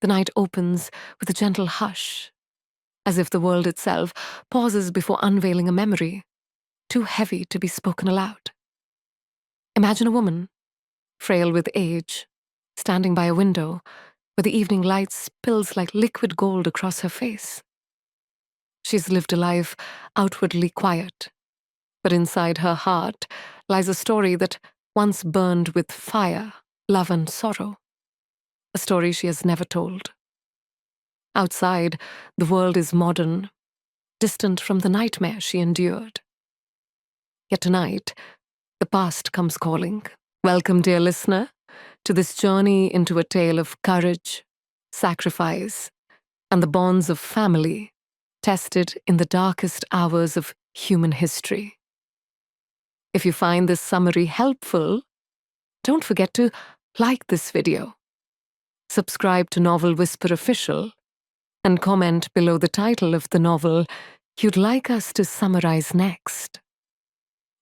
The night opens with a gentle hush, as if the world itself pauses before unveiling a memory, too heavy to be spoken aloud. Imagine a woman, frail with age, standing by a window where the evening light spills like liquid gold across her face. She's lived a life outwardly quiet, but inside her heart lies a story that once burned with fire, love, and sorrow. A story she has never told. Outside, the world is modern, distant from the nightmare she endured. Yet tonight, the past comes calling. Welcome, dear listener, to this journey into a tale of courage, sacrifice, and the bonds of family tested in the darkest hours of human history. If you find this summary helpful, don't forget to like this video, subscribe to Novel Whisper Official, and comment below the title of the novel you'd like us to summarize next.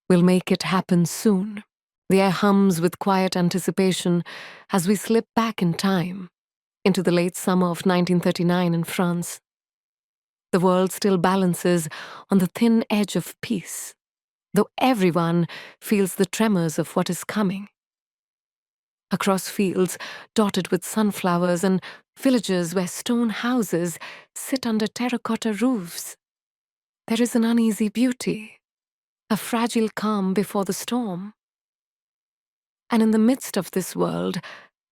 We'll make it happen soon. The air hums with quiet anticipation as we slip back in time into the late summer of 1939 in France. The world still balances on the thin edge of peace, though everyone feels the tremors of what is coming. Across fields dotted with sunflowers and villages where stone houses sit under terracotta roofs, there is an uneasy beauty, a fragile calm before the storm. And in the midst of this world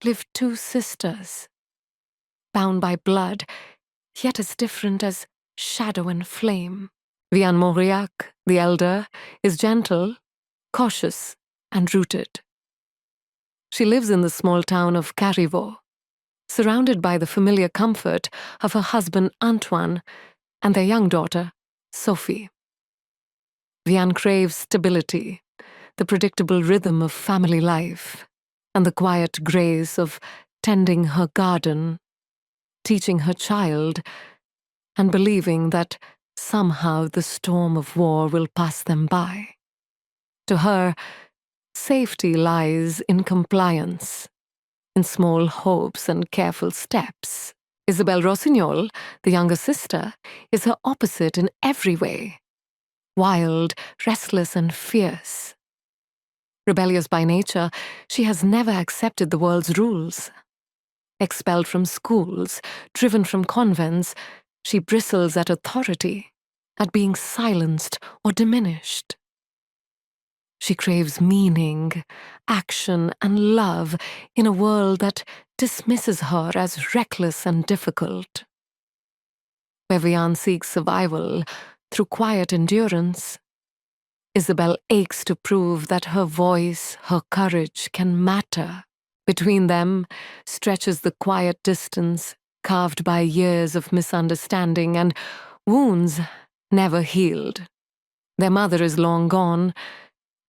live two sisters, bound by blood, yet as different as shadow and flame. Vianne, the elder, is gentle, cautious, and rooted. She lives in the small town of Carriveau, surrounded by the familiar comfort of her husband Antoine and their young daughter, Sophie. Vianne craves stability, the predictable rhythm of family life, and the quiet grace of tending her garden, teaching her child, and believing that somehow the storm of war will pass them by. To her, safety lies in compliance, in small hopes and careful steps. Isabelle Rossignol, the younger sister, is her opposite in every way. Wild, restless, and fierce. Rebellious by nature, she has never accepted the world's rules. Expelled from schools, driven from convents, she bristles at authority, at being silenced or diminished. She craves meaning, action, and love in a world that dismisses her as reckless and difficult. Where Vianne seeks survival through quiet endurance, Isabelle aches to prove that her voice, her courage can matter. Between them stretches the quiet distance carved by years of misunderstanding and wounds never healed. Their mother is long gone,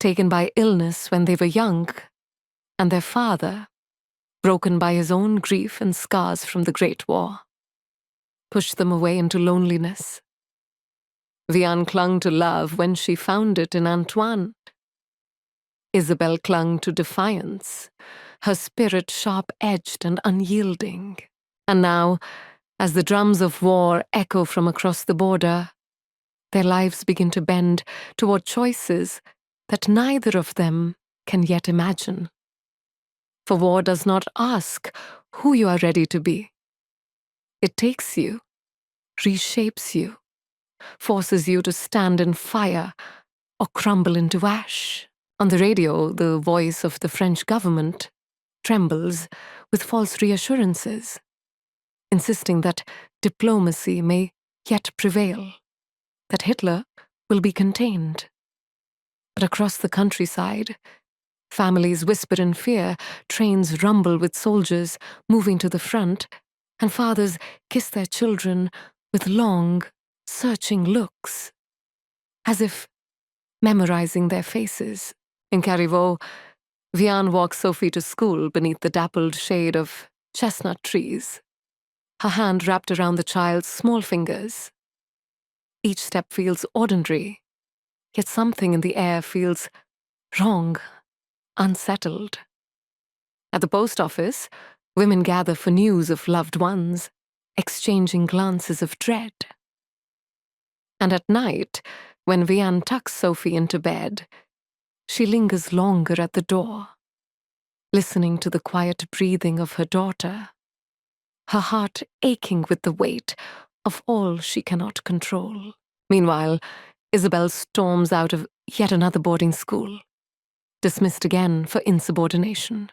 taken by illness when they were young, and their father, broken by his own grief and scars from the Great War, pushed them away into loneliness. Vianne clung to love when she found it in Antoine. Isabelle clung to defiance, her spirit sharp-edged and unyielding. And now, as the drums of war echo from across the border, their lives begin to bend toward choices that neither of them can yet imagine. For war does not ask who you are ready to be. It takes you, reshapes you, forces you to stand in fire or crumble into ash. On the radio, the voice of the French government trembles with false reassurances, insisting that diplomacy may yet prevail, that Hitler will be contained. But across the countryside, families whisper in fear, trains rumble with soldiers moving to the front, and fathers kiss their children with long, searching looks, as if memorizing their faces. In Carriveau, Vianne walks Sophie to school beneath the dappled shade of chestnut trees, her hand wrapped around the child's small fingers. Each step feels ordinary, yet something in the air feels wrong, unsettled. At the post office, Women gather for news of loved ones, exchanging glances of dread. And at night, when Vianne tucks Sophie into bed, she lingers longer at the door, listening to the quiet breathing of her daughter, her heart aching with the weight of all she cannot control. Meanwhile, Isabelle storms out of yet another boarding school, dismissed again for insubordination.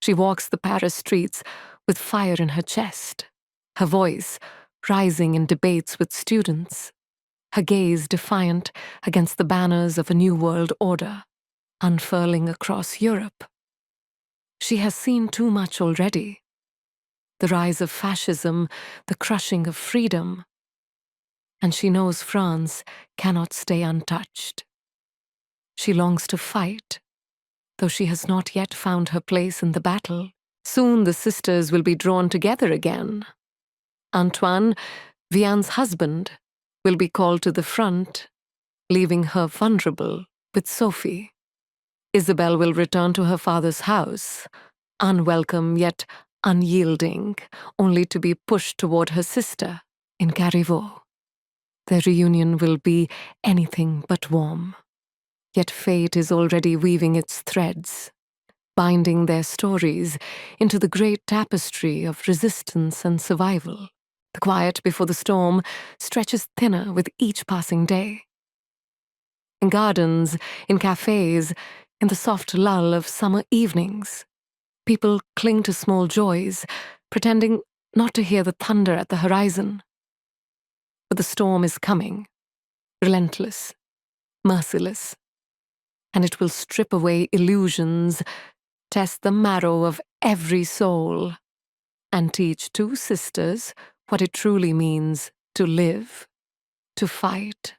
She walks the Paris streets with fire in her chest, her voice rising in debates with students, her gaze defiant against the banners of a new world order unfurling across Europe. She has seen too much already. The rise of fascism, the crushing of freedom, and she knows France cannot stay untouched. She longs to fight, though she has not yet found her place in the battle. Soon the sisters will be drawn together again. Antoine, Vianne's husband, will be called to the front, leaving her vulnerable with Sophie. Isabelle will return to her father's house, unwelcome yet unyielding, only to be pushed toward her sister in Carrivaux. Their reunion will be anything but warm. Yet fate is already weaving its threads, binding their stories into the great tapestry of resistance and survival. The quiet before the storm stretches thinner with each passing day. In gardens, in cafes, in the soft lull of summer evenings, people cling to small joys, pretending not to hear the thunder at the horizon. But the storm is coming, relentless, merciless, and it will strip away illusions, test the marrow of every soul, and teach two sisters what it truly means to live, to fight,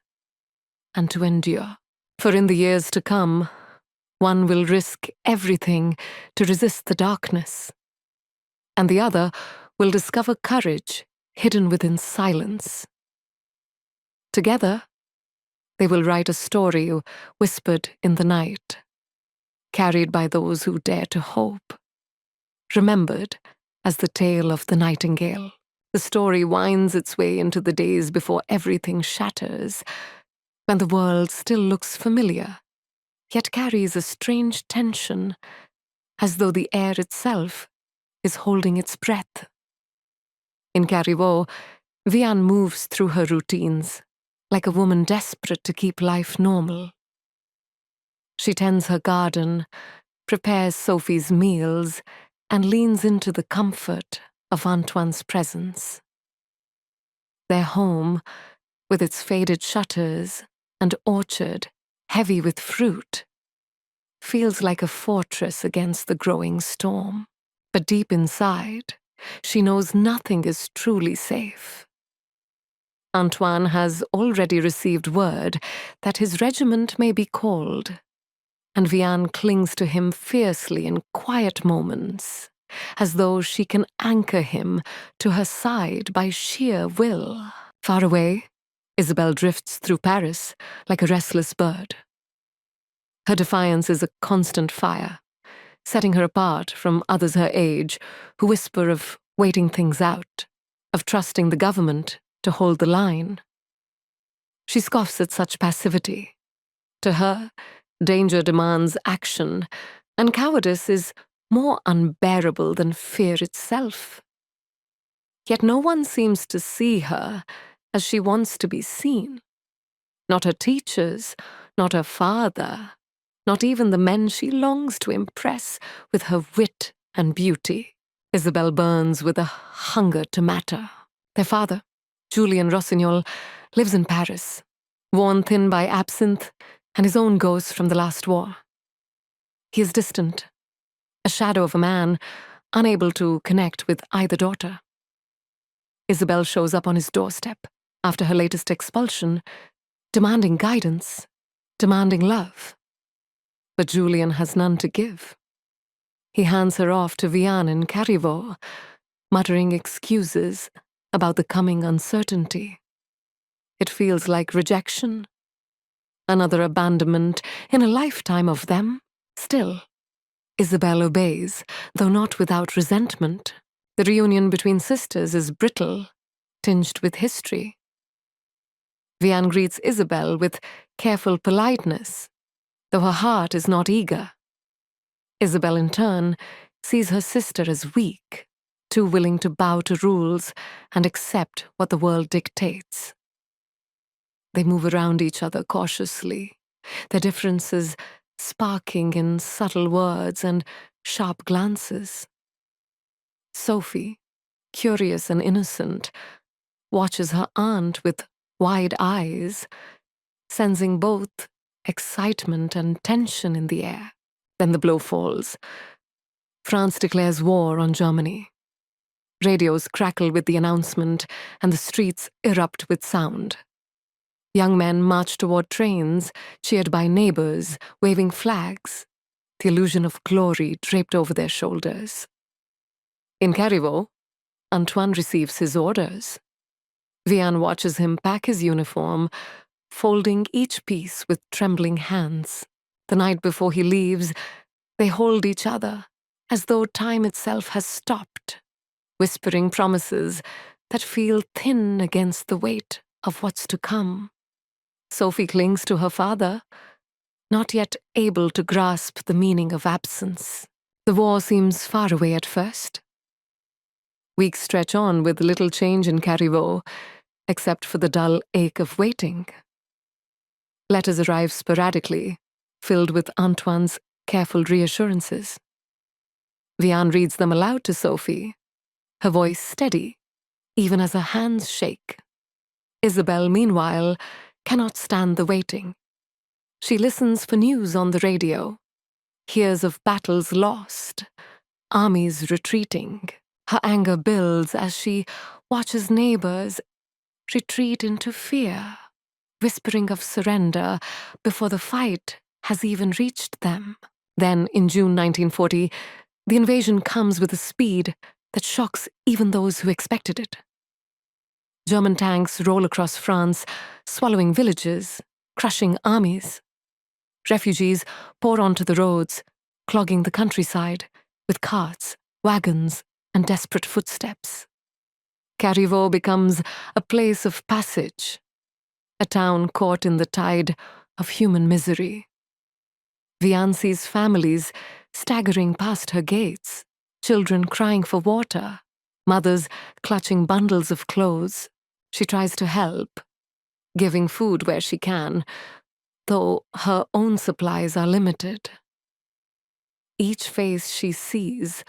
and to endure. For in the years to come, one will risk everything to resist the darkness, and the other will discover courage hidden within silence. Together, they will write a story whispered in the night, carried by those who dare to hope, remembered as the tale of the nightingale. The story winds its way into the days before everything shatters, when the world still looks familiar, yet carries a strange tension, as though the air itself is holding its breath. In Carrivaux, Vianne moves through her routines, like a woman desperate to keep life normal. She tends her garden, prepares Sophie's meals, and leans into the comfort of Antoine's presence. Their home, with its faded shutters and orchard heavy with fruit, feels like a fortress against the growing storm. But deep inside, she knows nothing is truly safe. Antoine has already received word that his regiment may be called, and Vianne clings to him fiercely in quiet moments, as though she can anchor him to her side by sheer will. Far away, Isabelle drifts through Paris like a restless bird. Her defiance is a constant fire, setting her apart from others her age who whisper of waiting things out, of trusting the government to hold the line. She scoffs at such passivity. To her, danger demands action, and cowardice is more unbearable than fear itself. Yet no one seems to see her as she wants to be seen. Not her teachers, not her father, not even the men she longs to impress with her wit and beauty. Isabelle burns with a hunger to matter. Their father, Julien Rossignol, lives in Paris, worn thin by absinthe and his own ghosts from the last war. He is distant, a shadow of a man, unable to connect with either daughter. Isabelle shows up on his doorstep after her latest expulsion, demanding guidance, demanding love. But Julien has none to give. He hands her off to Vianne in Carrivaux, muttering excuses about the coming uncertainty. It feels like rejection, another abandonment in a lifetime of them. Still, Isabelle obeys, though not without resentment. The reunion between sisters is brittle, tinged with history. Vianne greets Isabelle with careful politeness, though her heart is not eager. Isabelle, in turn, sees her sister as weak, too willing to bow to rules and accept what the world dictates. They move around each other cautiously, their differences sparking in subtle words and sharp glances. Sophie, curious and innocent, watches her aunt with wide eyes, sensing both excitement and tension in the air. Then the blow falls. France declares war on Germany. Radios crackle with the announcement, and the streets erupt with sound. Young men march toward trains, cheered by neighbors, waving flags, the illusion of glory draped over their shoulders. In Carriveau, Antoine receives his orders. Vianne watches him pack his uniform, folding each piece with trembling hands. The night before he leaves, they hold each other, as though time itself has stopped, whispering promises that feel thin against the weight of what's to come. Sophie clings to her father, not yet able to grasp the meaning of absence. The war seems far away at first. Weeks stretch on with little change in Carriveau, except for the dull ache of waiting. Letters arrive sporadically, filled with Antoine's careful reassurances. Vianne reads them aloud to Sophie, her voice steady, even as her hands shake. Isabelle, meanwhile, cannot stand the waiting. She listens for news on the radio, hears of battles lost, armies retreating. Her anger builds as she watches neighbors retreat into fear, whispering of surrender before the fight has even reached them. Then, in June 1940, the invasion comes with a speed that shocks even those who expected it. German tanks roll across France, swallowing villages, crushing armies. Refugees pour onto the roads, clogging the countryside with carts, wagons, and desperate footsteps. Carriveau becomes a place of passage, a town caught in the tide of human misery. Vianne sees families staggering past her gates, children crying for water, mothers clutching bundles of clothes. She tries to help, giving food where she can, though her own supplies are limited. Each face she sees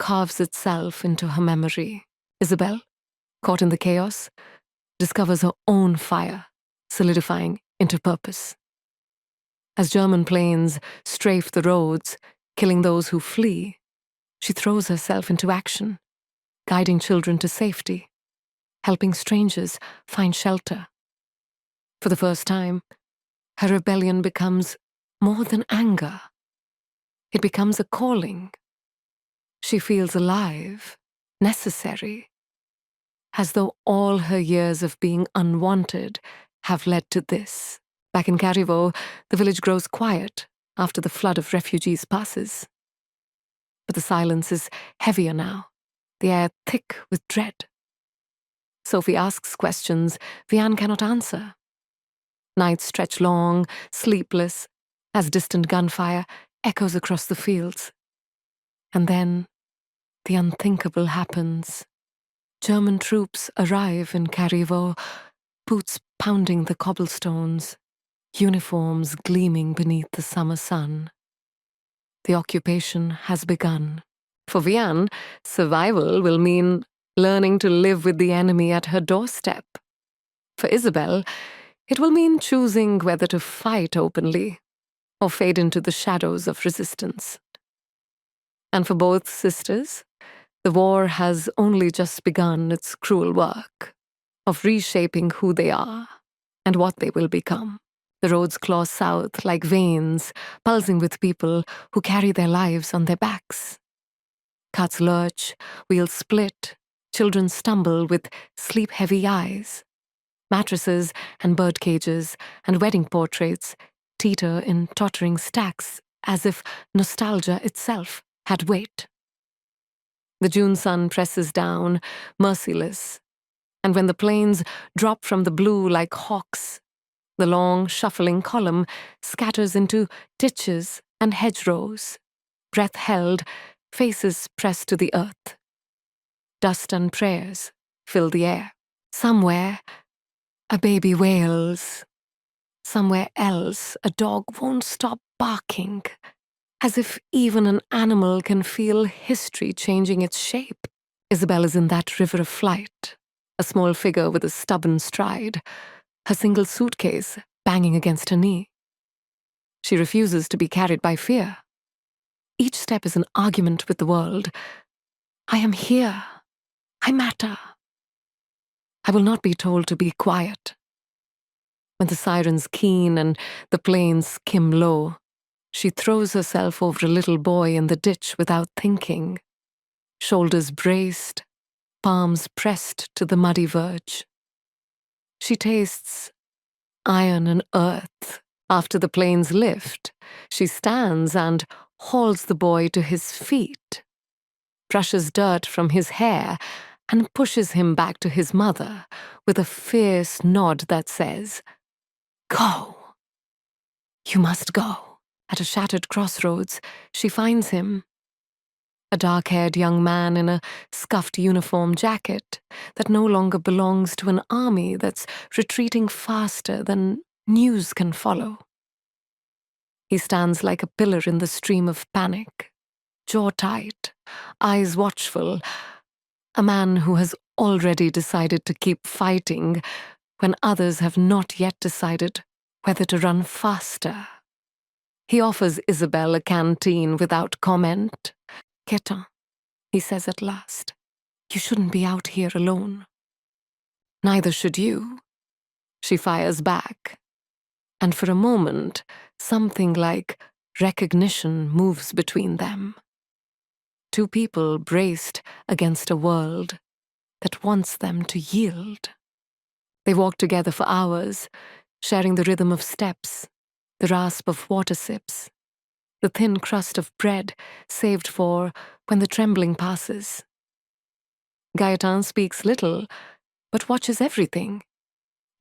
carves itself into her memory. Isabelle, caught in the chaos, discovers her own fire, solidifying into purpose. As German planes strafe the roads, killing those who flee, she throws herself into action, guiding children to safety, helping strangers find shelter. For the first time, her rebellion becomes more than anger. It becomes a calling. She feels alive, necessary, as though all her years of being unwanted have led to this. Back in Carriveau, the village grows quiet after the flood of refugees passes. But the silence is heavier now, the air thick with dread. Sophie asks questions Vianne cannot answer. Nights stretch long, sleepless, as distant gunfire echoes across the fields. And then the unthinkable happens. German troops arrive in Carriveau, boots pounding the cobblestones, uniforms gleaming beneath the summer sun. The occupation has begun. For Vianne, survival will mean learning to live with the enemy at her doorstep. For Isabelle, it will mean choosing whether to fight openly or fade into the shadows of resistance. And for both sisters, the war has only just begun its cruel work of reshaping who they are and what they will become. The roads claw south like veins, pulsing with people who carry their lives on their backs. Carts lurch, wheels split, children stumble with sleep-heavy eyes. Mattresses and bird cages and wedding portraits teeter in tottering stacks as if nostalgia itself had weight. The June sun presses down, merciless, and when the plains drop from the blue like hawks, the long, shuffling column scatters into ditches and hedgerows, breath held, faces pressed to the earth. Dust and prayers fill the air. Somewhere, a baby wails. Somewhere else, a dog won't stop barking, as if even an animal can feel history changing its shape. Isabelle is in that river of flight, a small figure with a stubborn stride, her single suitcase banging against her knee. She refuses to be carried by fear. Each step is an argument with the world. I am here. I matter. I will not be told to be quiet. When the sirens keen and the planes skim low, she throws herself over a little boy in the ditch without thinking, shoulders braced, palms pressed to the muddy verge. She tastes iron and earth. After the planes lift, she stands and hauls the boy to his feet, brushes dirt from his hair, and pushes him back to his mother with a fierce nod that says, "Go. You must go." At a shattered crossroads, she finds him, a dark-haired young man in a scuffed uniform jacket that no longer belongs to an army that's retreating faster than news can follow. He stands like a pillar in the stream of panic, jaw tight, eyes watchful, a man who has already decided to keep fighting when others have not yet decided whether to run faster. He offers Isabelle a canteen without comment. "Gaëtan," he says at last, "you shouldn't be out here alone." "Neither should you," she fires back, and for a moment, something like recognition moves between them. Two people braced against a world that wants them to yield. They walk together for hours, sharing the rhythm of steps, the rasp of water sips, the thin crust of bread saved for when the trembling passes. Gaëtan speaks little, but watches everything.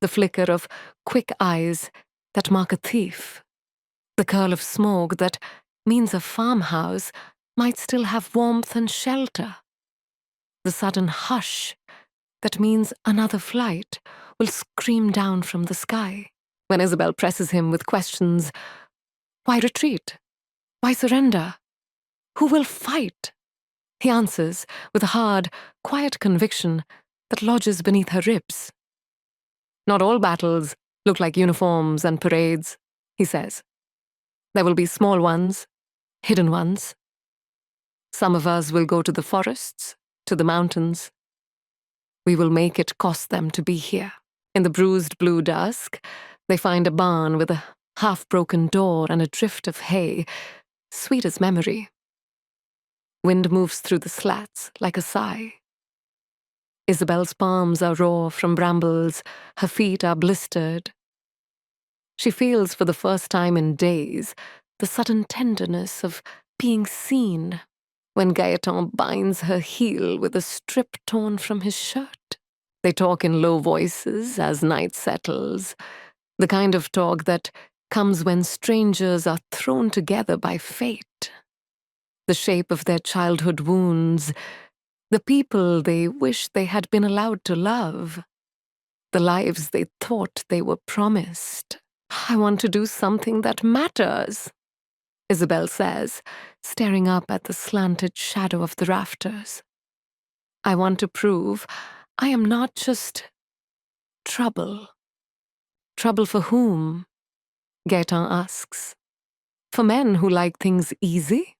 The flicker of quick eyes that mark a thief, the curl of smoke that means a farmhouse might still have warmth and shelter, the sudden hush that means another flight will scream down from the sky. When Isabelle presses him with questions, "Why retreat? Why surrender? Who will fight?" He answers with a hard, quiet conviction that lodges beneath her ribs. "Not all battles look like uniforms and parades," he says. "There will be small ones, hidden ones. Some of us will go to the forests, to the mountains. We will make it cost them to be here." In the bruised blue dusk, they find a barn with a half-broken door and a drift of hay, sweet as memory. Wind moves through the slats like a sigh. Isabelle's palms are raw from brambles, her feet are blistered. She feels for the first time in days the sudden tenderness of being seen when Gaëtan binds her heel with a strip torn from his shirt. They talk in low voices as night settles, the kind of talk that comes when strangers are thrown together by fate. The shape of their childhood wounds, the people they wish they had been allowed to love, the lives they thought they were promised. "I want to do something that matters," Isabelle says, staring up at the slanted shadow of the rafters. "I want to prove I am not just trouble." "Trouble for whom?" Gaëtan asks. "For men who like things easy?"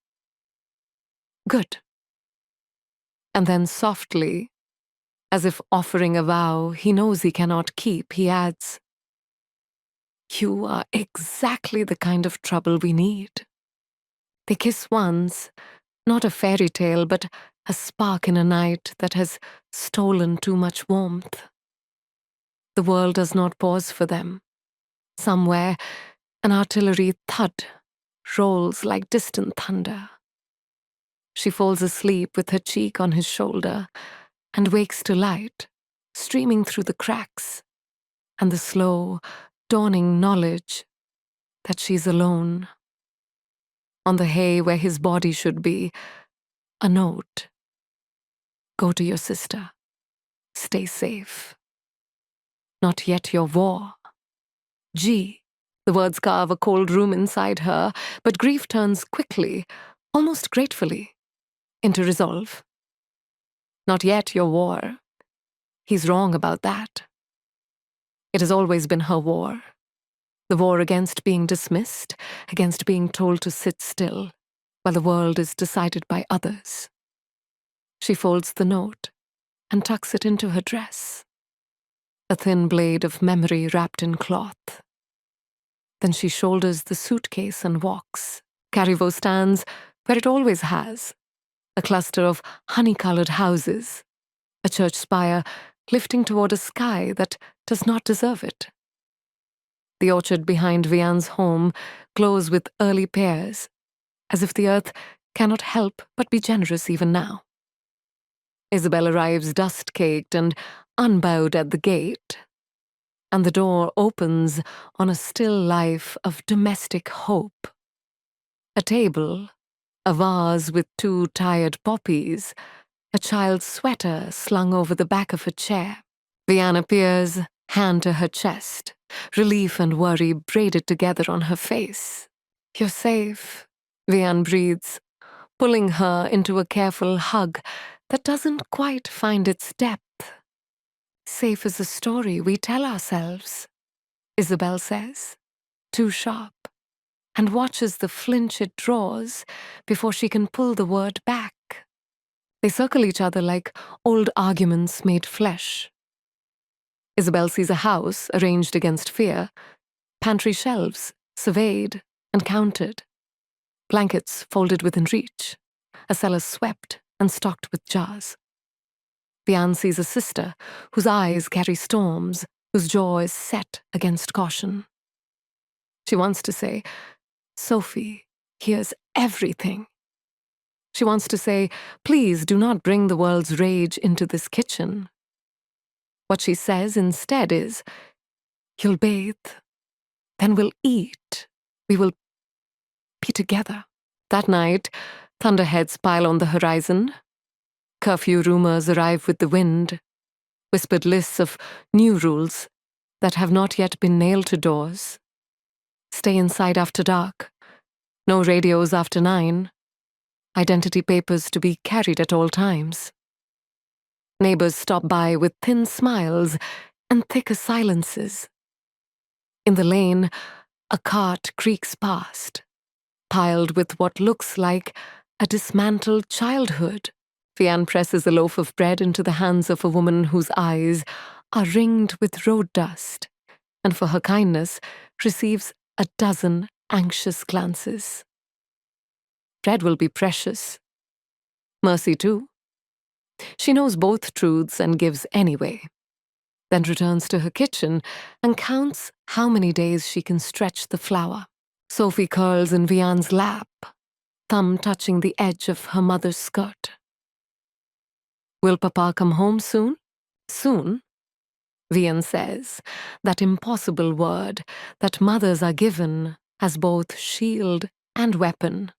"Good." And then softly, as if offering a vow he knows he cannot keep, he adds, "You are exactly the kind of trouble we need." They kiss once, not a fairy tale, but a spark in a night that has stolen too much warmth. The world does not pause for them. Somewhere, an artillery thud rolls like distant thunder. She falls asleep with her cheek on his shoulder and wakes to light, streaming through the cracks, and the slow, dawning knowledge that she's alone. On the hay where his body should be, a note. Go to your sister. Stay safe. Not yet your war. G. The words carve a cold room inside her, but grief turns quickly, almost gratefully, into resolve. Not yet your war. He's wrong about that. It has always been her war. The war against being dismissed, against being told to sit still, while the world is decided by others. She folds the note and tucks it into her dress, a thin blade of memory wrapped in cloth. Then she shoulders the suitcase and walks. Carriveau stands where it always has, a cluster of honey-colored houses, a church spire lifting toward a sky that does not deserve it. The orchard behind Vianne's home glows with early pears, as if the earth cannot help but be generous even now. Isabelle arrives dust-caked and unbowed at the gate, and the door opens on a still life of domestic hope. A table, a vase with 2 tired poppies, a child's sweater slung over the back of a chair. Vianne appears, hand to her chest, relief and worry braided together on her face. You're safe, Vianne breathes, pulling her into a careful hug that doesn't quite find its depth. Safe as a story we tell ourselves, Isabelle says, too sharp, and watches the flinch it draws before she can pull the word back. They circle each other like old arguments made flesh. Isabelle sees a house arranged against fear, pantry shelves surveyed and counted, blankets folded within reach, a cellar swept and stocked with jars. Vianne sees a sister whose eyes carry storms, whose jaw is set against caution. She wants to say, Sophie, here's everything. She wants to say, please do not bring the world's rage into this kitchen. What she says instead is, you'll bathe, then we'll eat, we will be together. That night, thunderheads pile on the horizon. Curfew rumors arrive with the wind, whispered lists of new rules that have not yet been nailed to doors. Stay inside after dark, no radios after 9, identity papers to be carried at all times. Neighbors stop by with thin smiles and thicker silences. In the lane, a cart creaks past, piled with what looks like a dismantled childhood. Vianne presses a loaf of bread into the hands of a woman whose eyes are ringed with road dust, and for her kindness receives a dozen anxious glances. Bread will be precious. Mercy, too. She knows both truths and gives anyway, then returns to her kitchen and counts how many days she can stretch the flour. Sophie curls in Vianne's lap, thumb touching the edge of her mother's skirt. Will Papa come home soon? Soon? Vianne says, that impossible word that mothers are given as both shield and weapon.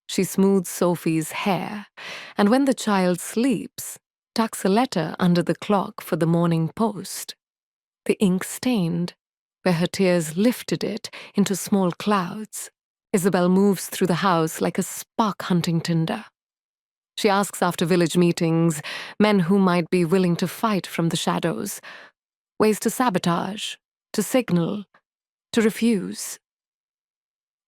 She smooths Sophie's hair, and when the child sleeps, tucks a letter under the clock for the morning post, the ink stained, where her tears lifted it into small clouds. Isabelle moves through the house like a spark-hunting tinder. She asks after village meetings, men who might be willing to fight from the shadows, ways to sabotage, to signal, to refuse.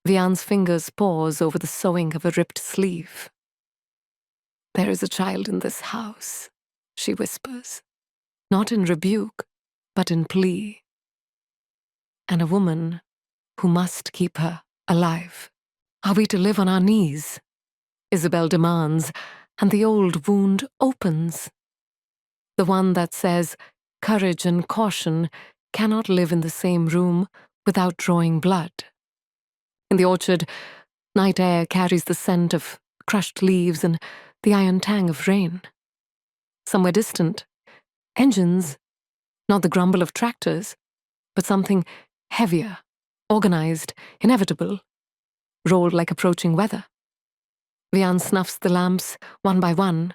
Vianne's fingers pause over the sewing of a ripped sleeve. There is a child in this house, she whispers, not in rebuke, but in plea. And a woman who must keep her alive. Are we to live on our knees? Isabelle demands, and the old wound opens. The one that says courage and caution cannot live in the same room without drawing blood. In the orchard, night air carries the scent of crushed leaves and the iron tang of rain. Somewhere distant, engines, not the grumble of tractors, but something heavier, organized, inevitable, rolled like approaching weather. Vianne snuffs the lamps one by one,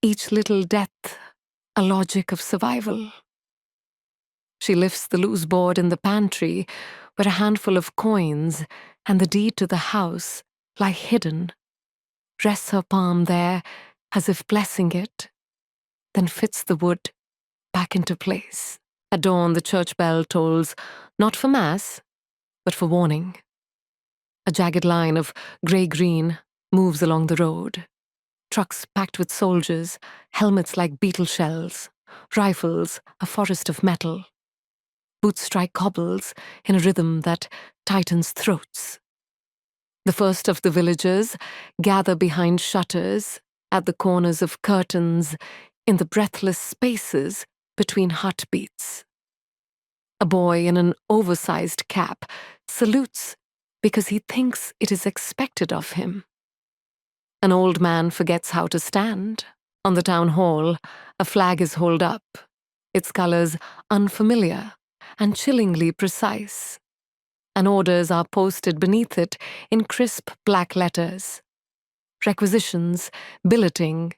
each little death a logic of survival. She lifts the loose board in the pantry, where a handful of coins and the deed to the house lie hidden, rests her palm there as if blessing it, then fits the wood back into place. At dawn, the church bell tolls, not for mass, but for warning. A jagged line of grey-green moves along the road. Trucks packed with soldiers, helmets like beetle shells, rifles a forest of metal. Boots strike cobbles in a rhythm that tightens throats. The first of the villagers gather behind shutters, at the corners of curtains, in the breathless spaces between heartbeats. A boy in an oversized cap salutes because he thinks it is expected of him. An old man forgets how to stand. On the town hall, a flag is hauled up, its colors unfamiliar and chillingly precise, and orders are posted beneath it in crisp black letters. Requisitions, billeting,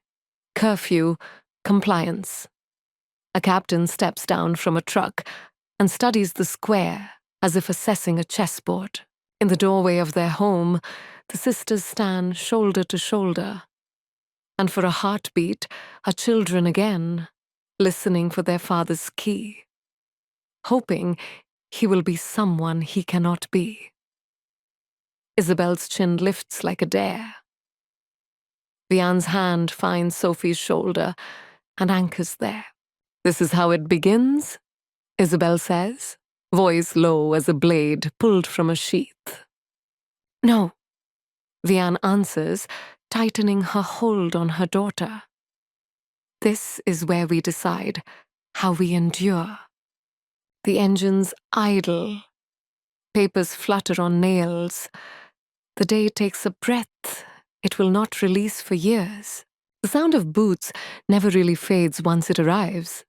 curfew, compliance. A captain steps down from a truck and studies the square as if assessing a chessboard. In the doorway of their home, the sisters stand shoulder to shoulder, and for a heartbeat are children again, listening for their father's key, hoping he will be someone he cannot be. Isabelle's chin lifts like a dare. Vianne's hand finds Sophie's shoulder and anchors there. "This is how it begins," Isabelle says, voice low as a blade pulled from a sheath. "No," Vianne answers, tightening her hold on her daughter. "This is where we decide how we endure." The engines idle. Papers flutter on nails. The day takes a breath it will not release for years. The sound of boots never really fades once it arrives.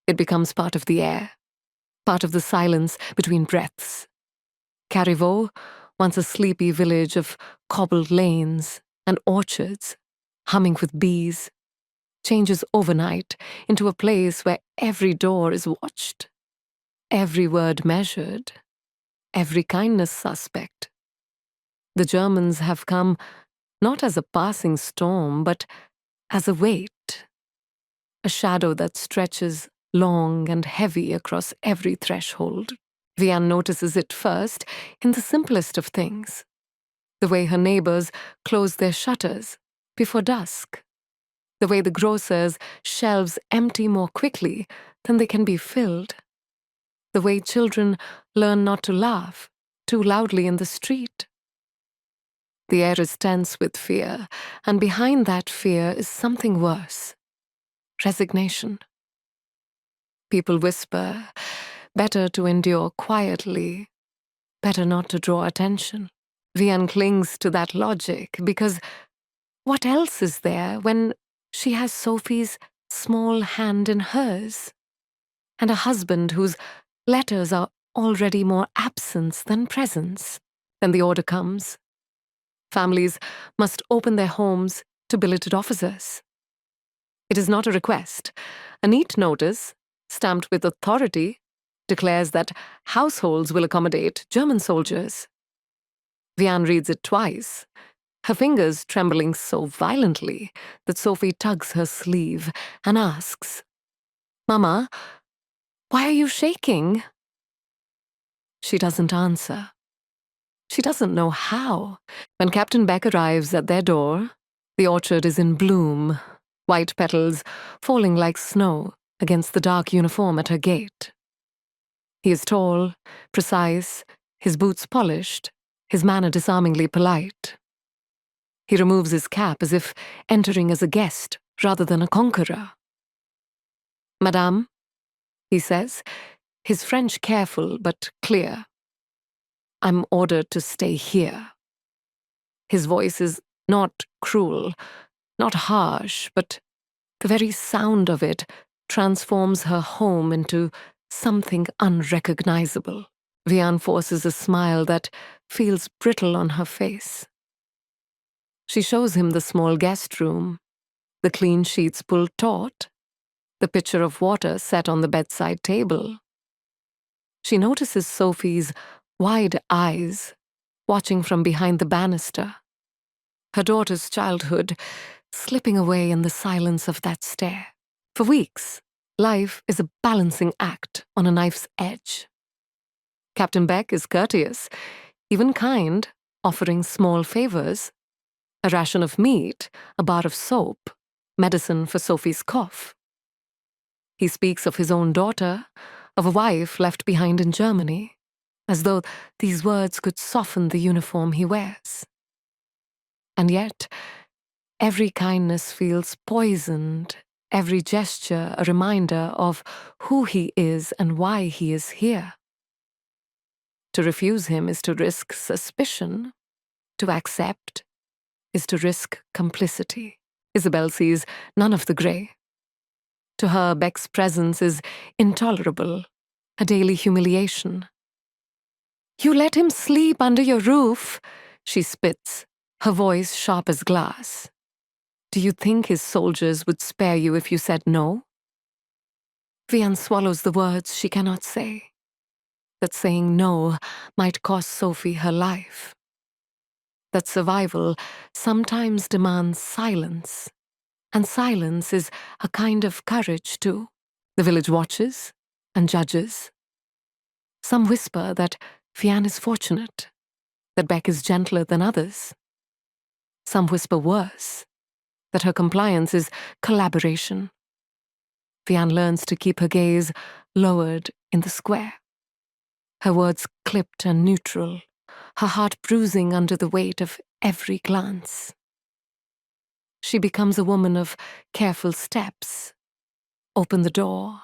It becomes part of the air, part of the silence between breaths. Carrivaux, once a sleepy village of cobbled lanes and orchards, humming with bees, changes overnight into a place where every door is watched, every word measured, every kindness suspect. The Germans have come not as a passing storm, but as a weight, a shadow that stretches long and heavy across every threshold. Vianne notices it first in the simplest of things, the way her neighbors close their shutters before dusk, the way the grocer's shelves empty more quickly than they can be filled, the way children learn not to laugh too loudly in the street. The air is tense with fear, and behind that fear is something worse: resignation. People whisper, better to endure quietly, better not to draw attention. Vianne clings to that logic because what else is there when she has Sophie's small hand in hers, and a husband whose letters are already more absence than presence? Then the order comes. Families must open their homes to billeted officers. It is not a request. A neat notice, stamped with authority, declares that households will accommodate German soldiers. Vianne reads it twice, her fingers trembling so violently that Sophie tugs her sleeve and asks, "Mama, why are you shaking?" She doesn't answer. She doesn't know how. When Captain Beck arrives at their door, the orchard is in bloom, white petals falling like snow against the dark uniform at her gate. He is tall, precise, his boots polished, his manner disarmingly polite. He removes his cap as if entering as a guest rather than a conqueror. "Madame," he says, his French careful but clear. I'm ordered to stay here. His voice is not cruel, not harsh, but the very sound of it transforms her home into something unrecognizable. Vianne forces a smile that feels brittle on her face. She shows him the small guest room, the clean sheets pulled taut, the pitcher of water set on the bedside table. She notices Sophie's wide eyes watching from behind the banister, her daughter's childhood slipping away in the silence of that stare. For weeks, life is a balancing act on a knife's edge. Captain Beck is courteous, even kind, offering small favors. A ration of meat, a bar of soap, medicine for Sophie's cough. He speaks of his own daughter, of a wife left behind in Germany, as though these words could soften the uniform he wears. And yet, every kindness feels poisoned, every gesture a reminder of who he is and why he is here. To refuse him is to risk suspicion. To accept is to risk complicity. Isabelle sees none of the grey. To her, Beck's presence is intolerable, a daily humiliation. "You let him sleep under your roof," she spits, her voice sharp as glass. "Do you think his soldiers would spare you if you said no?" Vianne swallows the words she cannot say, that saying no might cost Sophie her life. That survival sometimes demands silence, and silence is a kind of courage too. The village watches and judges. Some whisper that Vianne is fortunate, that Beck is gentler than others. Some whisper worse, that her compliance is collaboration. Vianne learns to keep her gaze lowered in the square, her words clipped and neutral, her heart bruising under the weight of every glance. She becomes a woman of careful steps. Open the door,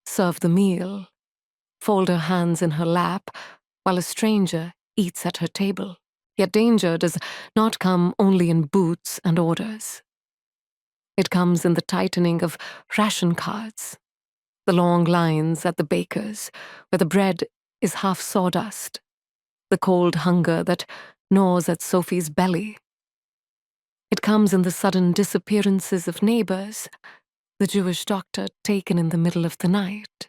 serve the meal, fold her hands in her lap while a stranger eats at her table. Yet danger does not come only in boots and orders. It comes in the tightening of ration cards, the long lines at the baker's where the bread is half sawdust, the cold hunger that gnaws at Sophie's belly. It comes in the sudden disappearances of neighbors, the Jewish doctor taken in the middle of the night,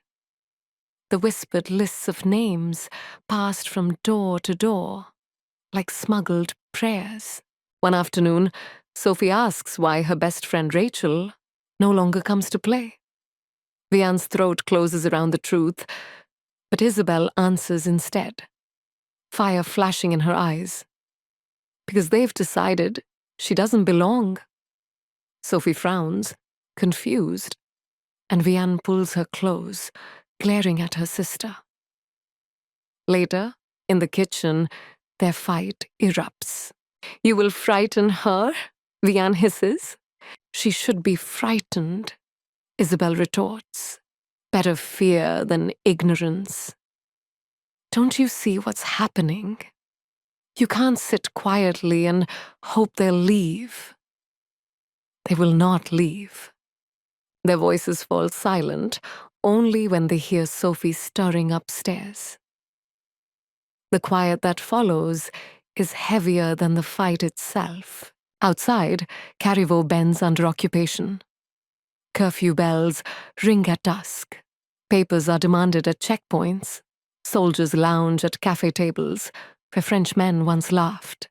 the whispered lists of names passed from door to door, like smuggled prayers. One afternoon, Sophie asks why her best friend Rachel no longer comes to play. Vianne's throat closes around the truth, but Isabelle answers instead, fire flashing in her eyes. Because they've decided she doesn't belong. Sophie frowns, confused, and Vianne pulls her close, glaring at her sister. Later, in the kitchen, their fight erupts. "You will frighten her?" Vianne hisses. "She should be frightened," Isabelle retorts. "Better fear than ignorance. Don't you see what's happening? You can't sit quietly and hope they'll leave." They will not leave. Their voices fall silent only when they hear Sophie stirring upstairs. The quiet that follows is heavier than the fight itself. Outside, Carrivaux bends under occupation. Curfew bells ring at dusk. Papers are demanded at checkpoints. Soldiers lounge at cafe tables where French men once laughed.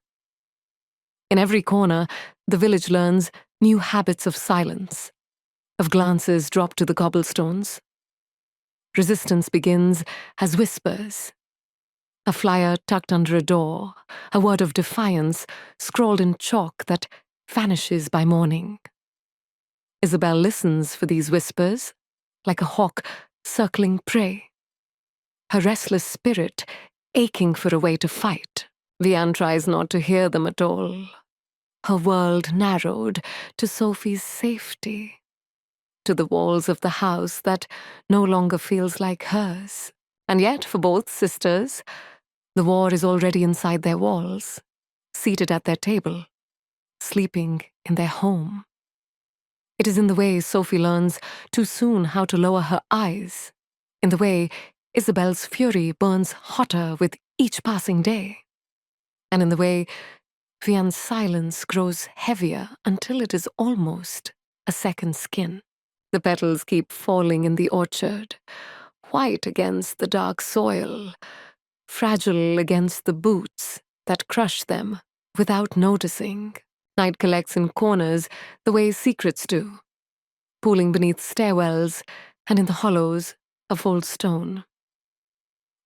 In every corner, the village learns new habits of silence, of glances dropped to the cobblestones. Resistance begins as whispers. A flyer tucked under a door, a word of defiance scrawled in chalk that vanishes by morning. Isabelle listens for these whispers, like a hawk circling prey. Her restless spirit aching for a way to fight. Vianne tries not to hear them at all. Her world narrowed to Sophie's safety, to the walls of the house that no longer feels like hers. And yet, for both sisters, The war is already inside their walls, seated at their table, sleeping in their home. It is in the way Sophie learns too soon how to lower her eyes, in the way Isabelle's fury burns hotter with each passing day, and in the way Vianne's silence grows heavier until it is almost a second skin. The petals keep falling in the orchard, white against the dark soil, fragile against the boots that crush them without noticing. Night collects in corners the way secrets do, pooling beneath stairwells and in the hollows of old stone.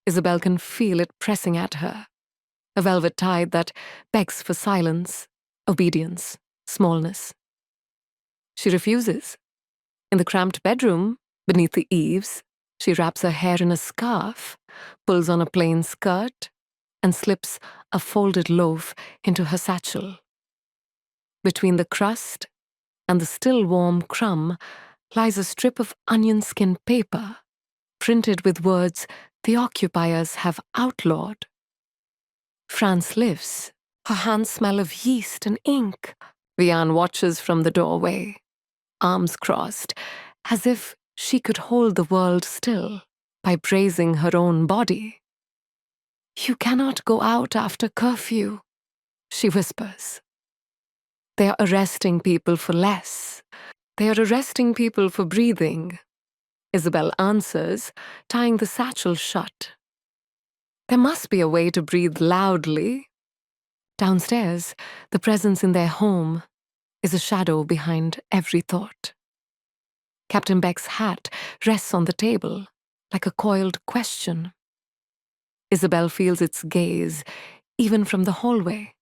Isabelle can feel it pressing at her, a velvet tide that begs for silence, obedience, smallness. She refuses. In the cramped bedroom, beneath the eaves, she wraps her hair in a scarf, pulls on a plain skirt, and slips a folded loaf into her satchel. Between the crust and the still warm crumb lies a strip of onion skin paper, printed with words the occupiers have outlawed. France lives. Her hands smell of yeast and ink. Vianne watches from the doorway, arms crossed, as if she could hold the world still by bracing her own body. "You cannot go out after curfew," she whispers. "They are arresting people for less. They are arresting people for breathing," Isabelle answers, tying the satchel shut. "There must be a way to breathe loudly." Downstairs, the presence in their home is a shadow behind every thought. Captain Beck's hat rests on the table like a coiled question. Isabelle feels its gaze, even from the hallway.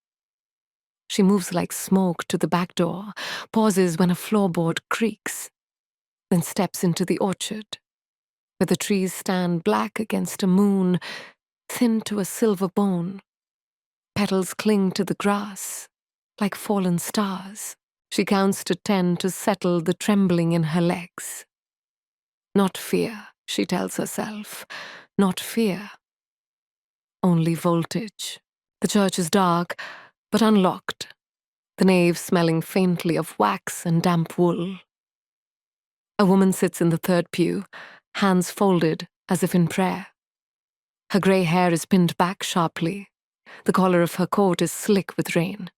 She moves like smoke to the back door, pauses when a floorboard creaks, then steps into the orchard, where the trees stand black against a moon, thin to a silver bone. Petals cling to the grass, like fallen stars. She counts to 10 to settle the trembling in her legs. Not fear, she tells herself, not fear. Only voltage. The church is dark, but unlocked, the nave smelling faintly of wax and damp wool. A woman sits in the third pew, hands folded as if in prayer. Her grey hair is pinned back sharply. The collar of her coat is slick with rain.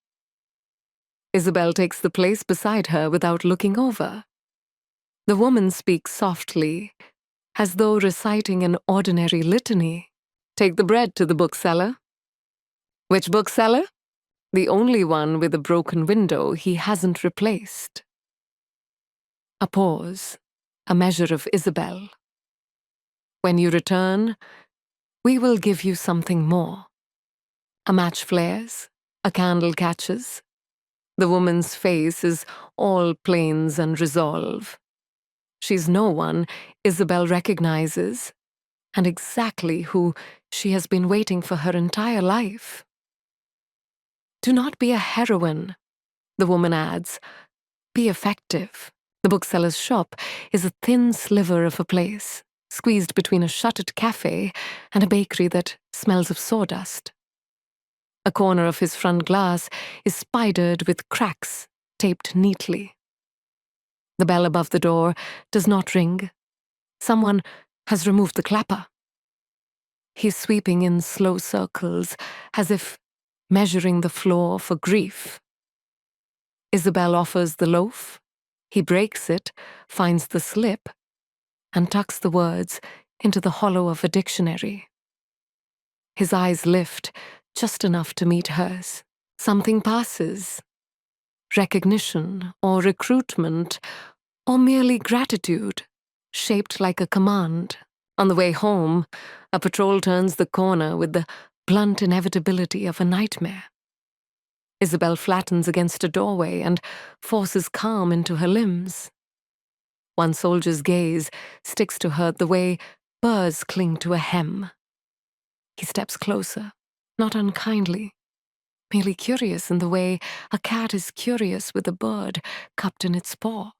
Isabelle takes the place beside her without looking over. The woman speaks softly, as though reciting an ordinary litany. "Take the bread to the bookseller." "Which bookseller?" "The only one with a broken window he hasn't replaced." A pause, a measure of Isabelle. "When you return, we will give you something more." A match flares, a candle catches. The woman's face is all plains and resolve. She's no one Isabelle recognizes, and exactly who she has been waiting for her entire life. "Do not be a heroine," the woman adds. "Be effective." The bookseller's shop is a thin sliver of a place, squeezed between a shuttered cafe and a bakery that smells of sawdust. A corner of his front glass is spidered with cracks taped neatly. The bell above the door does not ring. Someone has removed the clapper. He's sweeping in slow circles, as if measuring the floor for grief. Isabelle offers the loaf. He breaks it, finds the slip, and tucks the words into the hollow of a dictionary. His eyes lift, just enough to meet hers. Something passes. Recognition, or recruitment, or merely gratitude, shaped like a command. On the way home, a patrol turns the corner with the blunt inevitability of a nightmare. Isabelle flattens against a doorway and forces calm into her limbs. One soldier's gaze sticks to her the way burrs cling to a hem. He steps closer, not unkindly, merely curious in the way a cat is curious with a bird cupped in its paw.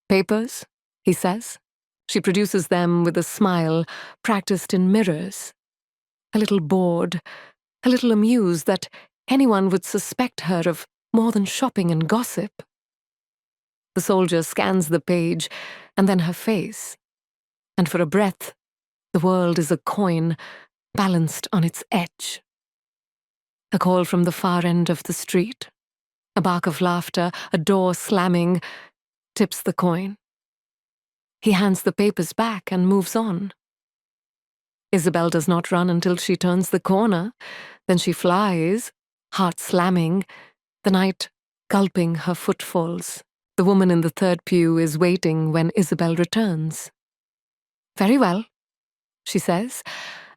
"Papers?" he says. She produces them with a smile practiced in mirrors. a little bored, a little amused that anyone would suspect her of more than shopping and gossip. The soldier scans the page, and then her face, and for a breath, the world is a coin balanced on its edge. A call from the far end of the street, a bark of laughter, a door slamming, tips the coin. He hands the papers back and moves on. Isabelle does not run until she turns the corner. Then she flies, heart slamming, the night gulping her footfalls. The woman in the third pew is waiting when Isabelle returns. "Very well," she says,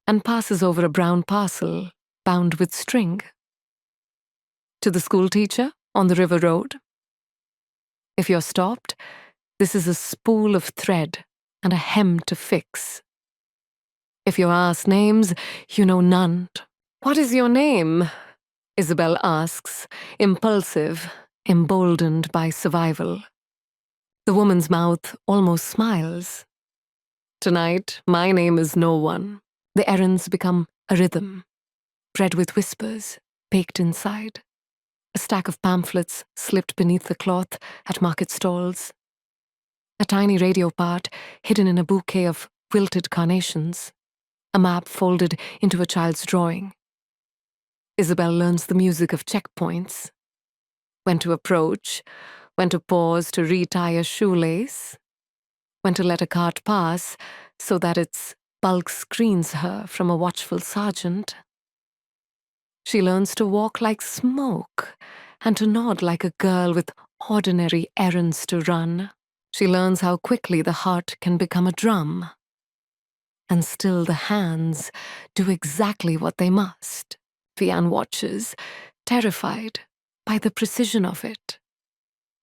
and passes over a brown parcel bound with string. "To the school teacher on the river road. If you're stopped, this is a spool of thread and a hem to fix. If you're asked names, you know none." "What is your name?" Isabelle asks, impulsive, emboldened by survival. The woman's mouth almost smiles. "Tonight, my name is no one." The errands become a rhythm. Bread with whispers, baked inside. A stack of pamphlets slipped beneath the cloth at market stalls. A tiny radio part hidden in a bouquet of wilted carnations. A map folded into a child's drawing. Isabelle learns the music of checkpoints. When to approach, when to pause to retie a shoelace, when to let a cart pass so that its bulk screens her from a watchful sergeant. She learns to walk like smoke and to nod like a girl with ordinary errands to run. She learns how quickly the heart can become a drum. And still the hands do exactly what they must. Vianne watches, terrified by the precision of it.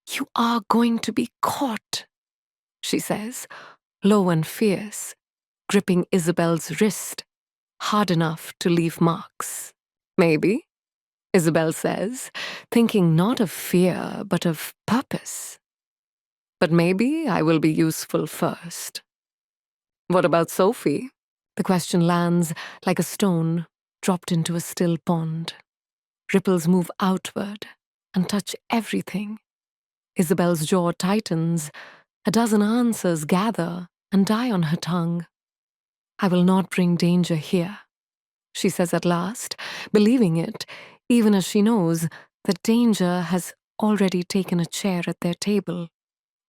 "You are going to be caught," she says, low and fierce, gripping Isabelle's wrist, hard enough to leave marks. "Maybe," Isabelle says, thinking not of fear but of purpose. "But maybe I will be useful first." "What about Sophie?" The question lands like a stone dropped into a still pond. Ripples move outward and touch everything. Isabelle's jaw tightens. A dozen answers gather and die on her tongue. "I will not bring danger here," she says at last, believing it, even as she knows that danger has already taken a chair at their table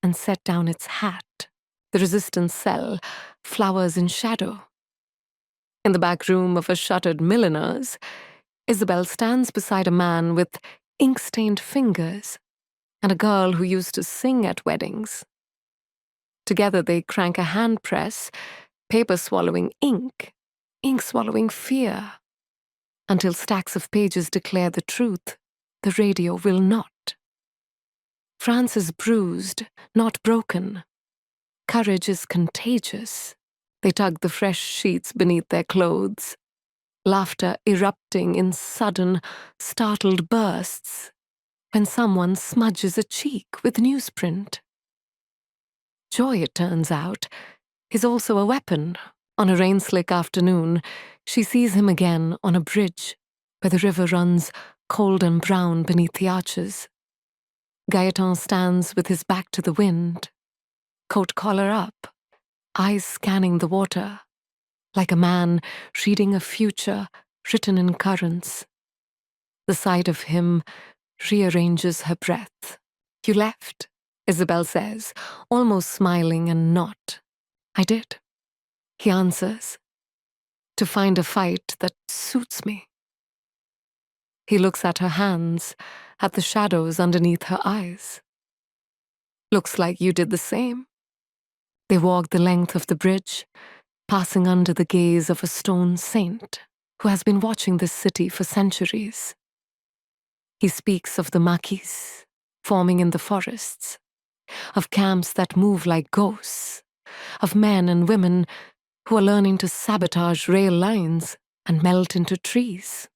and set down its hat. The resistance cell flowers in shadow. In the back room of a shuttered milliner's, Isabelle stands beside a man with ink-stained fingers and a girl who used to sing at weddings. Together they crank a hand press, paper swallowing ink swallowing fear, until stacks of pages declare the truth the radio will not. France is bruised, not broken. Courage is contagious. They tug the fresh sheets beneath their clothes, laughter erupting in sudden, startled bursts when someone smudges a cheek with newsprint. Joy, it turns out, is also a weapon. On a rain-slick afternoon, she sees him again on a bridge where the river runs cold and brown beneath the arches. Gaëtan stands with his back to the wind, coat collar up, eyes scanning the water, like a man reading a future written in currents. The sight of him rearranges her breath. "You left," Isabelle says, almost smiling and not. "I did," he answers, "to find a fight that suits me." He looks at her hands, at the shadows underneath her eyes. "Looks like you did the same." They walk the length of the bridge, passing under the gaze of a stone saint who has been watching this city for centuries. He speaks of the maquis forming in the forests, of camps that move like ghosts, of men and women who are learning to sabotage rail lines and melt into trees.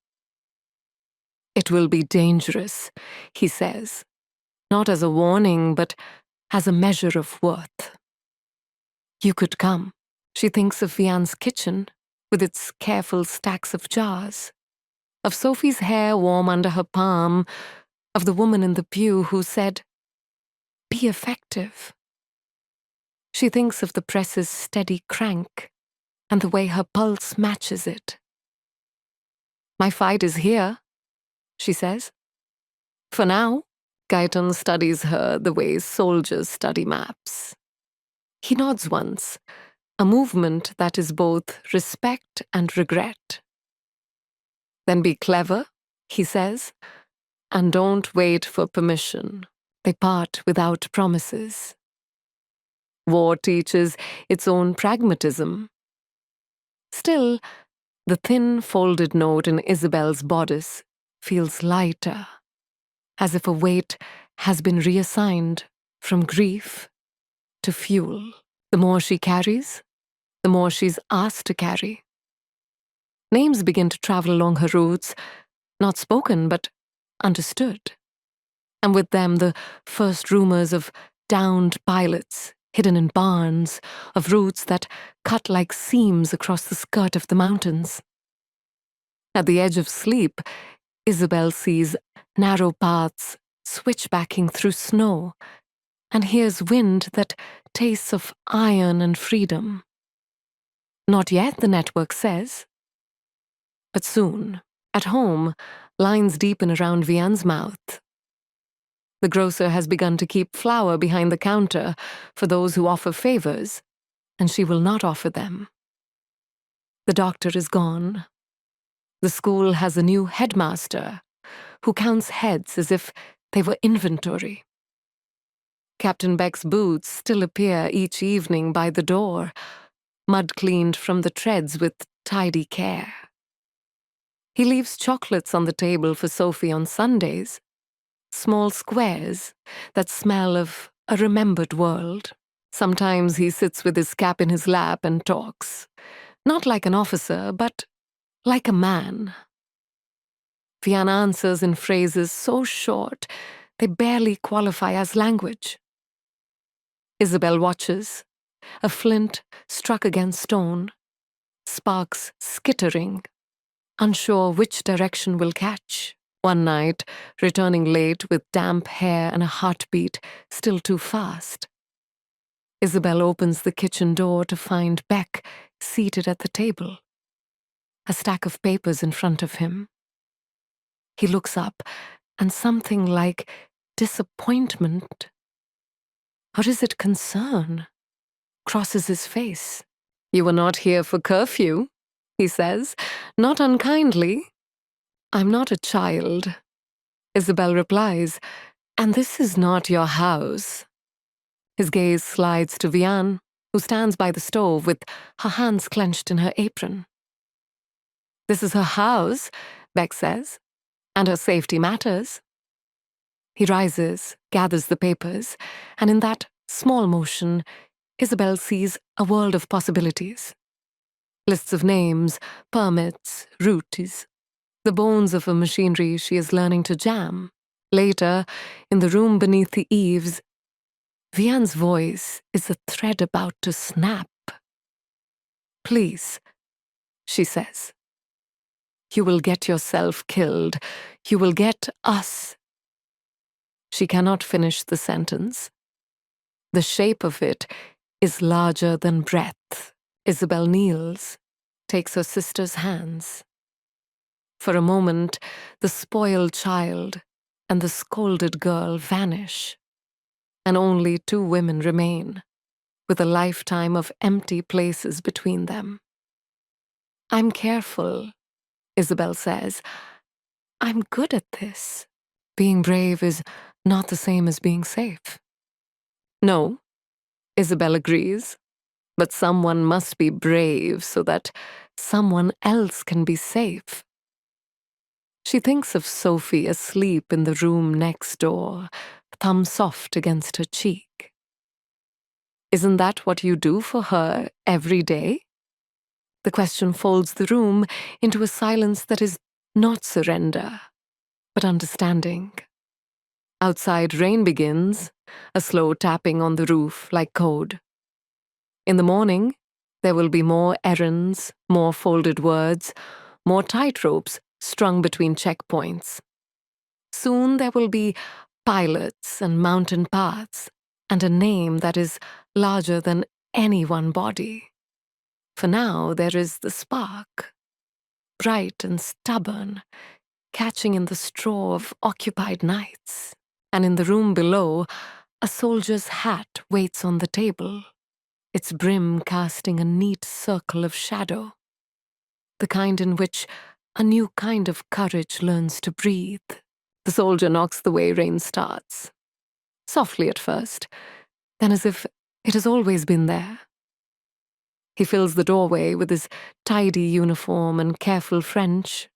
"It will be dangerous," he says, not as a warning, but as a measure of worth. "You could come." She thinks of Vianne's kitchen, with its careful stacks of jars, of Sophie's hair warm under her palm, of the woman in the pew who said, "Be effective." She thinks of the press's steady crank and the way her pulse matches it. "My fight is here," she says. For now, Guyton studies her the way soldiers study maps. He nods once, a movement that is both respect and regret. "Then be clever," he says, "and don't wait for permission." They part without promises. War teaches its own pragmatism. Still, the thin folded note in Isabelle's bodice feels lighter, as if a weight has been reassigned from grief to fuel. The more she carries, the more she's asked to carry. Names begin to travel along her roots, not spoken but understood. And with them the first rumors of downed pilots hidden in barns, of routes that cut like seams across the skirt of the mountains. At the edge of sleep, Isabelle sees narrow paths switchbacking through snow and hears wind that tastes of iron and freedom. Not yet, the network says. But soon, at home, lines deepen around Vianne's mouth. The grocer has begun to keep flour behind the counter for those who offer favors, and she will not offer them. The doctor is gone. The school has a new headmaster who counts heads as if they were inventory. Captain Beck's boots still appear each evening by the door, mud-cleaned from the treads with tidy care. He leaves chocolates on the table for Sophie on Sundays, small squares that smell of a remembered world. Sometimes he sits with his cap in his lap and talks, not like an officer, but like a man. Vianne answers in phrases so short they barely qualify as language. Isabelle watches, a flint struck against stone, sparks skittering, unsure which direction will catch. One night, returning late with damp hair and a heartbeat still too fast, Isabelle opens the kitchen door to find Beck seated at the table, a stack of papers in front of him. He looks up, and something like disappointment, or is it concern, crosses his face. "You were not here for curfew," he says, not unkindly. "I'm not a child," Isabelle replies, "and this is not your house." His gaze slides to Vianne, who stands by the stove with her hands clenched in her apron. "This is her house," Beck says, "and her safety matters." He rises, gathers the papers, and in that small motion, Isabelle sees a world of possibilities. Lists of names, permits, routes, the bones of a machinery she is learning to jam. Later, in the room beneath the eaves, Vianne's voice is a thread about to snap. "Please," she says. "You will get yourself killed. You will get us." She cannot finish the sentence. The shape of it is larger than breadth. Isabelle kneels, takes her sister's hands. For a moment, the spoiled child and the scolded girl vanish, and only two women remain, with a lifetime of empty places between them. "I'm careful," Isabelle says. "I'm good at this. Being brave is not the same as being safe." "No," Isabelle agrees, "but someone must be brave so that someone else can be safe." She thinks of Sophie asleep in the room next door, thumb soft against her cheek. "Isn't that what you do for her every day?" The question folds the room into a silence that is not surrender, but understanding. Outside, rain begins, a slow tapping on the roof like code. In the morning, There will be more errands, more folded words, more tightropes strung between checkpoints. Soon there will be pilots and mountain paths, and a name that is larger than any one body. For now there is the spark, bright and stubborn, catching in the straw of occupied nights. And in the room below, a soldier's hat waits on the table, its brim casting a neat circle of shadow, the kind in which a new kind of courage learns to breathe. The soldier knocks the way rain starts, softly at first, then as if it has always been there. He fills the doorway with his tidy uniform and careful French,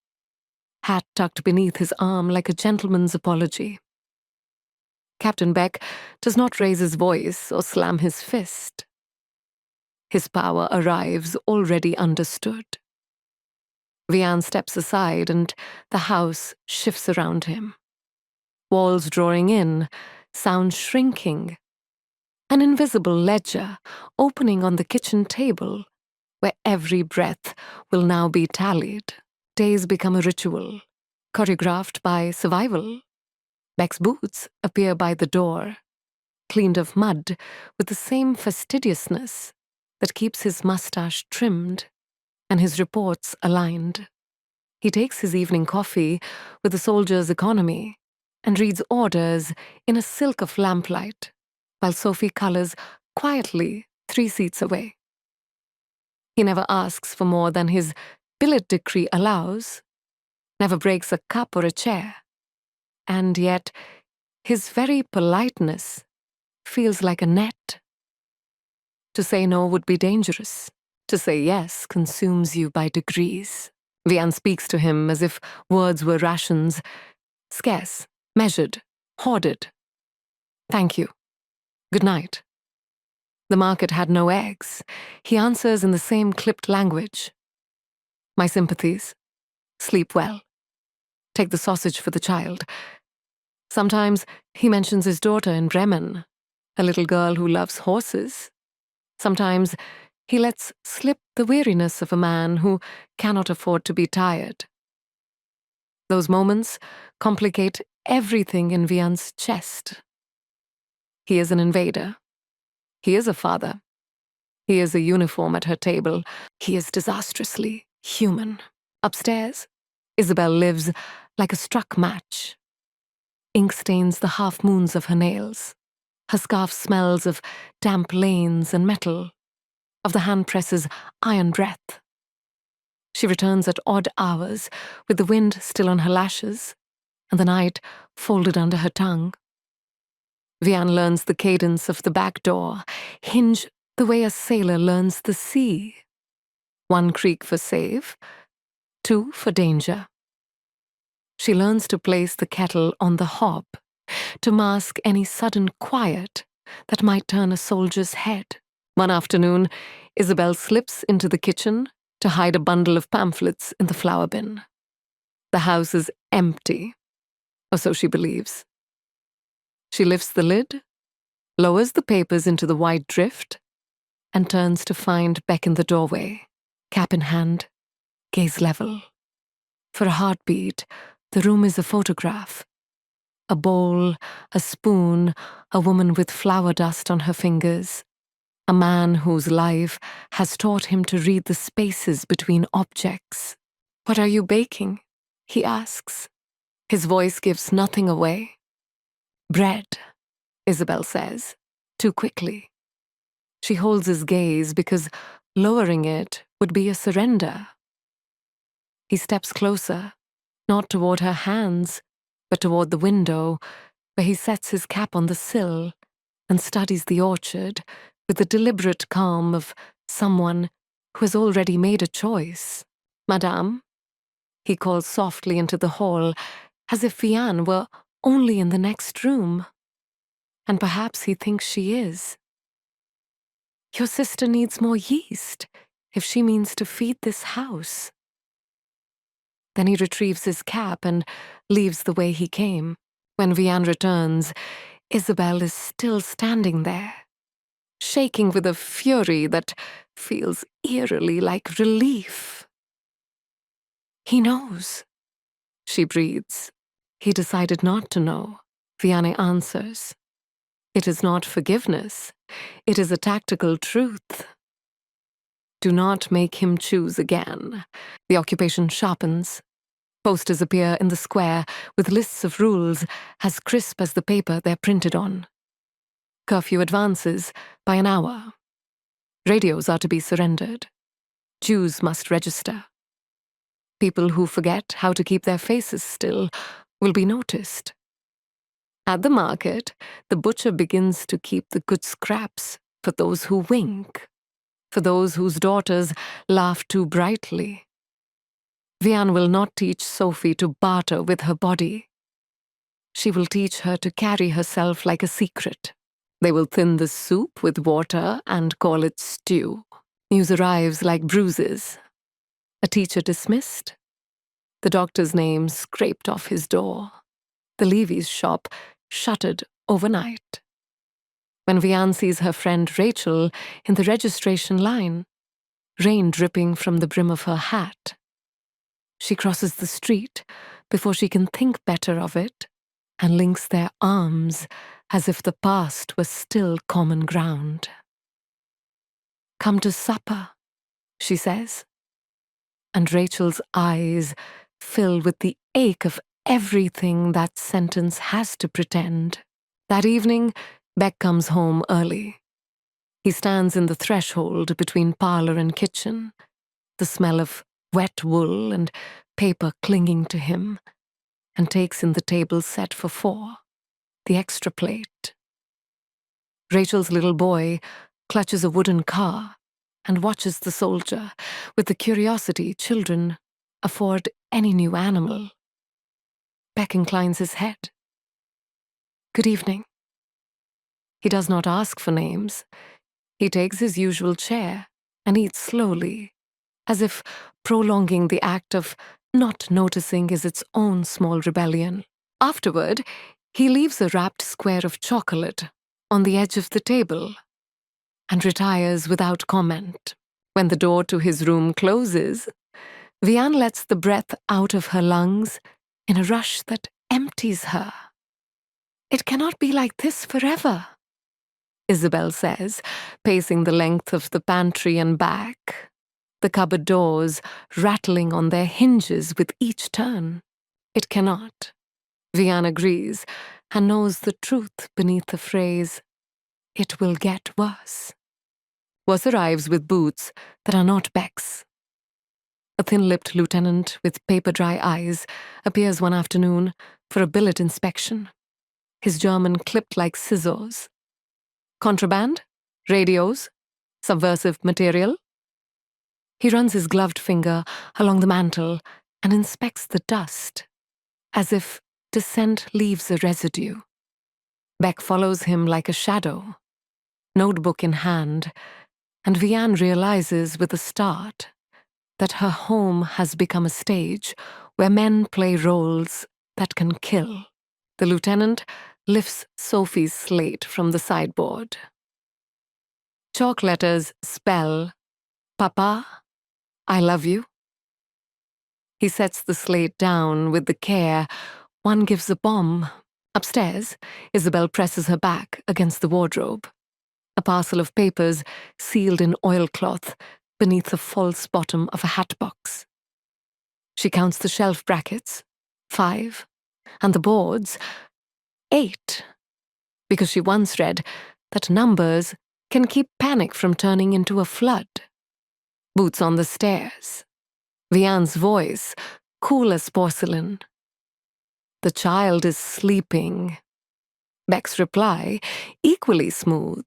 hat tucked beneath his arm like a gentleman's apology. Captain Beck does not raise his voice or slam his fist. His power arrives already understood. Vianne steps aside and the house shifts around him. Walls drawing in, sound shrinking. An invisible ledger opening on the kitchen table where every breath will now be tallied. Days become a ritual, choreographed by survival. Beck's boots appear by the door, cleaned of mud with the same fastidiousness that keeps his mustache trimmed and his reports aligned. He takes his evening coffee with the soldier's economy and reads orders in a silk of lamplight, while Sophie colors quietly 3 seats away. He never asks for more than his billet decree allows, never breaks a cup or a chair, and yet his very politeness feels like a net. To say no would be dangerous. To say yes consumes you by degrees. Vianne speaks to him as if words were rations, scarce, measured, hoarded. Thank you. Good night. The market had no eggs. He answers in the same clipped language. My sympathies. Sleep well. Take the sausage for the child. Sometimes he mentions his daughter in Bremen, a little girl who loves horses. Sometimes he lets slip the weariness of a man who cannot afford to be tired. Those moments complicate everything in Vianne's chest. He is an invader. He is a father. He is a uniform at her table. He is disastrously human. Upstairs, Isabelle lives like a struck match. Ink stains the half-moons of her nails. Her scarf smells of damp lanes and metal, of the hand-press's iron breath. She returns at odd hours, with the wind still on her lashes, and the night folded under her tongue. Vianne learns the cadence of the back door, hinge the way a sailor learns the sea. 1 creak for save, 2 for danger. She learns to place the kettle on the hob, to mask any sudden quiet that might turn a soldier's head. One afternoon, Isabelle slips into the kitchen to hide a bundle of pamphlets in the flour bin. The house is empty, or so she believes. She lifts the lid, lowers the papers into the wide drift, and turns to find Beck in the doorway, cap in hand, gaze level. For a heartbeat, the room is a photograph. A bowl, a spoon, a woman with flour dust on her fingers. A man whose life has taught him to read the spaces between objects. What are you baking? He asks. His voice gives nothing away. Bread, Isabelle says, too quickly. She holds his gaze because lowering it would be a surrender. He steps closer, not toward her hands, but toward the window, where he sets his cap on the sill and studies the orchard with the deliberate calm of someone who has already made a choice. Madame, he calls softly into the hall, as if Vianne were only in the next room. And perhaps he thinks she is. Your sister needs more yeast, if she means to feed this house. Then he retrieves his cap and leaves the way he came. When Vianne returns, Isabelle is still standing there, shaking with a fury that feels eerily like relief. He knows, she breathes. He decided not to know, Vianne answers. It is not forgiveness. It is a tactical truth. Do not make him choose again. The occupation sharpens. Posters appear in the square with lists of rules as crisp as the paper they're printed on. Curfew advances by an hour. Radios are to be surrendered. Jews must register. People who forget how to keep their faces still will be noticed. At the market, the butcher begins to keep the good scraps for those who wink, for those whose daughters laugh too brightly. Vianne will not teach Sophie to barter with her body. She will teach her to carry herself like a secret. They will thin the soup with water and call it stew. News arrives like bruises. A teacher dismissed. The doctor's name scraped off his door. The Levy's shop shuttered overnight. When Vianne sees her friend Rachel in the registration line, rain dripping from the brim of her hat, she crosses the street before she can think better of it and links their arms as if the past was still common ground. Come to supper, she says, and Rachel's eyes fill with the ache of everything that sentence has to pretend. That evening, Beck comes home early. He stands in the threshold between parlor and kitchen, the smell of wet wool and paper clinging to him, and takes in the table set for 4, the extra plate. Rachel's little boy clutches a wooden car and watches the soldier with the curiosity children afford any new animal. Beck inclines his head. Good evening. He does not ask for names. He takes his usual chair and eats slowly, as if prolonging the act of not noticing is its own small rebellion. Afterward, he leaves a wrapped square of chocolate on the edge of the table and retires without comment. When the door to his room closes, Vianne lets the breath out of her lungs in a rush that empties her. It cannot be like this forever, Isabelle says, pacing the length of the pantry and back, the cupboard doors rattling on their hinges with each turn. It cannot. Vianne agrees and knows the truth beneath the phrase, it will get worse. Worse arrives with boots that are not Beck's. A thin-lipped lieutenant with paper-dry eyes appears one afternoon for a billet inspection, his German clipped like scissors. Contraband? Radios? Subversive material? He runs his gloved finger along the mantel and inspects the dust, as if dissent leaves a residue. Beck follows him like a shadow, notebook in hand, and Vianne realizes with a start that her home has become a stage where men play roles that can kill. The lieutenant lifts Sophie's slate from the sideboard. Chalk letters spell, Papa, I love you. He sets the slate down with the care one gives a bomb. Upstairs, Isabelle presses her back against the wardrobe. A parcel of papers sealed in oilcloth beneath the false bottom of a hatbox. She counts the shelf brackets, 5, and the boards, 8, because she once read that numbers can keep panic from turning into a flood. Boots on the stairs. Vianne's voice, cool as porcelain. The child is sleeping. Beck's reply, equally smooth.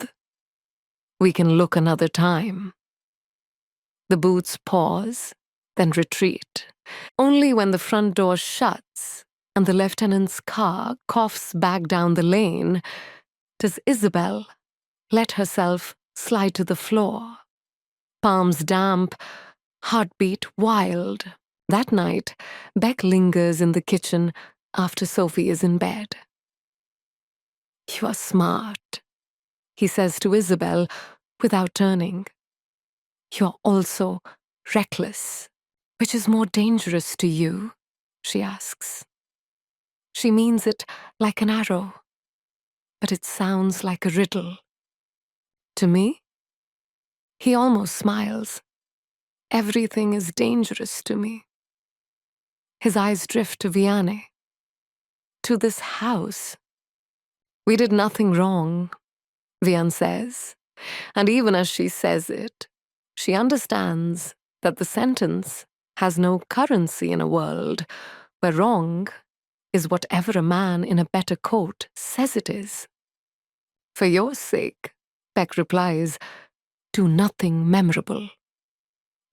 We can look another time. The boots pause, then retreat. Only when the front door shuts and the lieutenant's car coughs back down the lane does Isabelle let herself slide to the floor. Palms damp, heartbeat wild. That night, Beck lingers in the kitchen after Sophie is in bed. You are smart, He says to Isabelle, without turning, "You're also reckless. Which is more dangerous to you?" she asks. She means it like an arrow, but it sounds like a riddle. To me? He almost smiles. Everything is dangerous to me. His eyes drift to Vianne. To this house. "We did nothing wrong," Vianne says, and even as she says it, she understands that the sentence has no currency in a world where wrong is whatever a man in a better coat says it is. "For your sake," Beck replies, "do nothing memorable."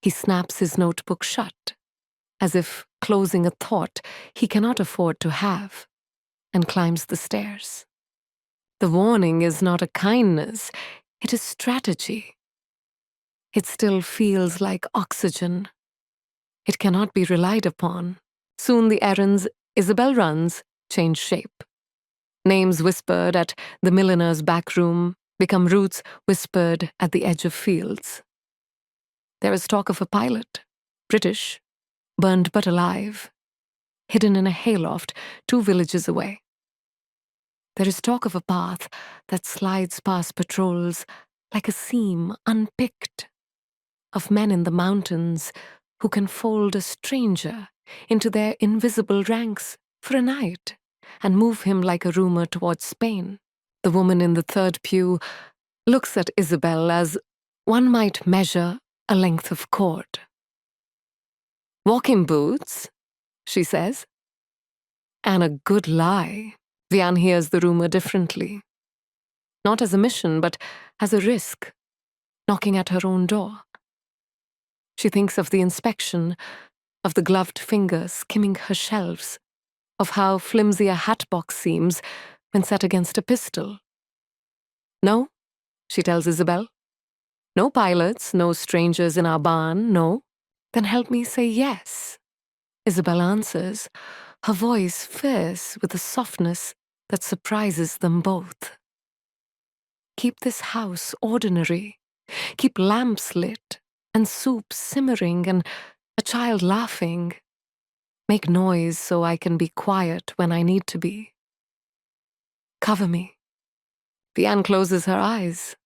He snaps his notebook shut, as if closing a thought he cannot afford to have, and climbs the stairs. The warning is not a kindness, it is strategy. It still feels like oxygen. It cannot be relied upon. Soon the errands Isabelle runs change shape. Names whispered at the milliner's back room become roots whispered at the edge of fields. There is talk of a pilot, British, burned but alive, hidden in a hayloft 2 villages away. There is talk of a path that slides past patrols like a seam unpicked, of men in the mountains who can fold a stranger into their invisible ranks for a night and move him like a rumor towards Spain. The woman in the third pew looks at Isabelle as one might measure a length of cord. "Walking boots," she says. "And a good lie." Vianne hears the rumor differently. Not as a mission, but as a risk, knocking at her own door. She thinks of the inspection, of the gloved fingers skimming her shelves, of how flimsy a hatbox seems when set against a pistol. "No," she tells Isabelle. "No pilots, no strangers in our barn, no." "Then help me say yes," Isabelle answers, her voice fierce with a softness that surprises them both. "Keep this house ordinary. Keep lamps lit, and soup simmering, and a child laughing. Make noise so I can be quiet when I need to be. Cover me." Vianne closes her eyes.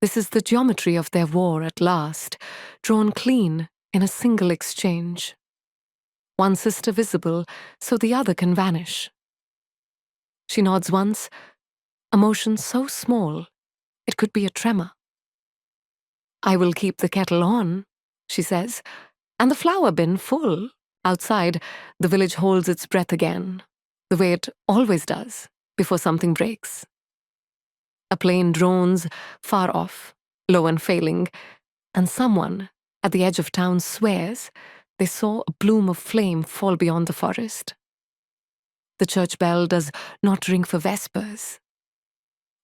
This is the geometry of their war at last, drawn clean in a single exchange. One sister visible, so the other can vanish. She nods once, a motion so small it could be a tremor. "I will keep the kettle on," she says, "and the flour bin full." Outside, the village holds its breath again, the way it always does before something breaks. A plane drones far off, low and failing, and someone at the edge of town swears they saw a bloom of flame fall beyond the forest. The church bell does not ring for vespers.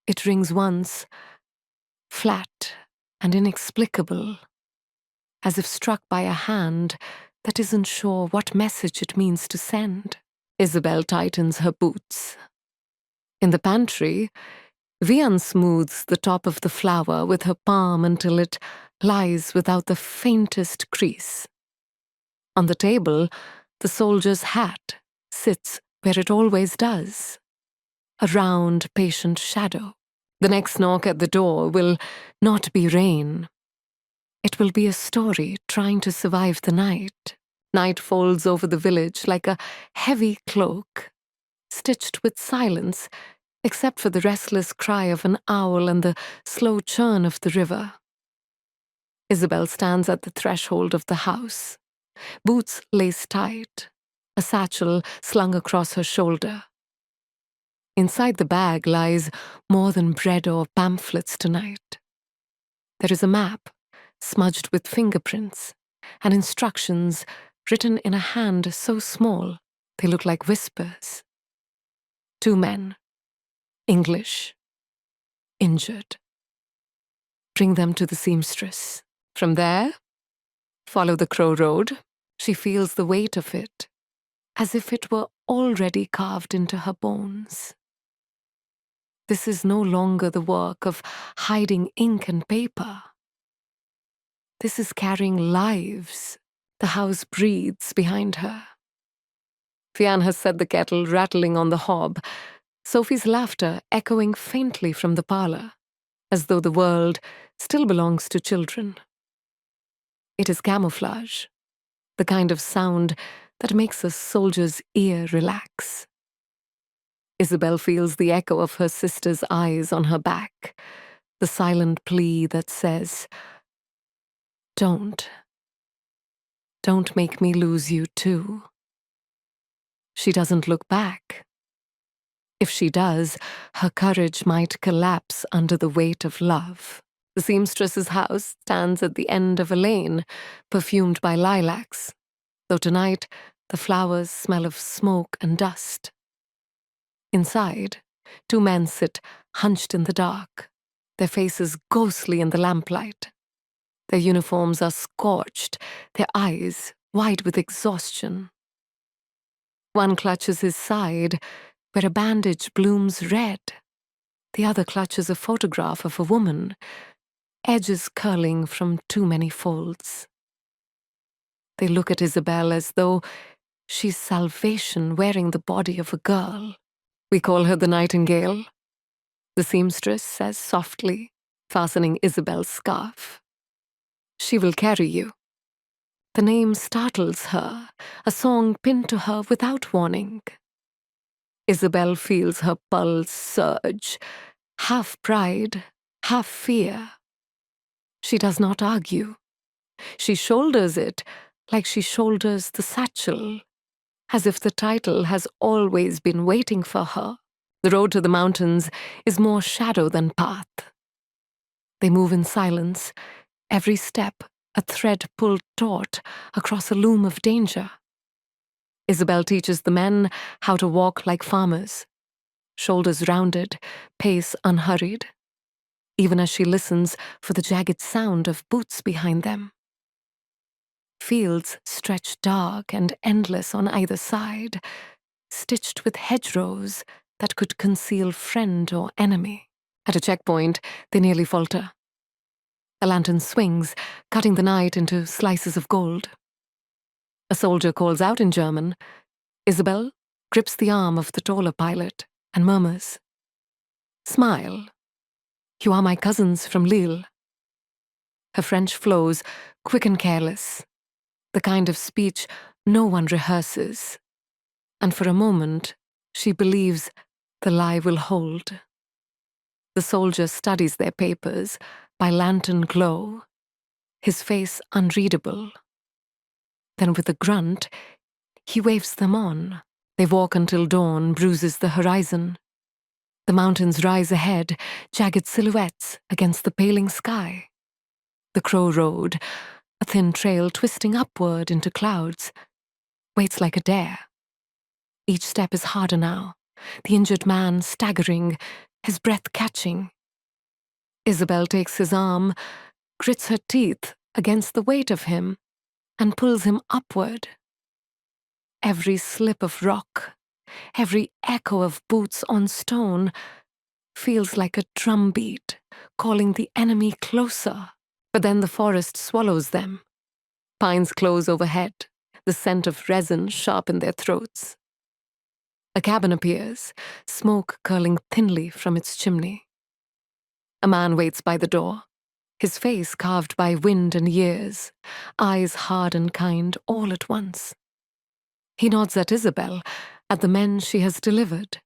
It rings once, flat and inexplicable, as if struck by a hand that isn't sure what message it means to send. Isabelle tightens her boots. In the pantry, Vianne smooths the top of the flour with her palm until it lies without the faintest crease. On the table, the soldier's hat sits where it always does, a round, patient shadow. The next knock at the door will not be rain. It will be a story trying to survive the night. Night folds over the village like a heavy cloak, stitched with silence, except for the restless cry of an owl and the slow churn of the river. Isabelle stands at the threshold of the house, boots laced tight, a satchel slung across her shoulder. Inside the bag lies more than bread or pamphlets tonight. There is a map, smudged with fingerprints, and instructions written in a hand so small they look like whispers. 2 men, English, injured. Bring them to the seamstress. From there, follow the Crow Road. She feels the weight of it, as if it were already carved into her bones. This is no longer the work of hiding ink and paper. This is carrying lives. The house breathes behind her. Vianne has set the kettle rattling on the hob, Sophie's laughter echoing faintly from the parlor, as though the world still belongs to children. It is camouflage, the kind of sound that makes a soldier's ear relax. Isabelle feels the echo of her sister's eyes on her back, the silent plea that says, Don't make me lose you too. She doesn't look back. If she does, her courage might collapse under the weight of love. The seamstress's house stands at the end of a lane, perfumed by lilacs, though tonight the flowers smell of smoke and dust. Inside, two men sit hunched in the dark, their faces ghostly in the lamplight. Their uniforms are scorched, their eyes wide with exhaustion. One clutches his side, where a bandage blooms red. The other clutches a photograph of a woman, edges curling from too many folds. They look at Isabelle as though she's salvation wearing the body of a girl. We call her the Nightingale, the seamstress says softly, fastening Isabelle's scarf. She will carry you. The name startles her, a song pinned to her without warning. Isabelle feels her pulse surge, half pride, half fear. She does not argue. She shoulders it like she shoulders the satchel, as if the title has always been waiting for her. The road to the mountains is more shadow than path. They move in silence, every step a thread pulled taut across a loom of danger. Isabelle teaches the men how to walk like farmers, shoulders rounded, pace unhurried, even as she listens for the jagged sound of boots behind them. Fields stretch dark and endless on either side, stitched with hedgerows that could conceal friend or enemy. At a checkpoint, they nearly falter. A lantern swings, cutting the night into slices of gold. A soldier calls out in German. Isabelle grips the arm of the taller pilot and murmurs, Smile. You are my cousins from Lille. Her French flows, quick and careless, the kind of speech no one rehearses. And for a moment, she believes the lie will hold. The soldier studies their papers by lantern glow, his face unreadable. Then with a grunt, he waves them on. They walk until dawn bruises the horizon. The mountains rise ahead, jagged silhouettes against the paling sky. The Crow Road, a thin trail twisting upward into clouds, waits like a dare. Each step is harder now, the injured man staggering, his breath catching. Isabelle takes his arm, grits her teeth against the weight of him, and pulls him upward. Every slip of rock, every echo of boots on stone feels like a drumbeat, calling the enemy closer. But then the forest swallows them. Pines close overhead, the scent of resin sharp in their throats. A cabin appears, smoke curling thinly from its chimney. A man waits by the door, his face carved by wind and years, eyes hard and kind all at once. He nods at Isabelle, at the men she has delivered,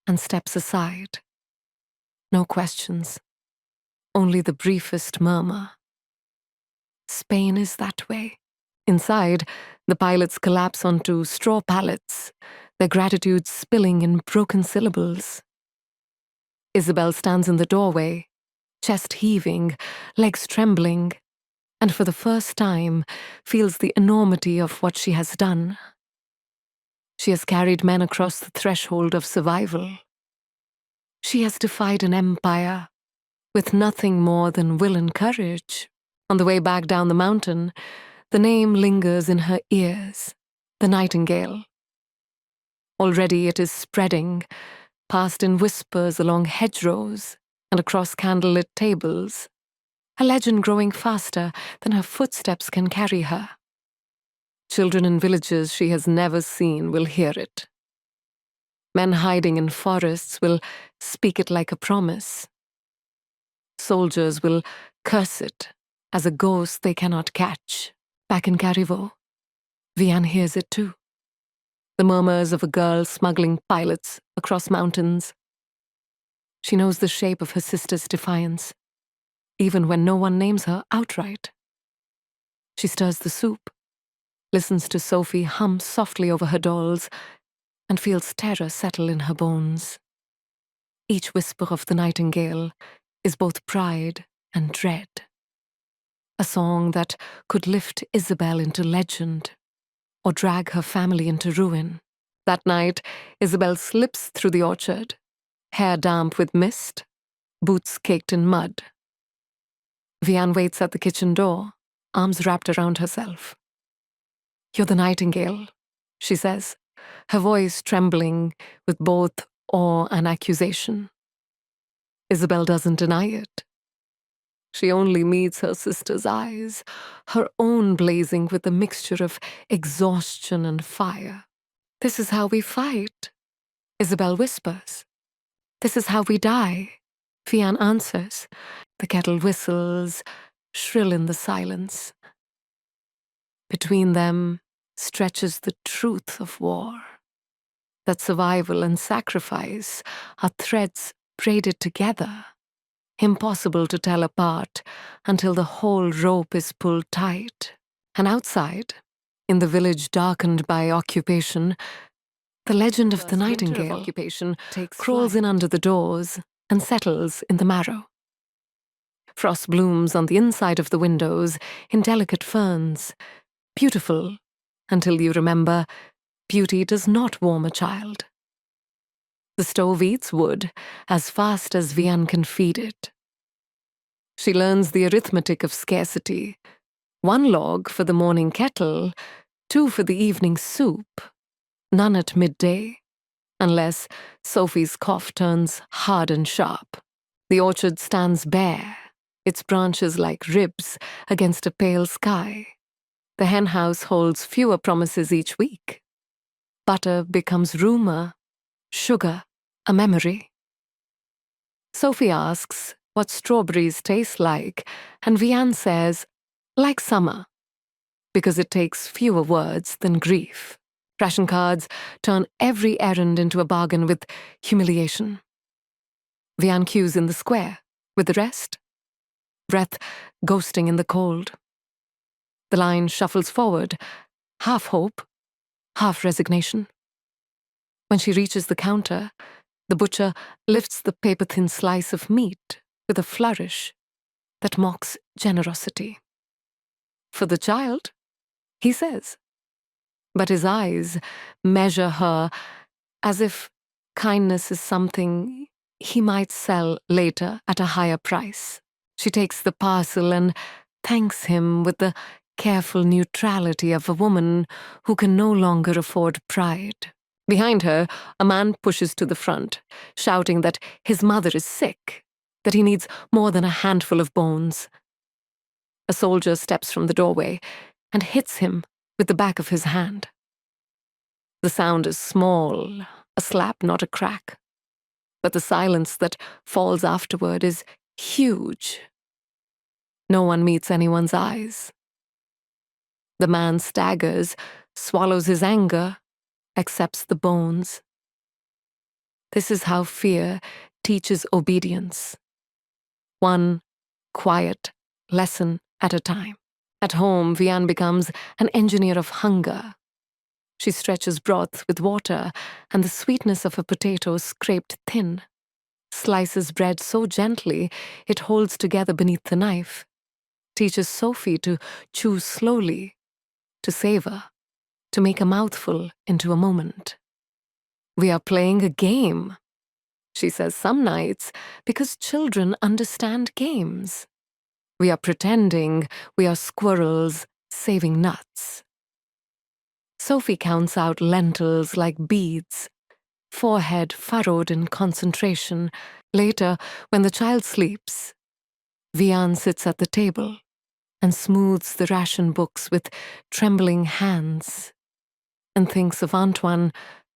and steps aside. No questions, only the briefest murmur. Spain is that way. Inside, the pilots collapse onto straw pallets, their gratitude spilling in broken syllables. Isabelle stands in the doorway, chest heaving, legs trembling, and for the first time feels the enormity of what she has done. She has carried men across the threshold of survival. She has defied an empire with nothing more than will and courage. On the way back down the mountain, the name lingers in her ears, the Nightingale. Already it is spreading, passed in whispers along hedgerows and across candlelit tables, a legend growing faster than her footsteps can carry her. Children in villages she has never seen will hear it. Men hiding in forests will speak it like a promise. Soldiers will curse it as a ghost they cannot catch. Back in Carrivo, Vianne hears it too. The murmurs of a girl smuggling pilots across mountains. She knows the shape of her sister's defiance, even when no one names her outright. She stirs the soup, listens to Sophie hum softly over her dolls, and feels terror settle in her bones. Each whisper of the nightingale is both pride and dread. A song that could lift Isabelle into legend or drag her family into ruin. That night, Isabelle slips through the orchard, hair damp with mist, boots caked in mud. Vianne waits at the kitchen door, arms wrapped around herself. "You're the nightingale," she says, her voice trembling with both awe and accusation. Isabelle doesn't deny it. She only meets her sister's eyes, her own blazing with a mixture of exhaustion and fire. "This is how we fight," Isabelle whispers. "This is how we die," Vianne answers. The kettle whistles, shrill in the silence. Between them stretches the truth of war. That survival and sacrifice are threads braided together, impossible to tell apart until the whole rope is pulled tight. And outside, in the village darkened by occupation, the legend of the nightingale crawls in under the doors and settles in the marrow. Frost blooms on the inside of the windows in delicate ferns, beautiful until you remember beauty does not warm a child. The stove eats wood as fast as Vianne can feed it. She learns the arithmetic of scarcity. 1 log for the morning kettle, 2 for the evening soup, none at midday, unless Sophie's cough turns hard and sharp. The orchard stands bare, its branches like ribs against a pale sky. The hen house holds fewer promises each week. Butter becomes rumor, sugar a memory. Sophie asks what strawberries taste like, and Vianne says, like summer, because it takes fewer words than grief. Ration cards turn every errand into a bargain with humiliation. Vianne queues in the square with the rest, breath ghosting in the cold. The line shuffles forward, half hope, half resignation. When she reaches the counter, the butcher lifts the paper-thin slice of meat with a flourish that mocks generosity. "For the child," he says. But his eyes measure her as if kindness is something he might sell later at a higher price. She takes the parcel and thanks him with the careful neutrality of a woman who can no longer afford pride. Behind her, a man pushes to the front, shouting that his mother is sick, that he needs more than a handful of bones. A soldier steps from the doorway and hits him with the back of his hand. The sound is small, a slap, not a crack. But the silence that falls afterward is huge. No one meets anyone's eyes. The man staggers, swallows his anger, accepts the bones. This is how fear teaches obedience. One quiet lesson at a time. At home, Vianne becomes an engineer of hunger. She stretches broth with water and the sweetness of a potato scraped thin, slices bread so gently it holds together beneath the knife, teaches Sophie to chew slowly, to savor, to make a mouthful into a moment. "We are playing a game," she says some nights, because children understand games. "We are pretending we are squirrels saving nuts." Sophie counts out lentils like beads, forehead furrowed in concentration. Later, when the child sleeps, Vianne sits at the table and smooths the ration books with trembling hands and thinks of Antoine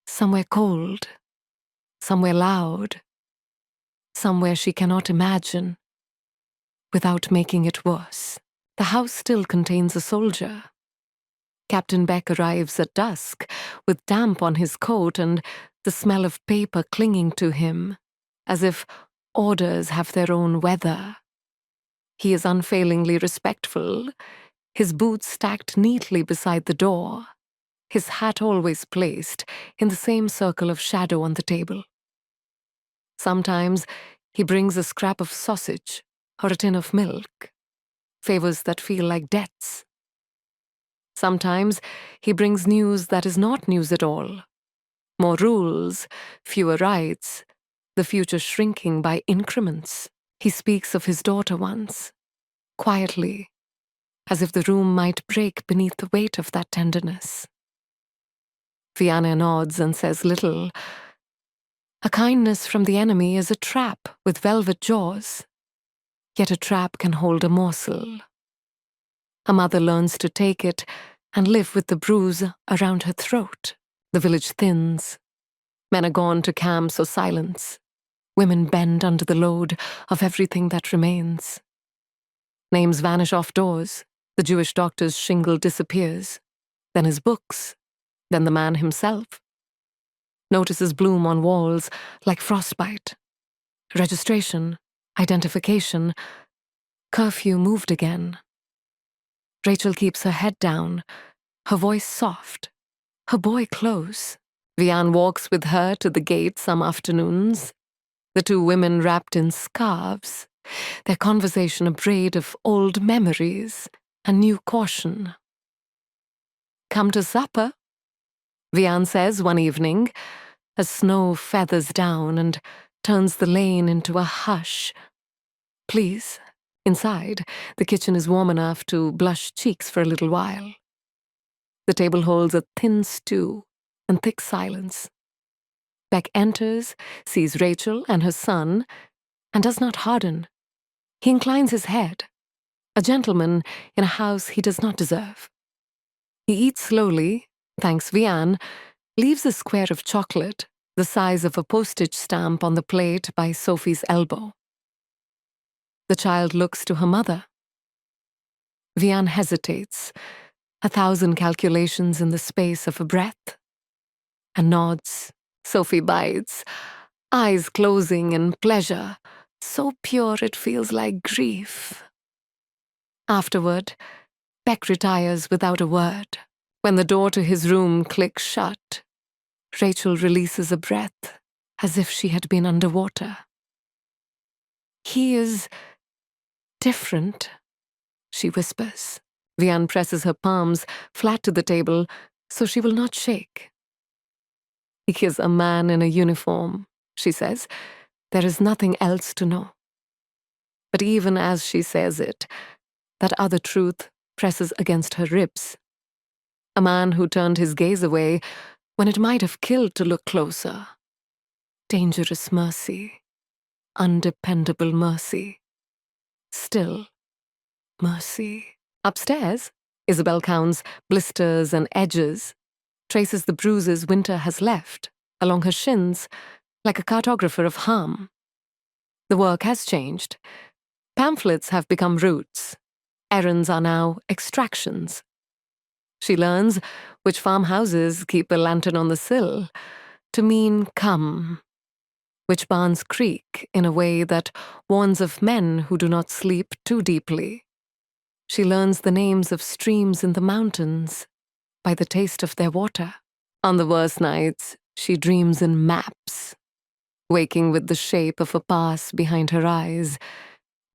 somewhere cold, somewhere loud, somewhere she cannot imagine, without making it worse. The house still contains a soldier. Captain Beck arrives at dusk, with damp on his coat and the smell of paper clinging to him, as if orders have their own weather. He is unfailingly respectful, his boots stacked neatly beside the door, his hat always placed in the same circle of shadow on the table. Sometimes he brings a scrap of sausage or a tin of milk, favors that feel like debts. Sometimes he brings news that is not news at all. More rules, fewer rights, the future shrinking by increments. He speaks of his daughter once, quietly, as if the room might break beneath the weight of that tenderness. Vianne nods and says little. A kindness from the enemy is a trap with velvet jaws, yet a trap can hold a morsel. A mother learns to take it and live with the bruise around her throat. The village thins. Men are gone to camps or silence. Women bend under the load of everything that remains. Names vanish off doors. The Jewish doctor's shingle disappears. Then his books. Then the man himself. Notices bloom on walls like frostbite. Registration, identification, curfew moved again. Rachel keeps her head down, her voice soft, her boy close. Vianne walks with her to the gate some afternoons, the two women wrapped in scarves, their conversation a braid of old memories and new caution. Come to supper, Vianne says one evening, as snow feathers down and turns the lane into a hush. Please, inside, the kitchen is warm enough to blush cheeks for a little while. The table holds a thin stew and thick silence. Beck enters, sees Rachel and her son, and does not harden. He inclines his head, a gentleman in a house he does not deserve. He eats slowly, thanks Vianne, leaves a square of chocolate, the size of a postage stamp on the plate by Sophie's elbow. The child looks to her mother. Vianne hesitates, 1,000 calculations in the space of a breath, and nods. Sophie bites, eyes closing in pleasure, so pure it feels like grief. Afterward, Beck retires without a word. When the door to his room clicks shut, Rachel releases a breath as if she had been underwater. He is different, she whispers. Vianne presses her palms flat to the table so she will not shake. He is a man in a uniform, she says. There is nothing else to know. But even as she says it, that other truth presses against her ribs. A man who turned his gaze away when it might have killed to look closer. Dangerous mercy. Undependable mercy. Still mercy. Upstairs, Isabelle counts blisters and edges, traces the bruises winter has left along her shins like a cartographer of harm. The work has changed. Pamphlets have become routes. Errands are now extractions. She learns which farmhouses keep a lantern on the sill to mean come, which barns creak in a way that warns of men who do not sleep too deeply. She learns the names of streams in the mountains by the taste of their water. On the worst nights, she dreams in maps, waking with the shape of a pass behind her eyes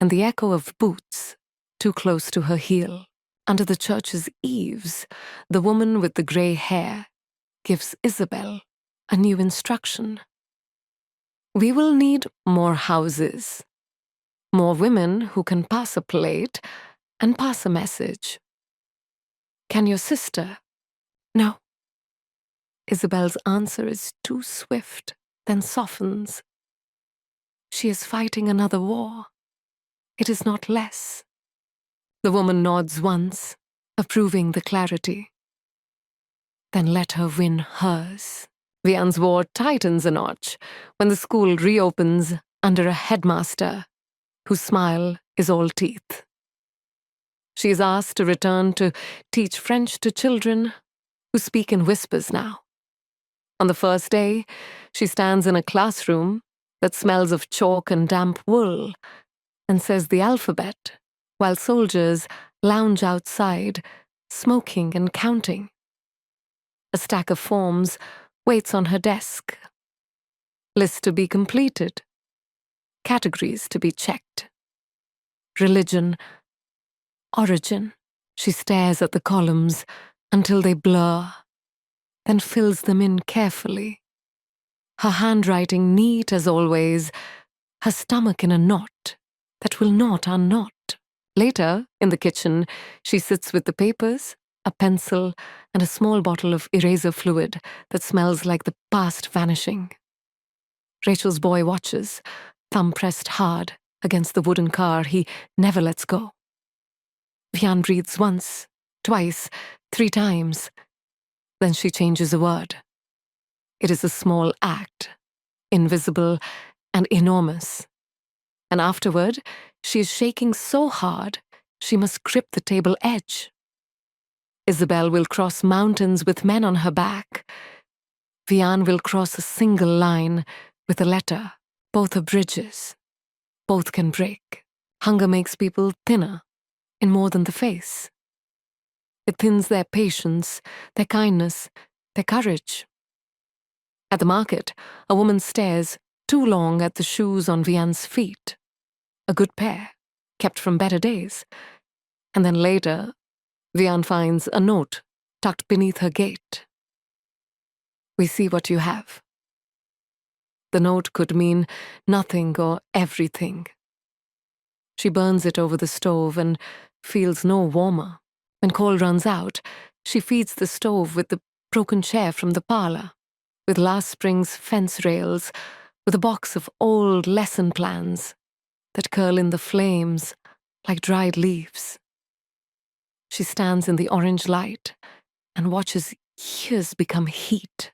and the echo of boots too close to her heel. Under the church's eaves, the woman with the grey hair gives Isabelle a new instruction. We will need more houses, more women who can pass a plate and pass a message. Can your sister? No. Isabelle's answer is too swift, then softens. She is fighting another war. It is not less. The woman nods once, approving the clarity. Then let her win hers. Vianne's war tightens a notch when the school reopens under a headmaster whose smile is all teeth. She is asked to return to teach French to children who speak in whispers now. On the first day, she stands in a classroom that smells of chalk and damp wool and says the alphabet, while soldiers lounge outside, smoking and counting. A stack of forms waits on her desk. List to be completed. Categories to be checked. Religion. Origin. She stares at the columns until they blur, then fills them in carefully. Her handwriting neat as always, her stomach in a knot that will not unknot. Later, in the kitchen, she sits with the papers, a pencil, and a small bottle of eraser fluid that smells like the past vanishing. Rachel's boy watches, thumb pressed hard against the wooden car he never lets go. Vianne breathes once, twice, 3 times. Then she changes a word. It is a small act, invisible and enormous. And afterward, she is shaking so hard she must grip the table edge. Isabelle will cross mountains with men on her back. Vianne will cross a single line with a letter. Both are bridges. Both can break. Hunger makes people thinner, in more than the face. It thins their patience, their kindness, their courage. At the market, a woman stares too long at the shoes on Vianne's feet. A good pair, kept from better days. And then later, Vianne finds a note tucked beneath her gate. We see what you have. The note could mean nothing or everything. She burns it over the stove and feels no warmer. When coal runs out, she feeds the stove with the broken chair from the parlor, with last spring's fence rails, with a box of old lesson plans that curl in the flames like dried leaves. She stands in the orange light and watches years become heat.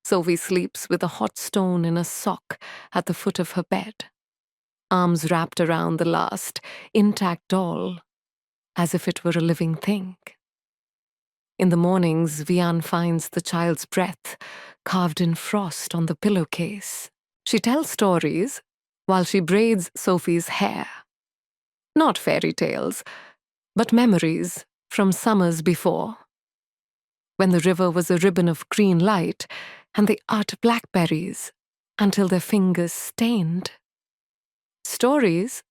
Sophie sleeps with a hot stone in a sock at the foot of her bed, arms wrapped around the last intact doll, as if it were a living thing. In the mornings, Vianne finds the child's breath carved in frost on the pillowcase. She tells stories while she braids Sophie's hair. Not fairy tales, but memories from summers before, when the river was a ribbon of green light and they ate blackberries until their fingers stained. Stories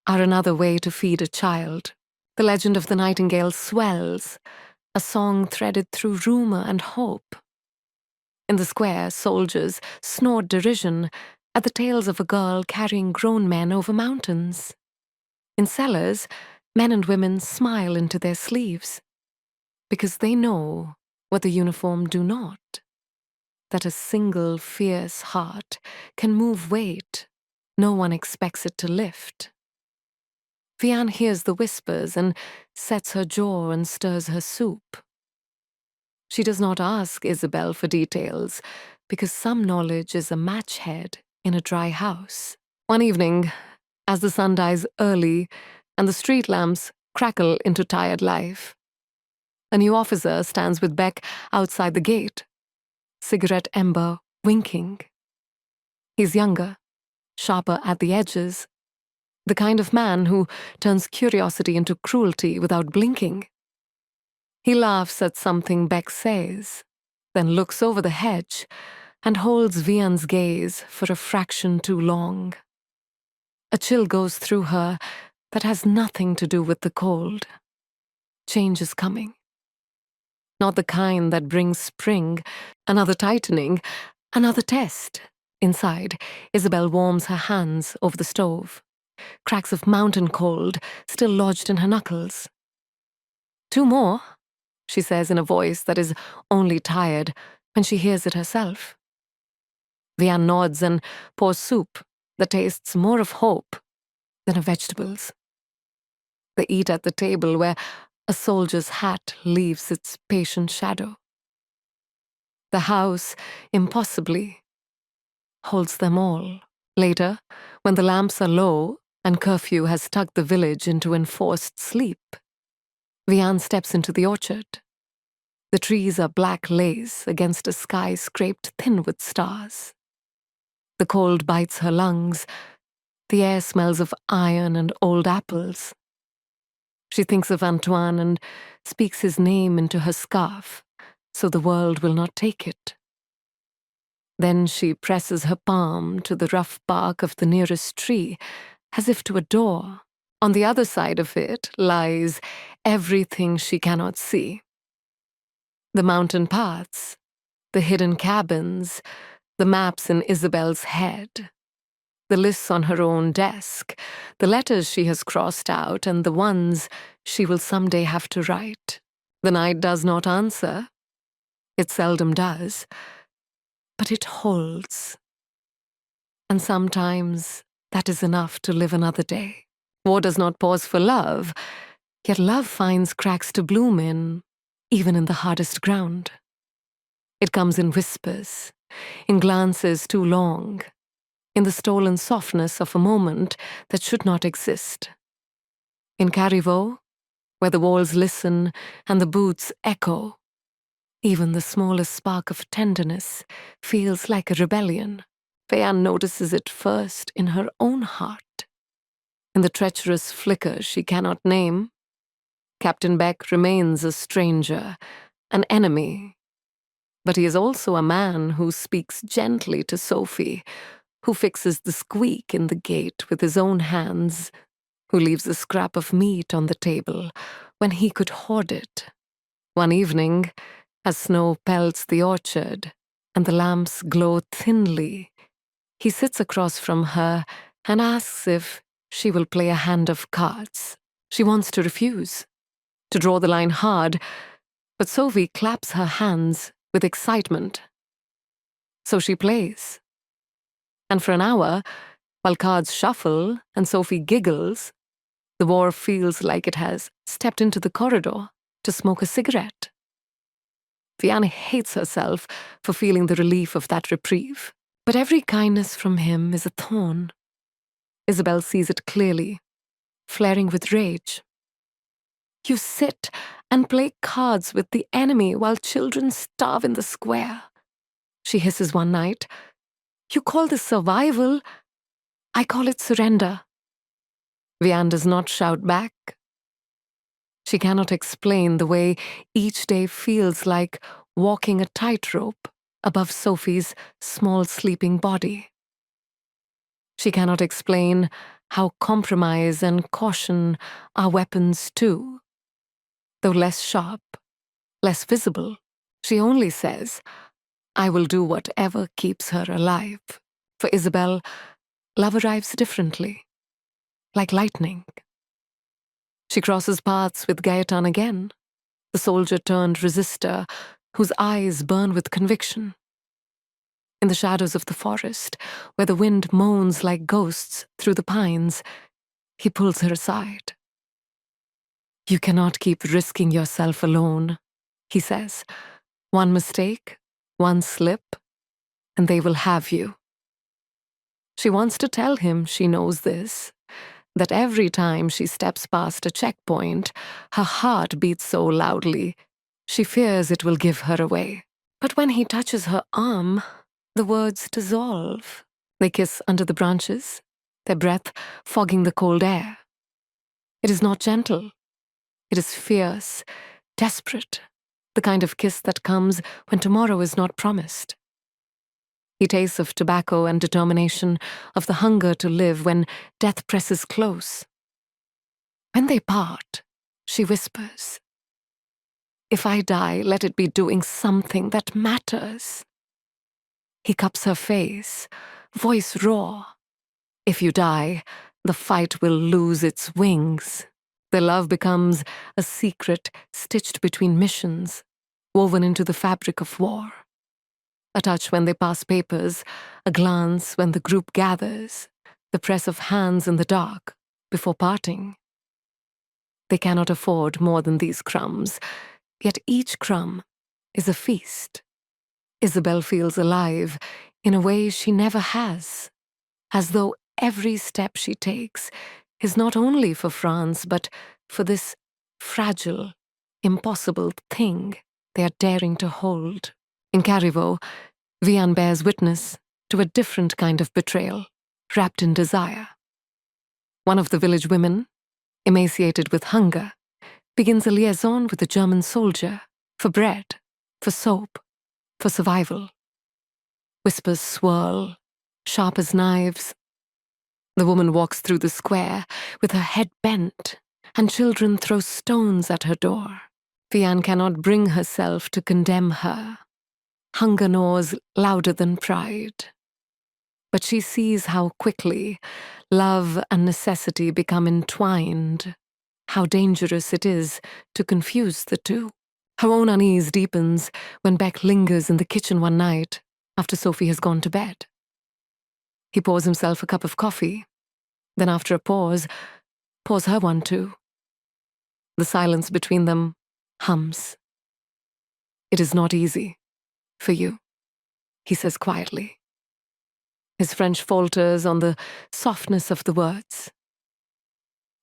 are another way to feed a child. The legend of the nightingale swells, a song threaded through rumor and hope. In the square, soldiers snort derision at the tales of a girl carrying grown men over mountains. In cellars, men and women smile into their sleeves, because they know what the uniform do not, that a single fierce heart can move weight no one expects it to lift. Vianne hears the whispers and sets her jaw and stirs her soup. She does not ask Isabelle for details, because some knowledge is a match head in a dry house. One evening, as the sun dies early and the street lamps crackle into tired life, a new officer stands with Beck outside the gate, cigarette ember winking. He's younger, sharper at the edges, the kind of man who turns curiosity into cruelty without blinking. He laughs at something Beck says, then looks over the hedge and holds Vianne's gaze for a fraction too long. A chill goes through her that has nothing to do with the cold. Change is coming. Not the kind that brings spring, another tightening, another test. Inside, Isabelle warms her hands over the stove, cracks of mountain cold still lodged in her knuckles. 2 more, she says in a voice that is only tired when she hears it herself. Vianne nods and pours soup that tastes more of hope than of vegetables. They eat at the table where a soldier's hat leaves its patient shadow. The house, impossibly, holds them all. Later, when the lamps are low and curfew has tugged the village into enforced sleep, Vianne steps into the orchard. The trees are black lace against a sky scraped thin with stars. The cold bites her lungs. The air smells of iron and old apples. She thinks of Antoine and speaks his name into her scarf, so the world will not take it. Then she presses her palm to the rough bark of the nearest tree, as if to a door. On the other side of it lies everything she cannot see. The mountain paths, the hidden cabins, the maps in Isabelle's head, the lists on her own desk, the letters she has crossed out, and the ones she will someday have to write. The night does not answer. It seldom does. But it holds. And sometimes that is enough to live another day. War does not pause for love, yet love finds cracks to bloom in, even in the hardest ground. It comes in whispers, in glances too long, in the stolen softness of a moment that should not exist. In Carriveau, where the walls listen and the boots echo, even the smallest spark of tenderness feels like a rebellion. Vianne notices it first in her own heart. In the treacherous flicker she cannot name, Captain Beck remains a stranger, an enemy. But he is also a man who speaks gently to Sophie, who fixes the squeak in the gate with his own hands, who leaves a scrap of meat on the table when he could hoard it. One evening, as snow pelts the orchard and the lamps glow thinly, he sits across from her and asks if she will play a hand of cards. She wants to refuse, to draw the line hard, but Sophie claps her hands with excitement. So she plays. And for an hour, while cards shuffle and Sophie giggles, the war feels like it has stepped into the corridor to smoke a cigarette. Vianne hates herself for feeling the relief of that reprieve. But every kindness from him is a thorn. Isabelle sees it clearly, flaring with rage. You sit and play cards with the enemy while children starve in the square. She hisses one night. You call this survival? I call it surrender. Vianne does not shout back. She cannot explain the way each day feels like walking a tightrope above Sophie's small sleeping body. She cannot explain how compromise and caution are weapons too. Though less sharp, less visible, she only says, I will do whatever keeps her alive. For Isabelle, love arrives differently, like lightning. She crosses paths with Gaetan again, the soldier-turned resistor whose eyes burn with conviction. In the shadows of the forest, where the wind moans like ghosts through the pines, he pulls her aside. You cannot keep risking yourself alone, he says. One mistake, one slip, and they will have you. She wants to tell him she knows this, that every time she steps past a checkpoint, her heart beats so loudly, she fears it will give her away. But when he touches her arm, the words dissolve. They kiss under the branches, their breath fogging the cold air. It is not gentle. It is fierce, desperate, the kind of kiss that comes when tomorrow is not promised. He tastes of tobacco and determination, of the hunger to live when death presses close. When they part, she whispers, If I die, let it be doing something that matters. He cups her face, voice raw. If you die, the fight will lose its wings. Their love becomes a secret stitched between missions, woven into the fabric of war. A touch when they pass papers, a glance when the group gathers, the press of hands in the dark before parting. They cannot afford more than these crumbs, yet each crumb is a feast. Isabelle feels alive in a way she never has, as though every step she takes is not only for France, but for this fragile, impossible thing they are daring to hold. In Carriveau, Vianne bears witness to a different kind of betrayal, wrapped in desire. One of the village women, emaciated with hunger, begins a liaison with a German soldier for bread, for soap, for survival. Whispers swirl, sharp as knives. The woman walks through the square with her head bent, and children throw stones at her door. Vianne cannot bring herself to condemn her. Hunger gnaws louder than pride. But she sees how quickly love and necessity become entwined, how dangerous it is to confuse the two. Her own unease deepens when Beck lingers in the kitchen one night after Sophie has gone to bed. He pours himself a cup of coffee, then after a pause, pours her one too. The silence between them hums. "It is not easy for you," he says quietly. His French falters on the softness of the words.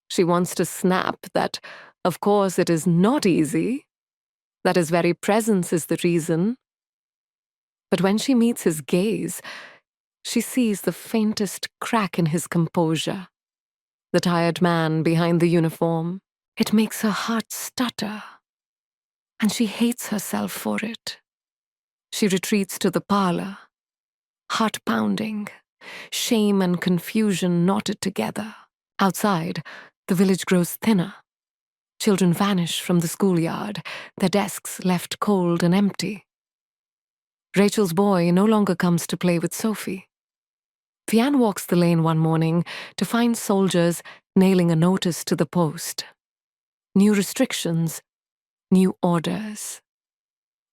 She wants to snap that, of course, it is not easy, that his very presence is the reason. But when she meets his gaze, she sees the faintest crack in his composure. The tired man behind the uniform. It makes her heart stutter, and she hates herself for it. She retreats to the parlor, heart pounding, shame and confusion knotted together. Outside, the village grows thinner. Children vanish from the schoolyard, their desks left cold and empty. Rachel's boy no longer comes to play with Sophie. Vianne walks the lane one morning to find soldiers nailing a notice to the post. New restrictions, new orders.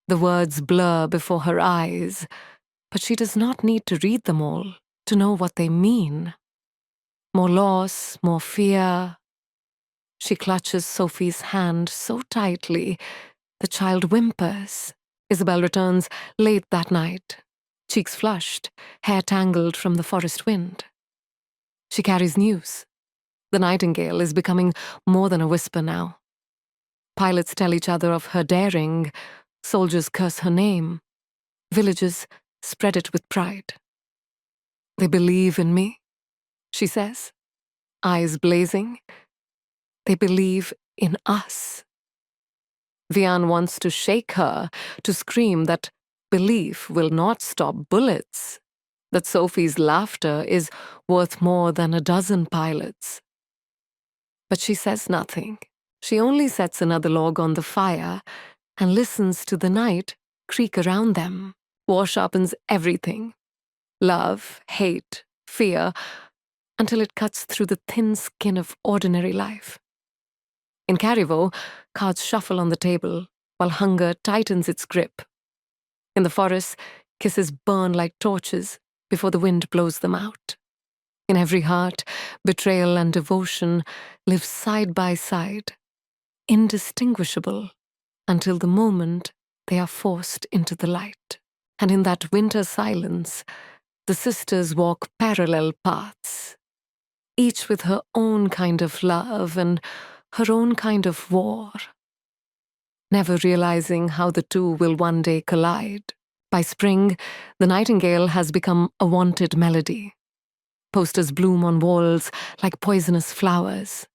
The words blur before her eyes, but she does not need to read them all to know what they mean. More loss, more fear. She clutches Sophie's hand so tightly, the child whimpers. Isabelle returns late that night, cheeks flushed, hair tangled from the forest wind. She carries news. The Nightingale is becoming more than a whisper now. Pilots tell each other of her daring, soldiers curse her name, villagers spread it with pride. "They believe in me," she says, eyes blazing. "They believe in us." Vianne wants to shake her, to scream that belief will not stop bullets, that Sophie's laughter is worth more than a dozen pilots. But she says nothing. She only sets another log on the fire and listens to the night creak around them. War sharpens everything. Love, hate, fear, until it cuts through the thin skin of ordinary life. In Carriveau, cards shuffle on the table, while hunger tightens its grip. In the forest, kisses burn like torches before the wind blows them out. In every heart, betrayal and devotion live side by side, indistinguishable, until the moment they are forced into the light. And in that winter silence, the sisters walk parallel paths, each with her own kind of love and her own kind of war, never realizing how the two will one day collide. By spring, the Nightingale has become a wanted melody. Posters bloom on walls like poisonous flowers.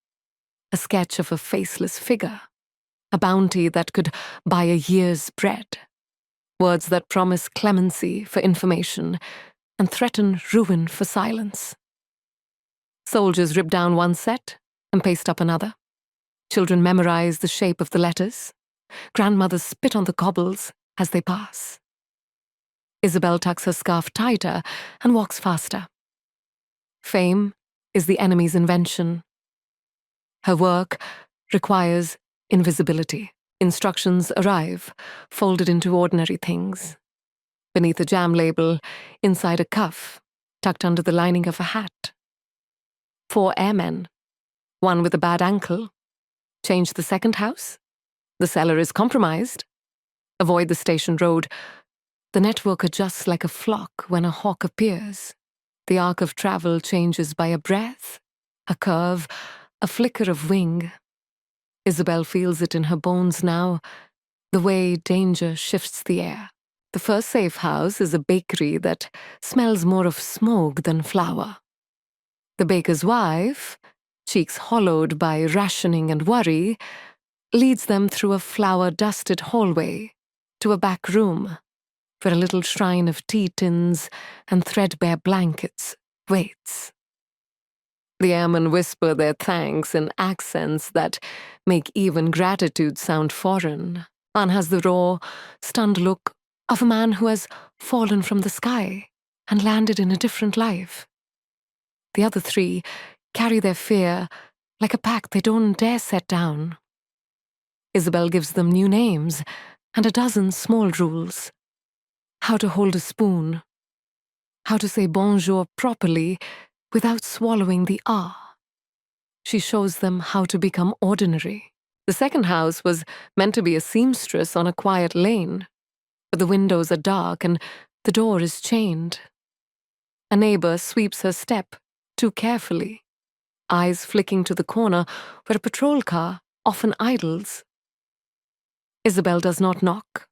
A sketch of a faceless figure, a bounty that could buy a year's bread. Words that promise clemency for information and threaten ruin for silence. Soldiers rip down one set and paste up another. Children memorize the shape of the letters. Grandmothers spit on the cobbles as they pass. Isabelle tucks her scarf tighter and walks faster. Fame is the enemy's invention. Her work, requires invisibility. Instructions arrive, folded into ordinary things. Beneath a jam label, inside a cuff, tucked under the lining of a hat. 4 airmen, one with a bad ankle. Change the second house? The cellar is compromised. Avoid the station road. The network adjusts like a flock when a hawk appears. The arc of travel changes by a breath, a curve, a flicker of wing. Isabelle feels it in her bones now, the way danger shifts the air. The first safe house is a bakery that smells more of smoke than flour. The baker's wife, cheeks hollowed by rationing and worry, leads them through a flour-dusted hallway to a back room where a little shrine of tea tins and threadbare blankets waits. The airmen whisper their thanks in accents that make even gratitude sound foreign. One has the raw, stunned look of a man who has fallen from the sky and landed in a different life. The other 3 carry their fear like a pack they don't dare set down. Isabelle gives them new names and a dozen small rules. How to hold a spoon. How to say bonjour properly without swallowing the R. She shows them how to become ordinary. The second house was meant to be a seamstress on a quiet lane, but the windows are dark and the door is chained. A neighbor sweeps her step too carefully, eyes flicking to the corner where a patrol car often idles. Isabelle does not knock.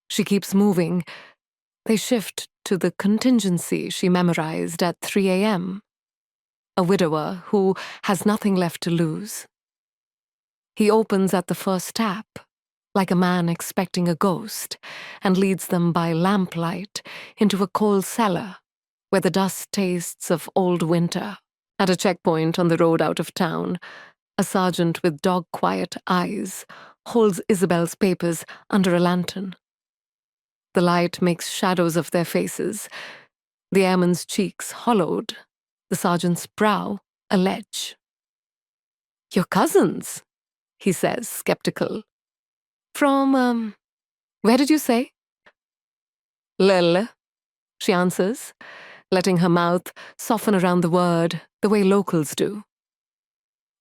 She keeps moving. They shift to the contingency she memorized at 3 a.m. A widower who has nothing left to lose. He opens at the first tap, like a man expecting a ghost, and leads them by lamplight into a coal cellar where the dust tastes of old winter. At a checkpoint on the road out of town, a sergeant with dog-quiet eyes holds Isabelle's papers under a lantern. The light makes shadows of their faces, the airman's cheeks hollowed, the sergeant's brow a ledge. "Your cousins," he says, skeptical. "From, where did you say?" "Lille," she answers, letting her mouth soften around the word the way locals do.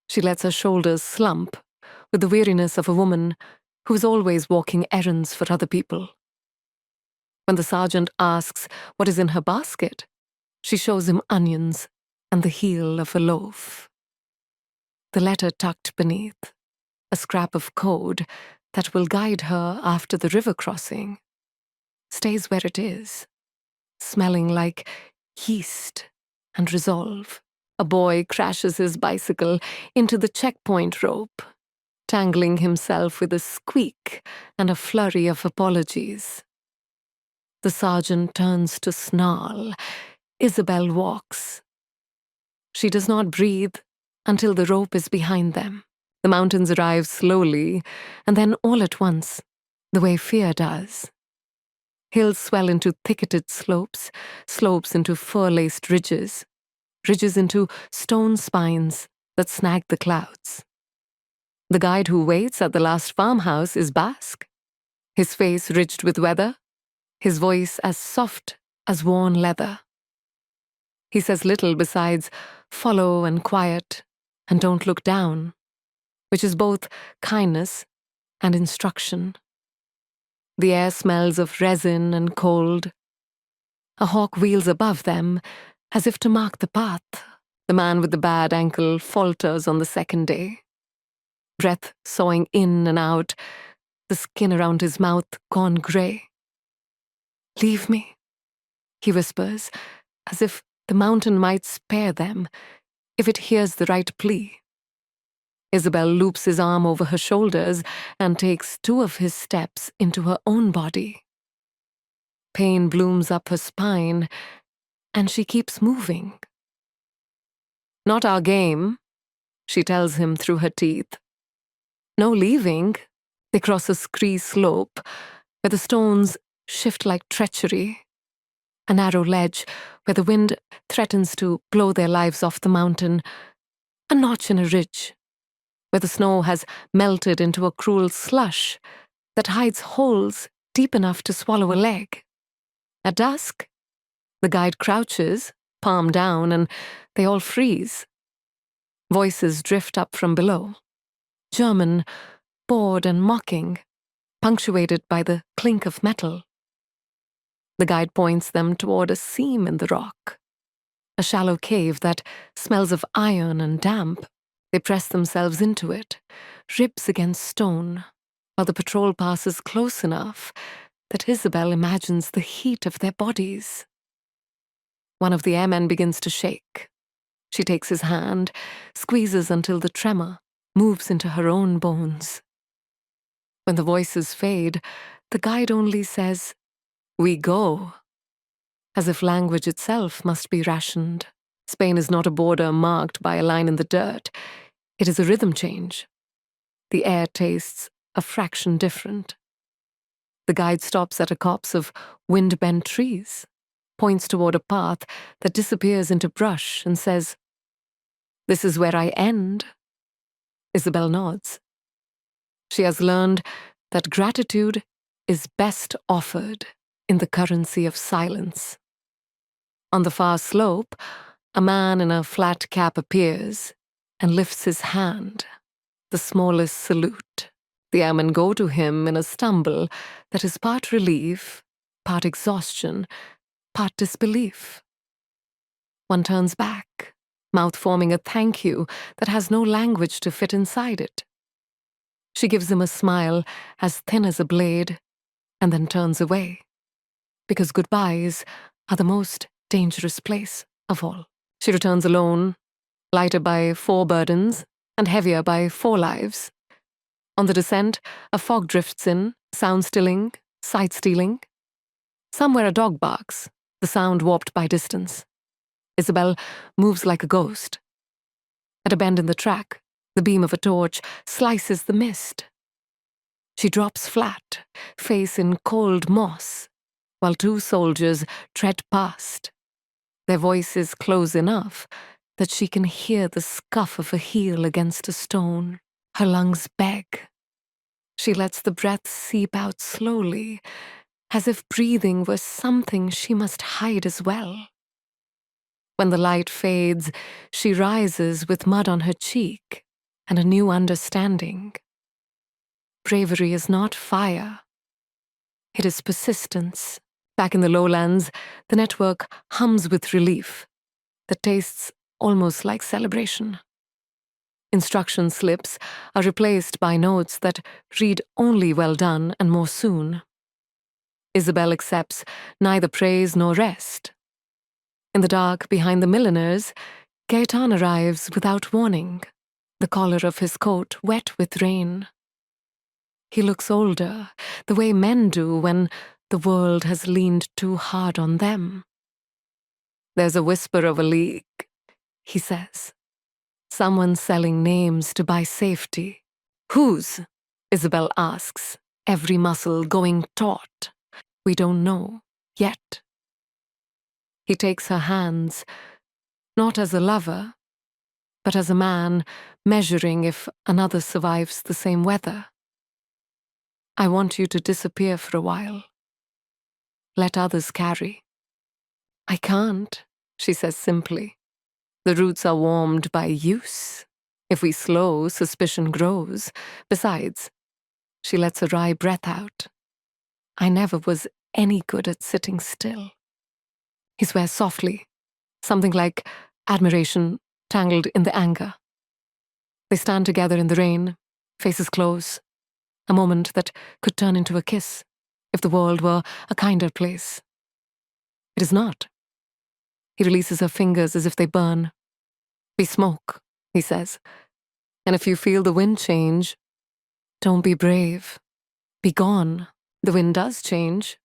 She lets her shoulders slump with the weariness of a woman who is always walking errands for other people. When the sergeant asks what is in her basket, she shows him onions and the heel of a loaf. The letter tucked beneath, a scrap of code that will guide her after the river crossing, stays where it is, smelling like yeast and resolve. A boy crashes his bicycle into the checkpoint rope, tangling himself with a squeak and a flurry of apologies. The sergeant turns to snarl. Isabelle walks. She does not breathe until the rope is behind them. The mountains arrive slowly, and then all at once, the way fear does. Hills swell into thicketed slopes, slopes into fur-laced ridges, ridges into stone spines that snag the clouds. The guide who waits at the last farmhouse is Basque, his face ridged with weather, his voice as soft as worn leather. He says little besides follow and quiet and don't look down, which is both kindness and instruction. The air smells of resin and cold. A hawk wheels above them, as if to mark the path. The man with the bad ankle falters on the second day. Breath sawing in and out, the skin around his mouth gone grey. "Leave me," he whispers, as if the mountain might spare them if it hears the right plea. Isabelle loops his arm over her shoulders and takes 2 of his steps into her own body. Pain blooms up her spine, and she keeps moving. "Not our game," she tells him through her teeth. "No leaving." They cross a scree slope where the stones shift like treachery, a narrow ledge where the wind threatens to blow their lives off the mountain, a notch in a ridge. where the snow has melted into a cruel slush that hides holes deep enough to swallow a leg. At dusk, the guide crouches, palm down, and they all freeze. Voices drift up from below, German, bored and mocking, punctuated by the clink of metal. The guide points them toward a seam in the rock, a shallow cave that smells of iron and damp. They press themselves into it, ribs against stone, while the patrol passes close enough that Isabelle imagines the heat of their bodies. One of the airmen begins to shake. She takes his hand, squeezes until the tremor moves into her own bones. When the voices fade, the guide only says, "We go," as if language itself must be rationed. Spain is not a border marked by a line in the dirt. It is a rhythm change. The air tastes a fraction different. The guide stops at a copse of wind-bent trees, points toward a path that disappears into brush and says, "This is where I end." Isabelle nods. She has learned that gratitude is best offered in the currency of silence. On the far slope, a man in a flat cap appears and lifts his hand, the smallest salute. The airmen go to him in a stumble that is part relief, part exhaustion, part disbelief. One turns back, mouth forming a thank you that has no language to fit inside it. She gives him a smile as thin as a blade, and then turns away, because goodbyes are the most dangerous place of all. She returns alone, lighter by 4 burdens and heavier by 4 lives. On the descent, a fog drifts in, sound-stilling, sight-stealing. Somewhere a dog barks, the sound warped by distance. Isabelle moves like a ghost. At a bend in the track, the beam of a torch slices the mist. She drops flat, face in cold moss, while 2 soldiers tread past. Their voices close enough that she can hear the scuff of a heel against a stone. Her lungs beg. She lets the breath seep out slowly, as if breathing were something she must hide as well. When the light fades, she rises with mud on her cheek and a new understanding. Bravery is not fire. It is persistence. Back in the lowlands, the network hums with relief that tastes almost like celebration. Instruction slips are replaced by notes that read only "well done" and "more soon." Isabelle accepts neither praise nor rest. In the dark behind the milliners, Gaetan arrives without warning, the collar of his coat wet with rain. He looks older, the way men do when the world has leaned too hard on them. "There's a whisper of a leak," he says. "Someone selling names to buy safety." "Whose?" Isabelle asks, every muscle going taut. "We don't know, yet." He takes her hands, not as a lover, but as a man measuring if another survives the same weather. "I want you to disappear for a while. Let others carry." "I can't," she says simply. "The roots are warmed by use. If we slow, suspicion grows. Besides," she lets a wry breath out, "I never was any good at sitting still." He swears softly, something like admiration tangled in the anger. They stand together in the rain, faces close, a moment that could turn into a kiss if the world were a kinder place. It is not. He releases her fingers as if they burn. "We smoke," he says. "And if you feel the wind change, don't be brave. Be gone. The wind does change.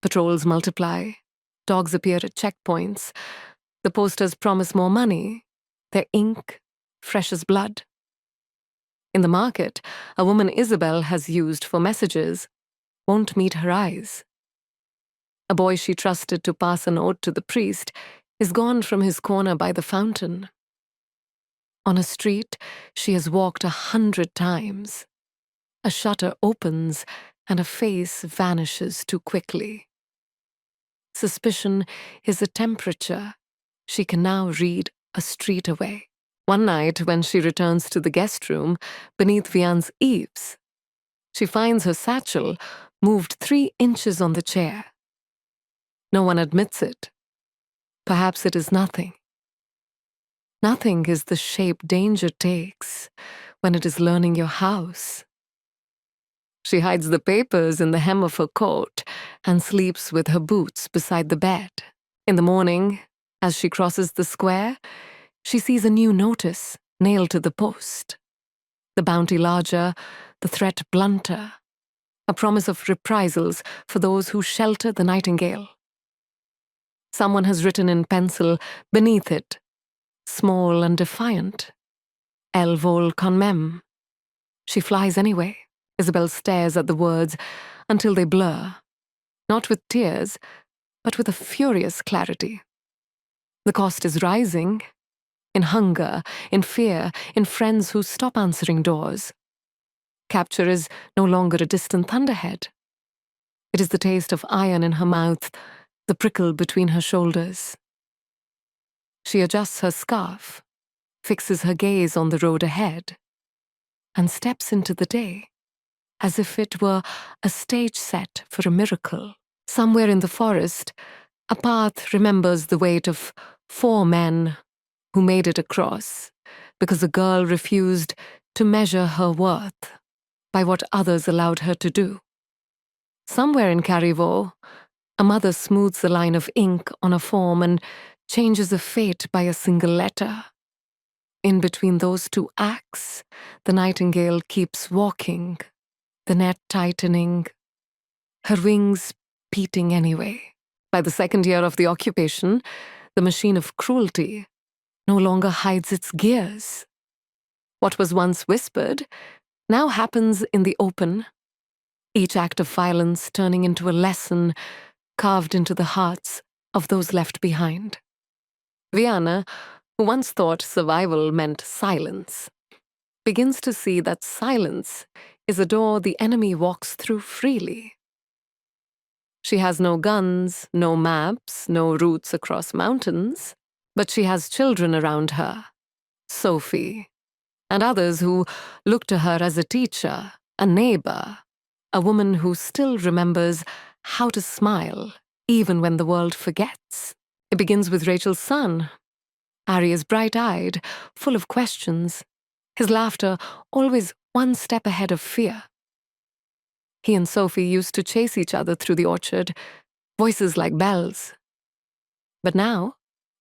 Patrols multiply. Dogs appear at checkpoints. The posters promise more money. Their ink, fresh as blood. In the market, a woman Isabelle has used for messages won't meet her eyes. A boy she trusted to pass a note to the priest is gone from his corner by the fountain. On a street she has walked 100 times. A shutter opens and a face vanishes too quickly. Suspicion is a temperature. She can now read a street away. One night, when she returns to the guest room beneath Vianne's eaves, she finds her satchel moved 3 inches on the chair. No one admits it. Perhaps it is nothing. Nothing is the shape danger takes when it is learning your house. She hides the papers in the hem of her coat and sleeps with her boots beside the bed. In the morning, as she crosses the square, she sees a new notice nailed to the post. The bounty larger, the threat blunter. A promise of reprisals for those who shelter the nightingale. Someone has written in pencil beneath it, small and defiant, Elle vole quand même. She flies anyway. Isabelle stares at the words until they blur, not with tears, but with a furious clarity. The cost is rising, in hunger, in fear, in friends who stop answering doors. Capture is no longer a distant thunderhead. It is the taste of iron in her mouth, the prickle between her shoulders. She adjusts her scarf, fixes her gaze on the road ahead, and steps into the day, as if it were a stage set for a miracle. Somewhere in the forest, a path remembers the weight of 4 men who made it across because a girl refused to measure her worth by what others allowed her to do. Somewhere in Carivaux, a mother smooths a line of ink on a form and changes a fate by a single letter. In between those 2 acts, the nightingale keeps walking, the net tightening, her wings beating anyway. By the 2nd year of the occupation, the machine of cruelty no longer hides its gears. What was once whispered now happens in the open, each act of violence turning into a lesson carved into the hearts of those left behind. Vianne, who once thought survival meant silence, begins to see that silence is a door the enemy walks through freely. She has no guns, no maps, no routes across mountains, but she has children around her, Sophie, and others who look to her as a teacher, a neighbor, a woman who still remembers how to smile even when the world forgets. It begins with Rachel's son. Ari is bright-eyed, full of questions, his laughter always 1 step ahead of fear. He and Sophie used to chase each other through the orchard, voices like bells. But now,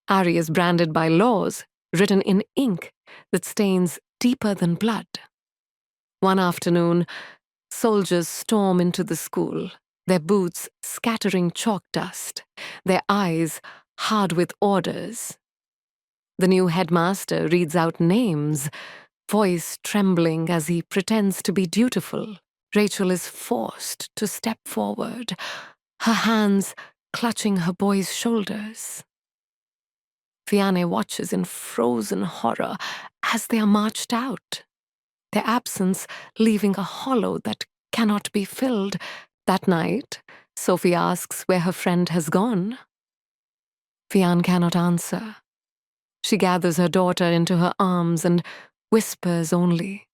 Ari is branded by laws written in ink that stains deeper than blood. One afternoon, soldiers storm into the school, their boots scattering chalk dust, their eyes hard with orders. The new headmaster reads out names, voice trembling as he pretends to be dutiful. Rachel is forced to step forward, her hands clutching her boy's shoulders. Vianne watches in frozen horror as they are marched out, their absence leaving a hollow that cannot be filled. That night, Sophie asks where her friend has gone. Vianne cannot answer. She gathers her daughter into her arms and whispers only,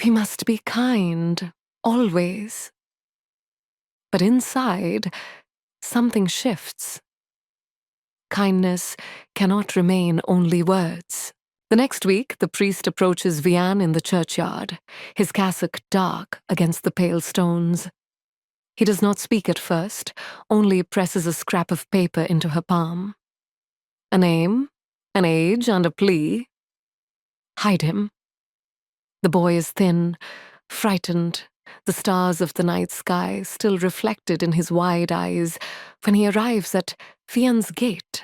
"We must be kind, always." But inside, something shifts. Kindness cannot remain only words. The next week, the priest approaches Vianne in the churchyard, his cassock dark against the pale stones. He does not speak at first, only presses a scrap of paper into her palm. A name, an age, and a plea. Hide him. The boy is thin, frightened, the stars of the night sky still reflected in his wide eyes when he arrives at Vianne's gate.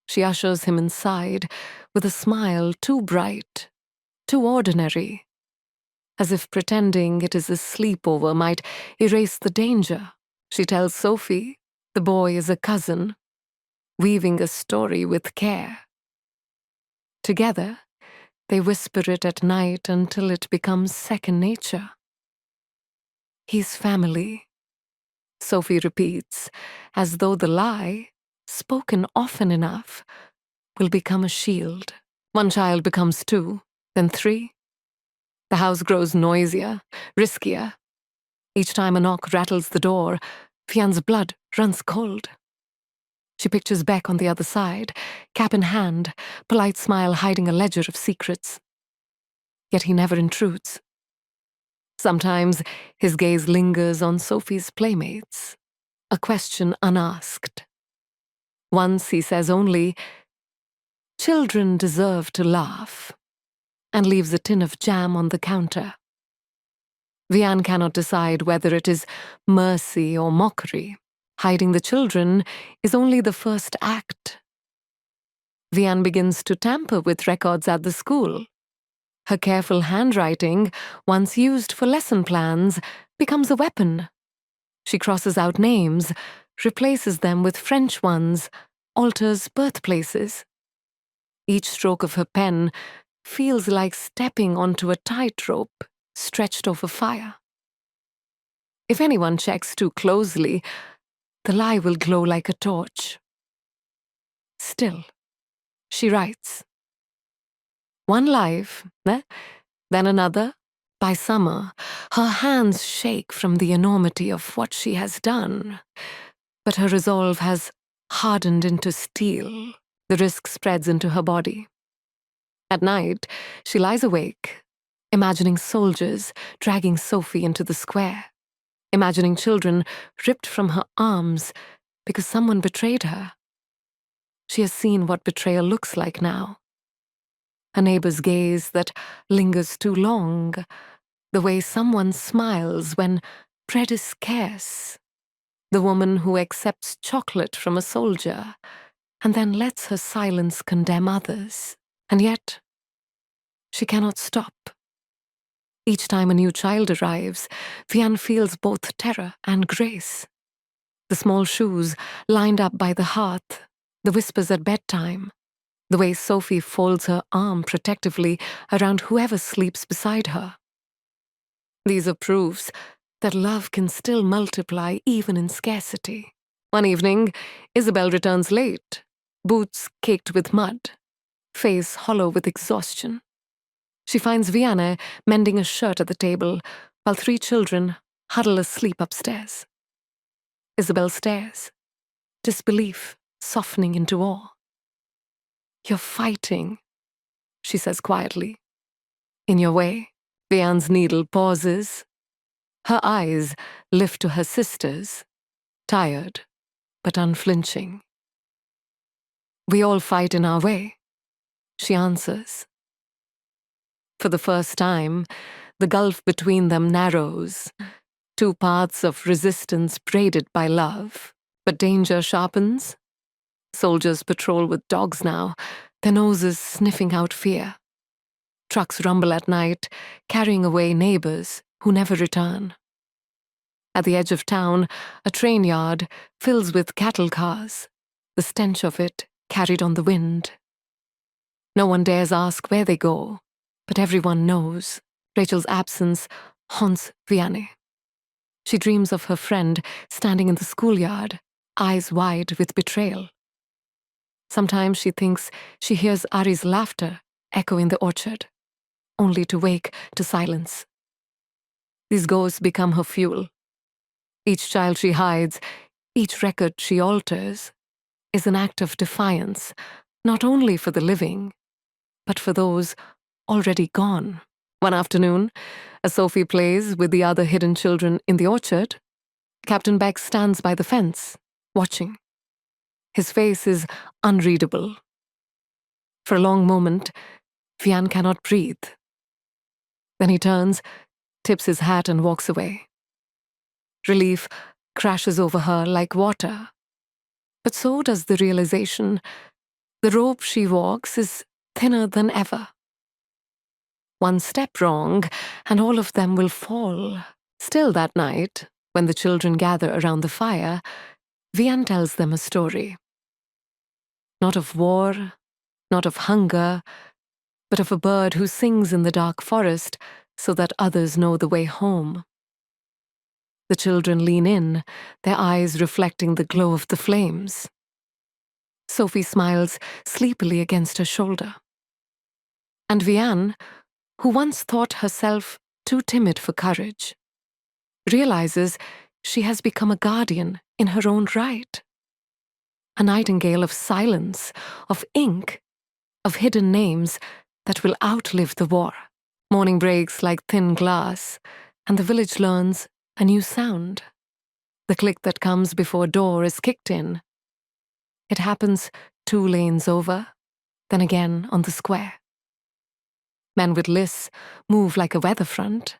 She ushers him inside with a smile too bright, too ordinary, as if pretending it is a sleepover might erase the danger. She tells Sophie the boy is a cousin, weaving a story with care. Together, they whisper it at night until it becomes second nature. He's family, Sophie repeats, as though the lie, spoken often enough, will become a shield. One child becomes two, then three. The house grows noisier, riskier. Each time a knock rattles the door, Vianne's blood runs cold. She pictures Beck on the other side, cap in hand, polite smile hiding a ledger of secrets. Yet he never intrudes. Sometimes his gaze lingers on Sophie's playmates, a question unasked. Once he says only, "Children deserve to laugh," and leaves a tin of jam on the counter. Vianne cannot decide whether it is mercy or mockery. Hiding the children is only the first act. Vianne begins to tamper with records at the school. Her careful handwriting, once used for lesson plans, becomes a weapon. She crosses out names, replaces them with French ones, alters birthplaces. Each stroke of her pen feels like stepping onto a tightrope stretched over fire. If anyone checks too closely, the lie will glow like a torch. Still, she writes. One life, then another. By summer, her hands shake from the enormity of what she has done. But her resolve has hardened into steel. The risk spreads into her body. At night, she lies awake, imagining soldiers dragging Sophie into the square, imagining children ripped from her arms because someone betrayed her. She has seen what betrayal looks like now. A neighbor's gaze that lingers too long, the way someone smiles when bread is scarce, the woman who accepts chocolate from a soldier and then lets her silence condemn others. And yet, she cannot stop. Each time a new child arrives, Vianne feels both terror and grace. The small shoes lined up by the hearth, the whispers at bedtime, the way Sophie folds her arm protectively around whoever sleeps beside her. These are proofs that love can still multiply even in scarcity. One evening, Isabelle returns late, boots caked with mud, face hollow with exhaustion. She finds Vianne mending a shirt at the table, while 3 children huddle asleep upstairs. Isabelle stares, disbelief softening into awe. "You're fighting," she says quietly. "In your way." Vianne's needle pauses. Her eyes lift to her sister's, tired but unflinching. "We all fight in our way," she answers. For the first time, the gulf between them narrows, 2 paths of resistance braided by love. But danger sharpens. Soldiers patrol with dogs now, their noses sniffing out fear. Trucks rumble at night, carrying away neighbors who never return. At the edge of town, a train yard fills with cattle cars, the stench of it carried on the wind. No one dares ask where they go, but everyone knows. Rachel's absence haunts Vianne. She dreams of her friend standing in the schoolyard, eyes wide with betrayal. Sometimes she thinks she hears Ari's laughter echo in the orchard, only to wake to silence. These ghosts become her fuel. Each child she hides, each record she alters, is an act of defiance, not only for the living, but for those already gone. One afternoon, as Sophie plays with the other hidden children in the orchard, Captain Beck stands by the fence, watching. His face is unreadable. For a long moment, Vianne cannot breathe. Then he turns, tips his hat and walks away. Relief crashes over her like water. But so does the realization the rope she walks is thinner than ever. One step wrong, and all of them will fall. Still that night, when the children gather around the fire, Vianne tells them a story. Not of war, not of hunger, but of a bird who sings in the dark forest so that others know the way home. The children lean in, their eyes reflecting the glow of the flames. Sophie smiles sleepily against her shoulder. And Vianne, who once thought herself too timid for courage, realizes she has become a guardian in her own right. A nightingale of silence, of ink, of hidden names that will outlive the war. Morning breaks like thin glass, and the village learns a new sound. The click that comes before a door is kicked in. It happens 2 lanes over, then again on the square. Men with lists move like a weather front,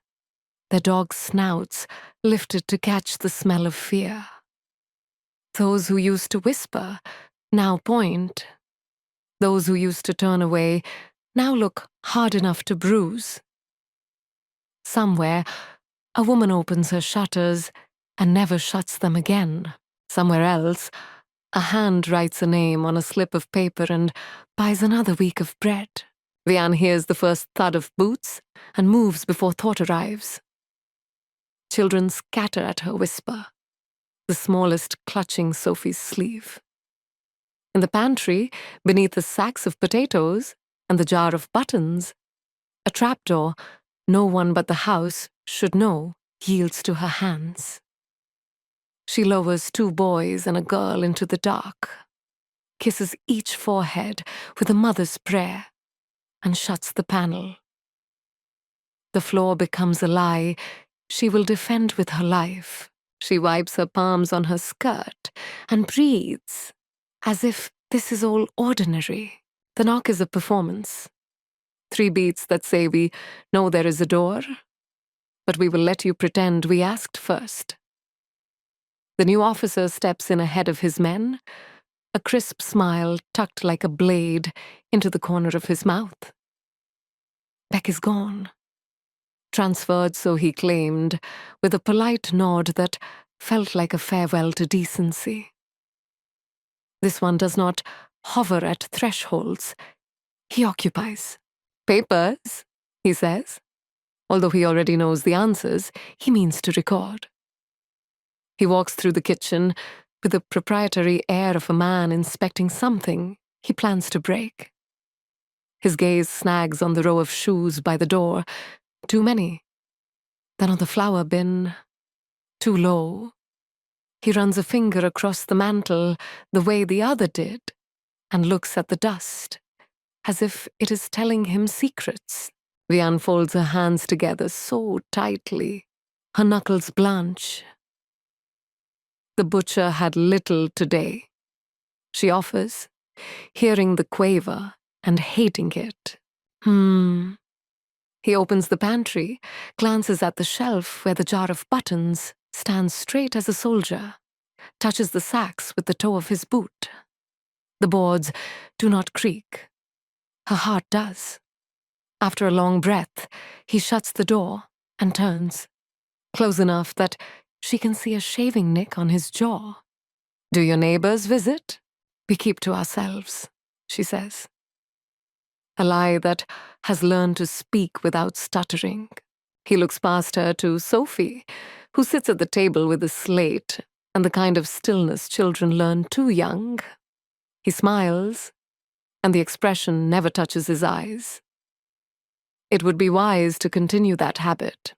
their dogs' snouts lifted to catch the smell of fear. Those who used to whisper now point. Those who used to turn away now look hard enough to bruise. Somewhere, a woman opens her shutters and never shuts them again. Somewhere else, a hand writes a name on a slip of paper and buys another week of bread. Vianne hears the first thud of boots and moves before thought arrives. Children scatter at her whisper, the smallest clutching Sophie's sleeve. In the pantry, beneath the sacks of potatoes and the jar of buttons, a trapdoor no one but the house should know yields to her hands. She lowers 2 boys and a girl into the dark, kisses each forehead with a mother's prayer, and shuts the panel. The floor becomes a lie she will defend with her life. She wipes her palms on her skirt and breathes, as if this is all ordinary. The knock is a performance. 3 beats that say we know there is a door, but we will let you pretend we asked first. The new officer steps in ahead of his men, a crisp smile tucked like a blade into the corner of his mouth. Beck is gone. Transferred, so he claimed, with a polite nod that felt like a farewell to decency. This one does not hover at thresholds. He occupies. Papers, he says. Although he already knows the answers, he means to record. He walks through the kitchen with the proprietary air of a man inspecting something he plans to break. His gaze snags on the row of shoes by the door. Too many. Then on the flour bin. Too low. He runs a finger across the mantel the way the other did and looks at the dust, as if it is telling him secrets. Vianne folds her hands together so tightly, her knuckles blanch. The butcher had little today, she offers, hearing the quaver and hating it. He opens the pantry, glances at the shelf where the jar of buttons stands straight as a soldier, touches the sacks with the toe of his boot. The boards do not creak. Her heart does. After a long breath, he shuts the door and turns, close enough that she can see a shaving nick on his jaw. Do your neighbors visit? We keep to ourselves, she says. A lie that has learned to speak without stuttering. He looks past her to Sophie, who sits at the table with a slate and the kind of stillness children learn too young. He smiles, and the expression never touches his eyes. It would be wise to continue that habit.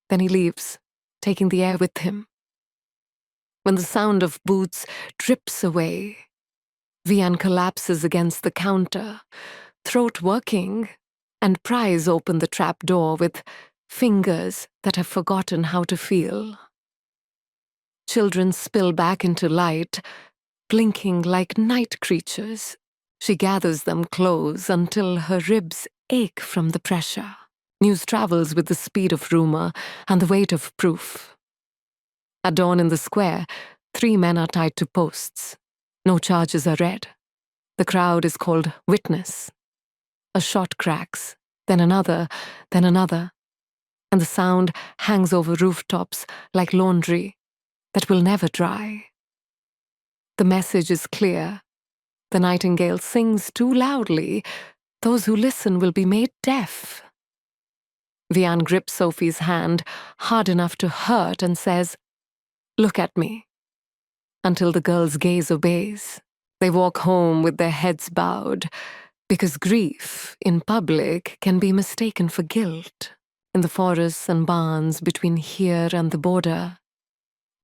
Then he leaves, taking the air with him. When the sound of boots drips away, Vianne collapses against the counter, throat working, and pries open the trap door with fingers that have forgotten how to feel. Children spill back into light, blinking like night creatures. She gathers them close until her ribs ache from the pressure. News travels with the speed of rumor and the weight of proof. At dawn in the square, 3 men are tied to posts. No charges are read. The crowd is called witness. A shot cracks, then another, and the sound hangs over rooftops like laundry that will never dry. The message is clear. The nightingale sings too loudly, Those who listen will be made deaf. Vianne grips Sophie's hand hard enough to hurt and says, "Look at me," until the girl's gaze obeys. They walk home with their heads bowed, because grief in public can be mistaken for guilt. In the forests and barns between here and the border,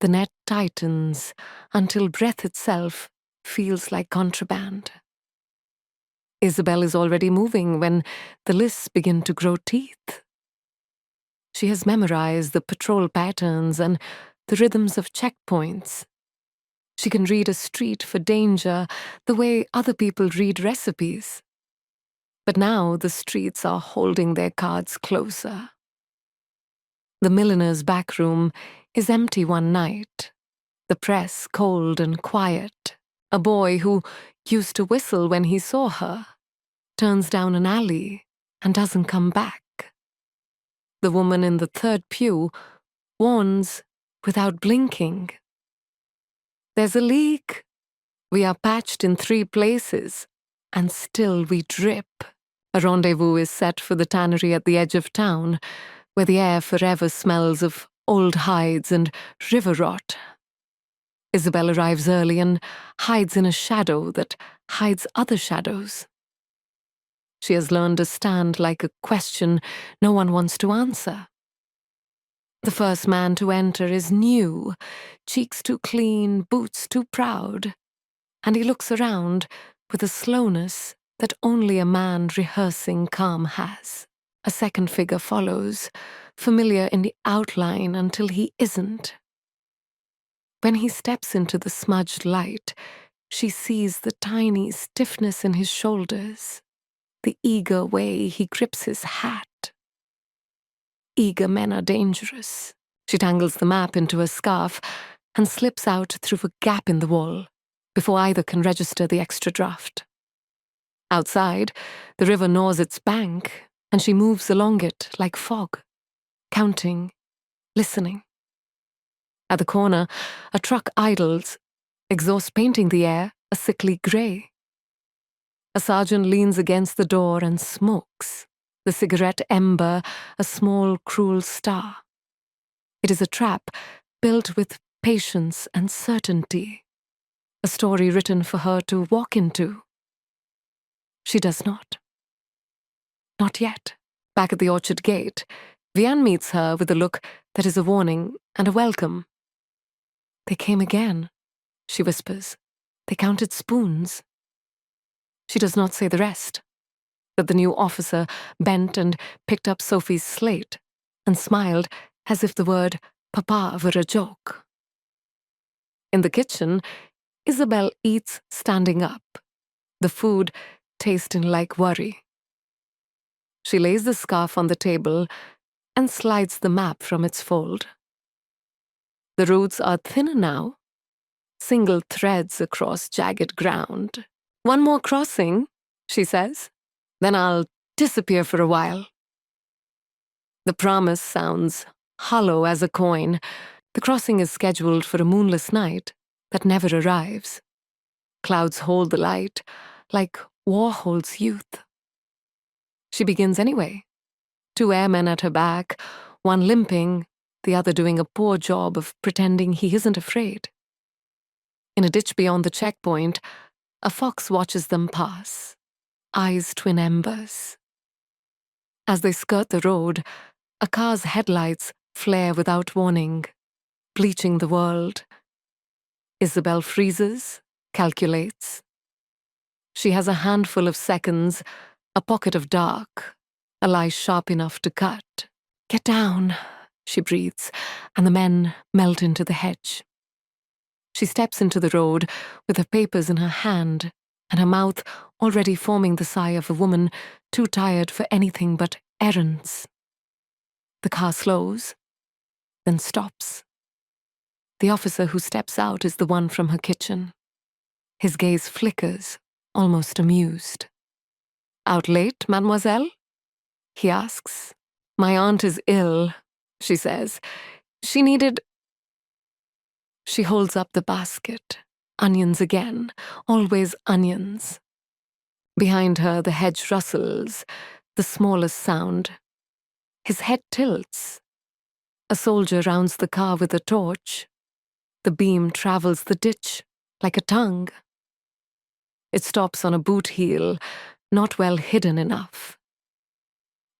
the net tightens until breath itself feels like contraband. Isabelle is already moving when the lists begin to grow teeth. She has memorized the patrol patterns and the rhythms of checkpoints. She can read a street for danger the way other people read recipes. But now the streets are holding their cards closer. The milliner's back room is empty one night, the press cold and quiet. A boy who used to whistle when he saw her turns down an alley and doesn't come back. The woman in the third pew warns without blinking. "There's a leak. We are patched in 3 places, and still we drip." A rendezvous is set for the tannery at the edge of town, where the air forever smells of old hides and river rot. Isabelle arrives early and hides in a shadow that hides other shadows. She has learned to stand like a question no one wants to answer. The first man to enter is new, cheeks too clean, boots too proud, and he looks around with a slowness that only a man rehearsing calm has. A second figure follows, familiar in the outline until he isn't. When he steps into the smudged light, she sees the tiny stiffness in his shoulders, the eager way he grips his hat. Eager men are dangerous. She tangles the map into a scarf and slips out through a gap in the wall before either can register the extra draft. Outside, the river gnaws its bank, and she moves along it like fog, counting, listening. At the corner, a truck idles, exhaust painting the air a sickly grey. A sergeant leans against the door and smokes, the cigarette ember a small, cruel star. It is a trap built with patience and certainty, a story written for her to walk into. She does not. Not yet. Back at the orchard gate, Vianne meets her with a look that is a warning and a welcome. "They came again," she whispers. "They counted spoons." She does not say the rest, that the new officer bent and picked up Sophie's slate and smiled as if the word "papa" were a joke. In the kitchen, Isabelle eats standing up, the food tasting like worry. She lays the scarf on the table and slides the map from its fold. The roads are thinner now, single threads across jagged ground. "One more crossing," she says, "then I'll disappear for a while." The promise sounds hollow as a coin. The crossing is scheduled for a moonless night that never arrives. Clouds hold the light like war holds youth. She begins anyway. 2 airmen at her back, one limping, the other doing a poor job of pretending he isn't afraid. In a ditch beyond the checkpoint, a fox watches them pass, eyes twin embers. As they skirt the road, a car's headlights flare without warning, bleaching the world. Isabelle freezes, calculates. She has a handful of seconds, a pocket of dark, a lie sharp enough to cut. "Get down," she breathes, and the men melt into the hedge. She steps into the road with her papers in her hand and her mouth already forming the sigh of a woman too tired for anything but errands. The car slows, then stops. The officer who steps out is the one from her kitchen. His gaze flickers, almost amused. "Out late, mademoiselle?" he asks. "My aunt is ill," she says. "She needed—" She holds up the basket. Onions again, always onions. Behind her, the hedge rustles, the smallest sound. His head tilts. A soldier rounds the car with a torch. The beam travels the ditch like a tongue. It stops on a boot heel, not well hidden enough.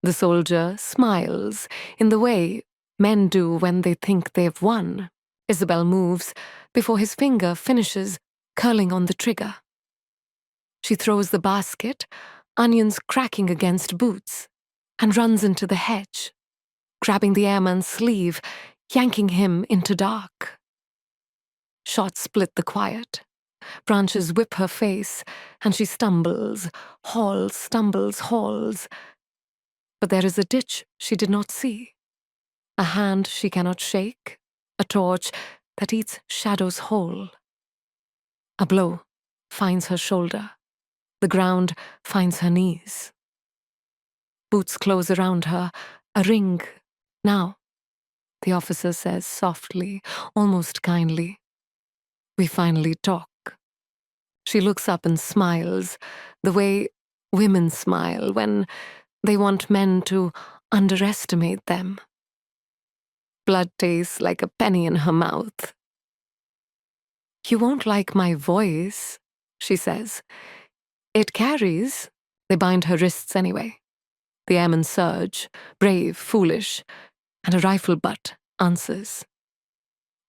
The soldier smiles in the way men do when they think they've won. Isabelle moves before his finger finishes curling on the trigger. She throws the basket, onions cracking against boots, and runs into the hedge, grabbing the airman's sleeve, yanking him into dark. Shots split the quiet. Branches whip her face, and she stumbles, halls. But there is a ditch she did not see, a hand she cannot shake, a torch that eats shadows whole. A blow finds her shoulder. The ground finds her knees. Boots close around her, a ring. Now, the officer says softly, almost kindly, "We finally talk." She looks up and smiles, the way women smile when they want men to underestimate them. Blood tastes like a penny in her mouth. "You won't like my voice," she says. "It carries." They bind her wrists anyway. The airmen surge, brave, foolish, and a rifle butt answers.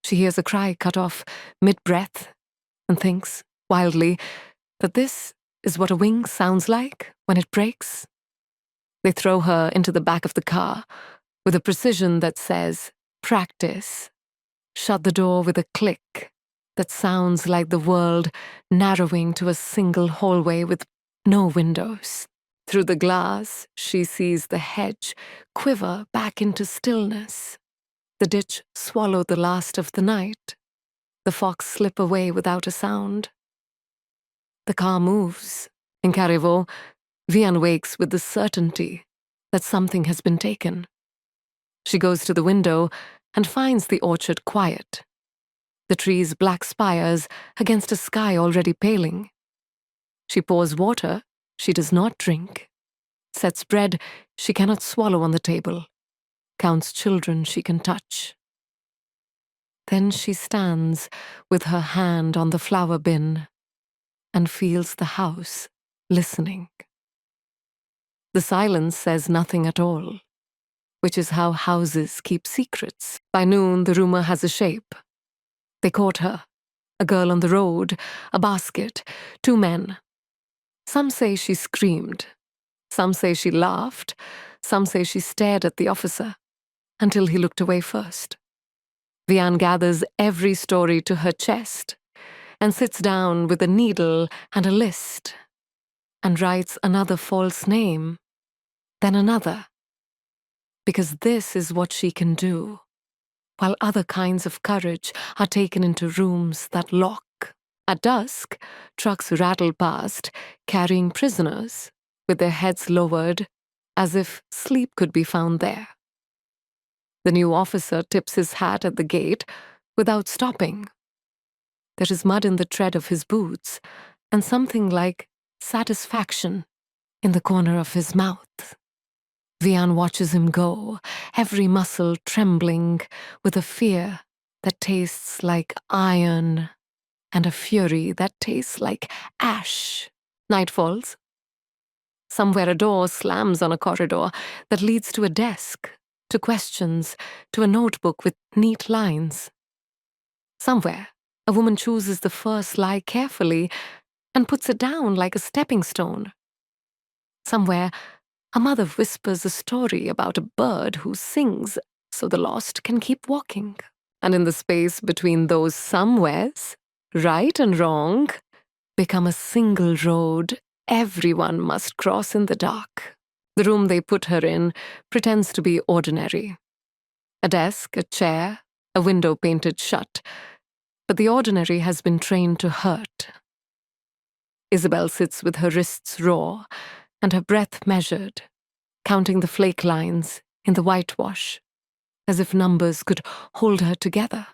She hears a cry cut off mid-breath and thinks, wildly, that this is what a wing sounds like when it breaks. They throw her into the back of the car with a precision that says, "Practice." Shut the door with a click that sounds like the world narrowing to a single hallway with no windows. Through the glass, she sees the hedge quiver back into stillness, the ditch swallow the last of the night, the fox slip away without a sound. The car moves. In Carrivaux, Vianne wakes with the certainty that something has been taken. She goes to the window and finds the orchard quiet, the trees' black spires against a sky already paling. She pours water she does not drink, sets bread she cannot swallow on the table, counts children she can touch. Then she stands with her hand on the flower bin and feels the house listening. The silence says nothing at all, which is how houses keep secrets. By noon, the rumor has a shape. They caught her, a girl on the road, a basket, 2 men. Some say she screamed. Some say she laughed. Some say she stared at the officer until he looked away first. Vianne gathers every story to her chest and sits down with a needle and a list and writes another false name, then another, because this is what she can do, while other kinds of courage are taken into rooms that lock. At dusk, trucks rattle past, carrying prisoners, with their heads lowered, as if sleep could be found there. The new officer tips his hat at the gate without stopping. There is mud in the tread of his boots, and something like satisfaction in the corner of his mouth. Vianne watches him go, every muscle trembling with a fear that tastes like iron and a fury that tastes like ash. Night falls. Somewhere a door slams on a corridor that leads to a desk, to questions, to a notebook with neat lines. Somewhere a woman chooses the first lie carefully and puts it down like a stepping stone. Somewhere a mother whispers a story about a bird who sings so the lost can keep walking. And in the space between those somewheres, right and wrong become a single road everyone must cross in the dark. The room they put her in pretends to be ordinary. A desk, a chair, a window painted shut, but the ordinary has been trained to hurt. Isabelle sits with her wrists raw and her breath measured, counting the flake lines in the whitewash, as if numbers could hold her together.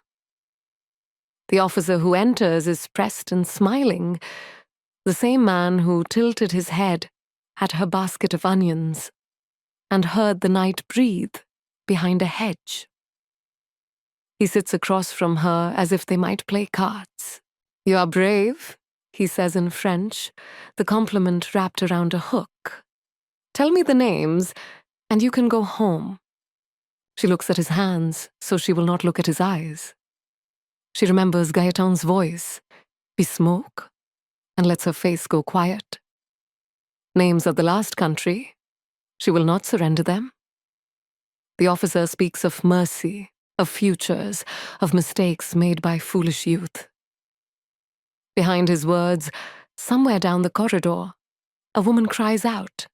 The officer who enters is pressed and smiling, The same man who tilted his head at her basket of onions and heard the night breathe behind a hedge. He sits across from her as if they might play cards. "You are brave," he says in French, the compliment wrapped around a hook. "Tell me the names, and you can go home." She looks at his hands, so she will not look at his eyes. She remembers Gaëtan's voice, "We smoke," and lets her face go quiet. Names of the last country. She will not surrender them. The officer speaks of mercy, of futures, of mistakes made by foolish youth. Behind his words, somewhere down the corridor, a woman cries out,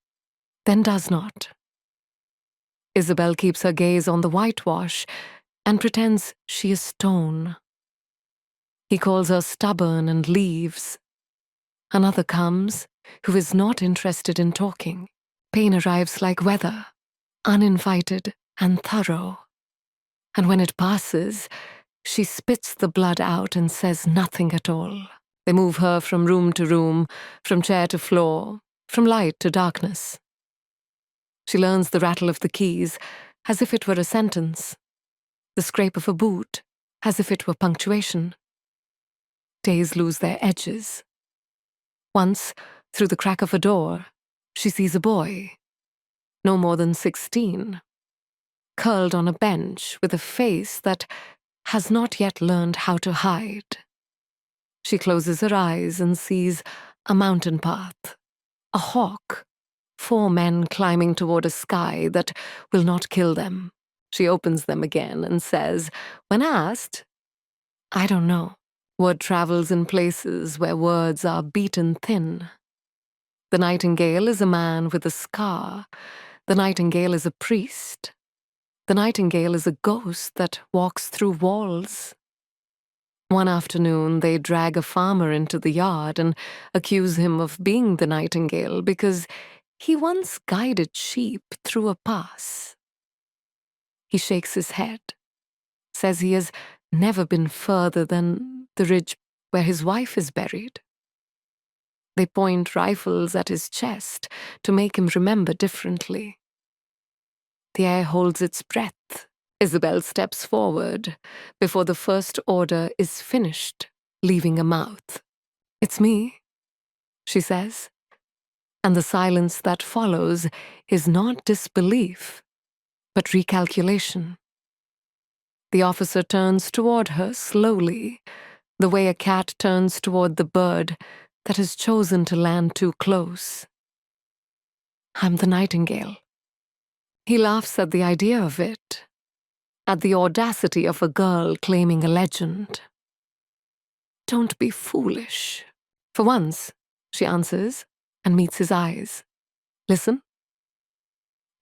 then does not. Isabelle keeps her gaze on the whitewash and pretends she is stone. He calls her stubborn and leaves. Another comes, who is not interested in talking. Pain arrives like weather, uninvited and thorough. And when it passes, she spits the blood out and says nothing at all. They move her from room to room, from chair to floor, from light to darkness. She learns the rattle of the keys as if it were a sentence, the scrape of a boot as if it were punctuation. Days lose their edges. Once, through the crack of a door, she sees a boy, no more than 16, curled on a bench with a face that has not yet learned how to hide. She closes her eyes and sees a mountain path, a hawk, 4 men climbing toward a sky that will not kill them. She opens them again and says, when asked, "I don't know." Word travels in places where words are beaten thin. The nightingale is a man with a scar. The nightingale is a priest. The nightingale is a ghost that walks through walls. One afternoon, they drag a farmer into the yard and accuse him of being the nightingale because he once guided sheep through a pass. He shakes his head, says he has never been further than the ridge where his wife is buried. They point rifles at his chest to make him remember differently. The air holds its breath. Isabelle steps forward before the first order is finished, leaving a mouth. "It's me," she says, and the silence that follows is not disbelief, but recalculation. The officer turns toward her slowly, the way a cat turns toward the bird that has chosen to land too close. "I'm the nightingale." He laughs at the idea of it, at the audacity of a girl claiming a legend. "Don't be foolish." "For once," she answers, and meets his eyes. "Listen."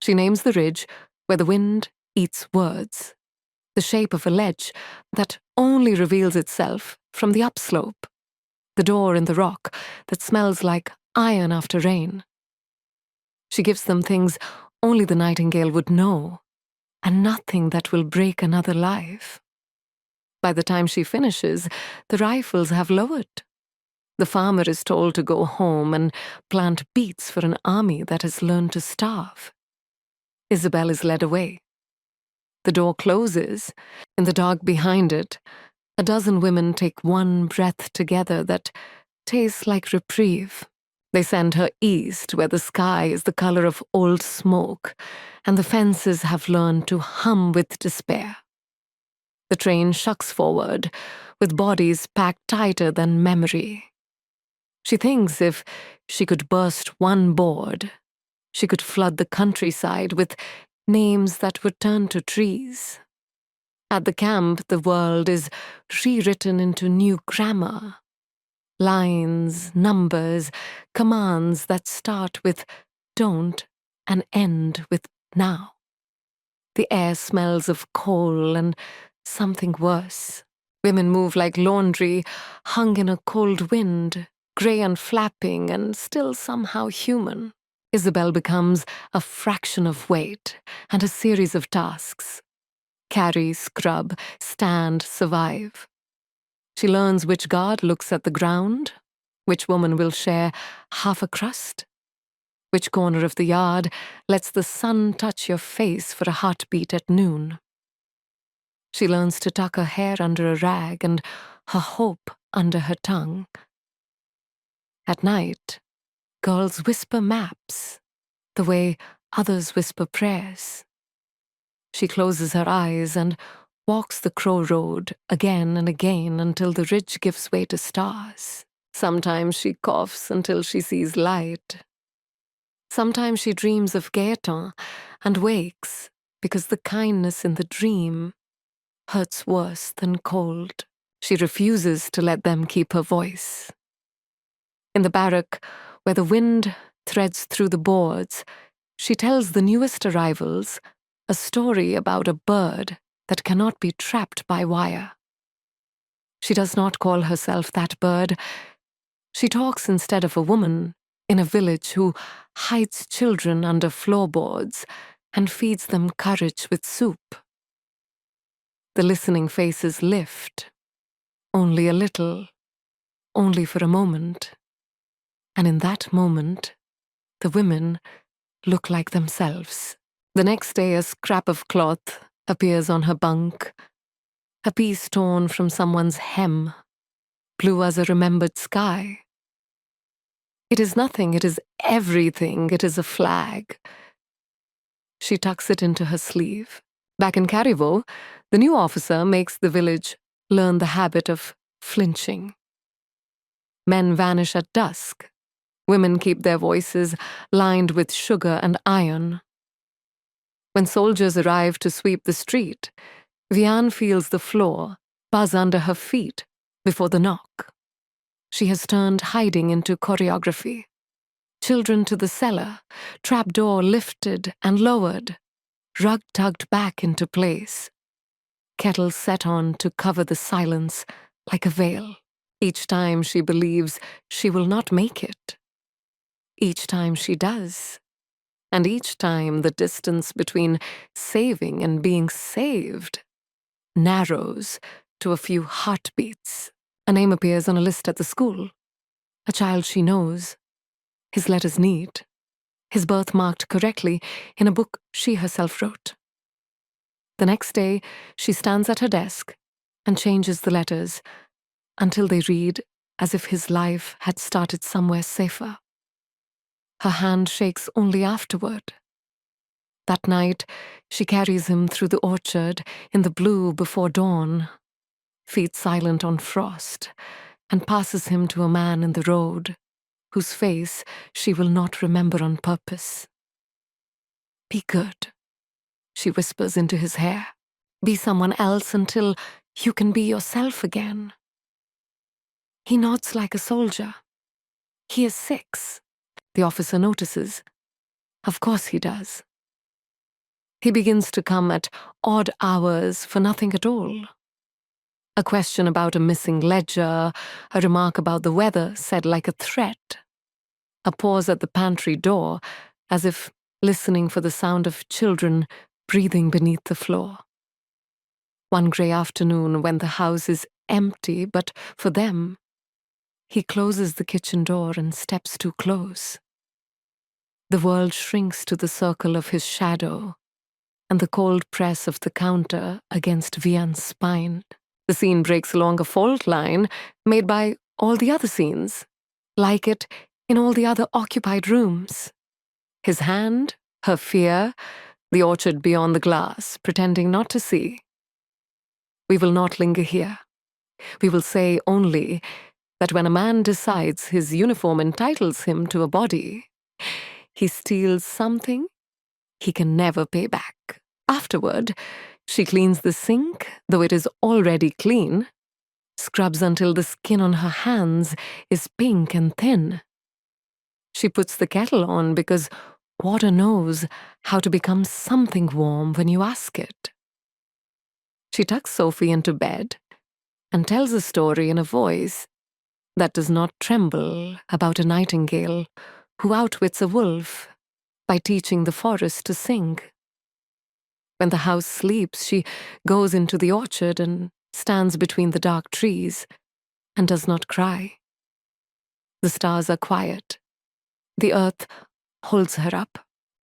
She names the ridge where the wind eats words, the shape of a ledge that only reveals itself from the upslope, the door in the rock that smells like iron after rain. She gives them things only the nightingale would know, and nothing that will break another life. By the time she finishes, the rifles have lowered. The farmer is told to go home and plant beets for an army that has learned to starve. Isabelle is led away. The door closes. In the dark behind it, a dozen women take one breath together that tastes like reprieve. They send her east, where the sky is the color of old smoke, and the fences have learned to hum with despair. The train shucks forward, with bodies packed tighter than memory. She thinks if she could burst one board, she could flood the countryside with names that would turn to trees. At the camp, the world is rewritten into new grammar. Lines, numbers, commands that start with don't and end with now. The air smells of coal and something worse. Women move like laundry, hung in a cold wind, grey and flapping and still somehow human. Isabelle becomes a fraction of weight and a series of tasks. Carry, scrub, stand, survive. She learns which guard looks at the ground, Which woman will share half a crust? Which corner of the yard lets the sun touch your face for a heartbeat at noon? She learns to tuck her hair under a rag and her hope under her tongue. At night, girls whisper maps, the way others whisper prayers. She closes her eyes and walks the crow road again and again until the ridge gives way to stars. Sometimes she coughs until she sees light. Sometimes she dreams of Gaetan and wakes because the kindness in the dream hurts worse than cold. She refuses to let them keep her voice. In the barrack, where the wind threads through the boards, she tells the newest arrivals a story about a bird that cannot be trapped by wire. She does not call herself that bird. She talks instead of a woman in a village who hides children under floorboards and feeds them courage with soup. The listening faces lift, only a little, only for a moment. And in that moment, the women look like themselves. The next day, a scrap of cloth appears on her bunk, a piece torn from someone's hem, blue as a remembered sky. It is nothing, it is everything, it is a flag. She tucks it into her sleeve. Back in Carrivo, the new officer makes the village learn the habit of flinching. Men vanish at dusk. Women keep their voices lined with sugar and iron. When soldiers arrive to sweep the street, Vianne feels the floor buzz under her feet before the knock. She has turned hiding into choreography. Children to the cellar, trapdoor lifted and lowered, rug tugged back into place. Kettle set on to cover the silence like a veil. Each time she believes she will not make it. Each time she does. And each time the distance between saving and being saved narrows to a few heartbeats. A name appears on a list at the school. A child she knows. His letters neat. His birth marked correctly in a book she herself wrote. The next day, she stands at her desk and changes the letters until they read as if his life had started somewhere safer. Her hand shakes only afterward. That night, she carries him through the orchard in the blue before dawn, feet silent on frost, and passes him to a man in the road, whose face she will not remember on purpose. Be good, she whispers into his hair. Be someone else until you can be yourself again. He nods like a soldier. He is 6. The officer notices. Of course he does. He begins to come at odd hours for nothing at all. A question about a missing ledger, a remark about the weather said like a threat, a pause at the pantry door as if listening for the sound of children breathing beneath the floor. One grey afternoon when the house is empty, but for them, he closes the kitchen door and steps too close. The world shrinks to the circle of his shadow and the cold press of the counter against Vianne's spine. The scene breaks along a fault line made by all the other scenes, like it in all the other occupied rooms. His hand, her fear, the orchard beyond the glass, pretending not to see. We will not linger here. We will say only that when a man decides his uniform entitles him to a body, he steals something he can never pay back. Afterward, she cleans the sink, though it is already clean, scrubs until the skin on her hands is pink and thin. She puts the kettle on because water knows how to become something warm when you ask it. She tucks Sophie into bed and tells a story in a voice that does not tremble about a nightingale who outwits a wolf by teaching the forest to sing. When the house sleeps, she goes into the orchard and stands between the dark trees and does not cry. The stars are quiet. The earth holds her up.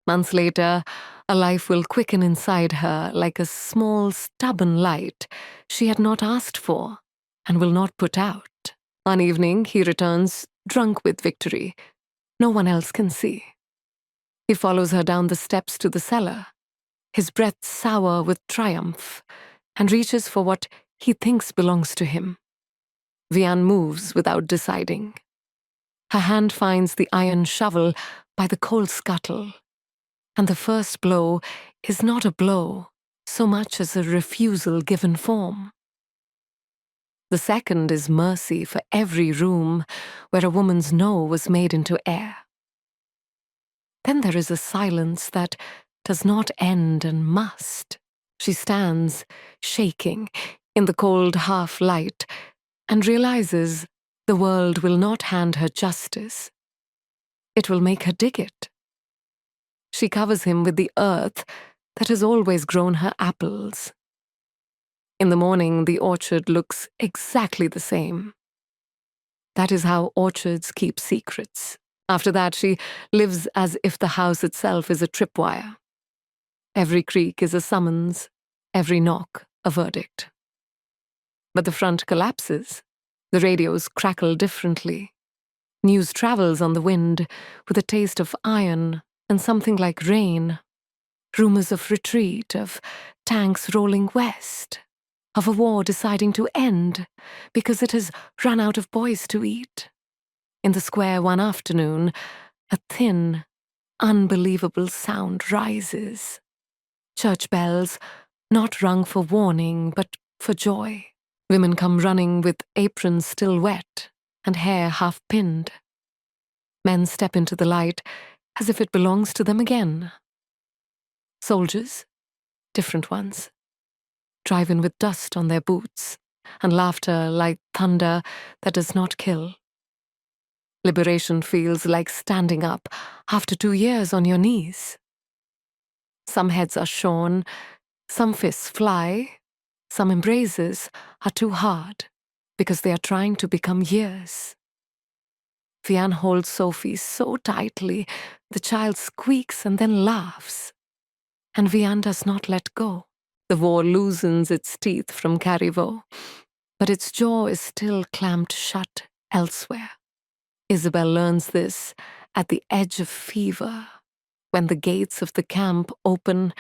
Months later, a life will quicken inside her like a small, stubborn light she had not asked for and will not put out. One evening, he returns, drunk with victory. No one else can see. He follows her down the steps to the cellar, his breath sour with triumph, and reaches for what he thinks belongs to him. Vianne moves without deciding. Her hand finds the iron shovel by the coal scuttle, and the first blow is not a blow so much as a refusal given form. The second is mercy for every room where a woman's no was made into air. Then there is a silence that does not end and must. She stands, shaking, in the cold half-light, and realizes the world will not hand her justice. It will make her dig it. She covers him with the earth that has always grown her apples. In the morning, the orchard looks exactly the same. That is how orchards keep secrets. After that, she lives as if the house itself is a tripwire. Every creak is a summons, every knock a verdict. But the front collapses. The radios crackle differently. News travels on the wind with a taste of iron and something like rain. Rumors of retreat, of tanks rolling west, of a war deciding to end because it has run out of boys to eat. In the square one afternoon, a thin, unbelievable sound rises. Church bells, not rung for warning, but for joy. Women come running with aprons still wet and hair half pinned. Men step into the light as if it belongs to them again. Soldiers, different ones, drive in with dust on their boots and laughter like thunder that does not kill. Liberation feels like standing up after 2 years on your knees. Some heads are shorn, some fists fly, some embraces are too hard because they are trying to become years. Vianne holds Sophie so tightly, the child squeaks and then laughs. And Vianne does not let go. The war loosens its teeth from Carriveau, but its jaw is still clamped shut elsewhere. Isabelle learns this at the edge of fever, when the gates of the camp open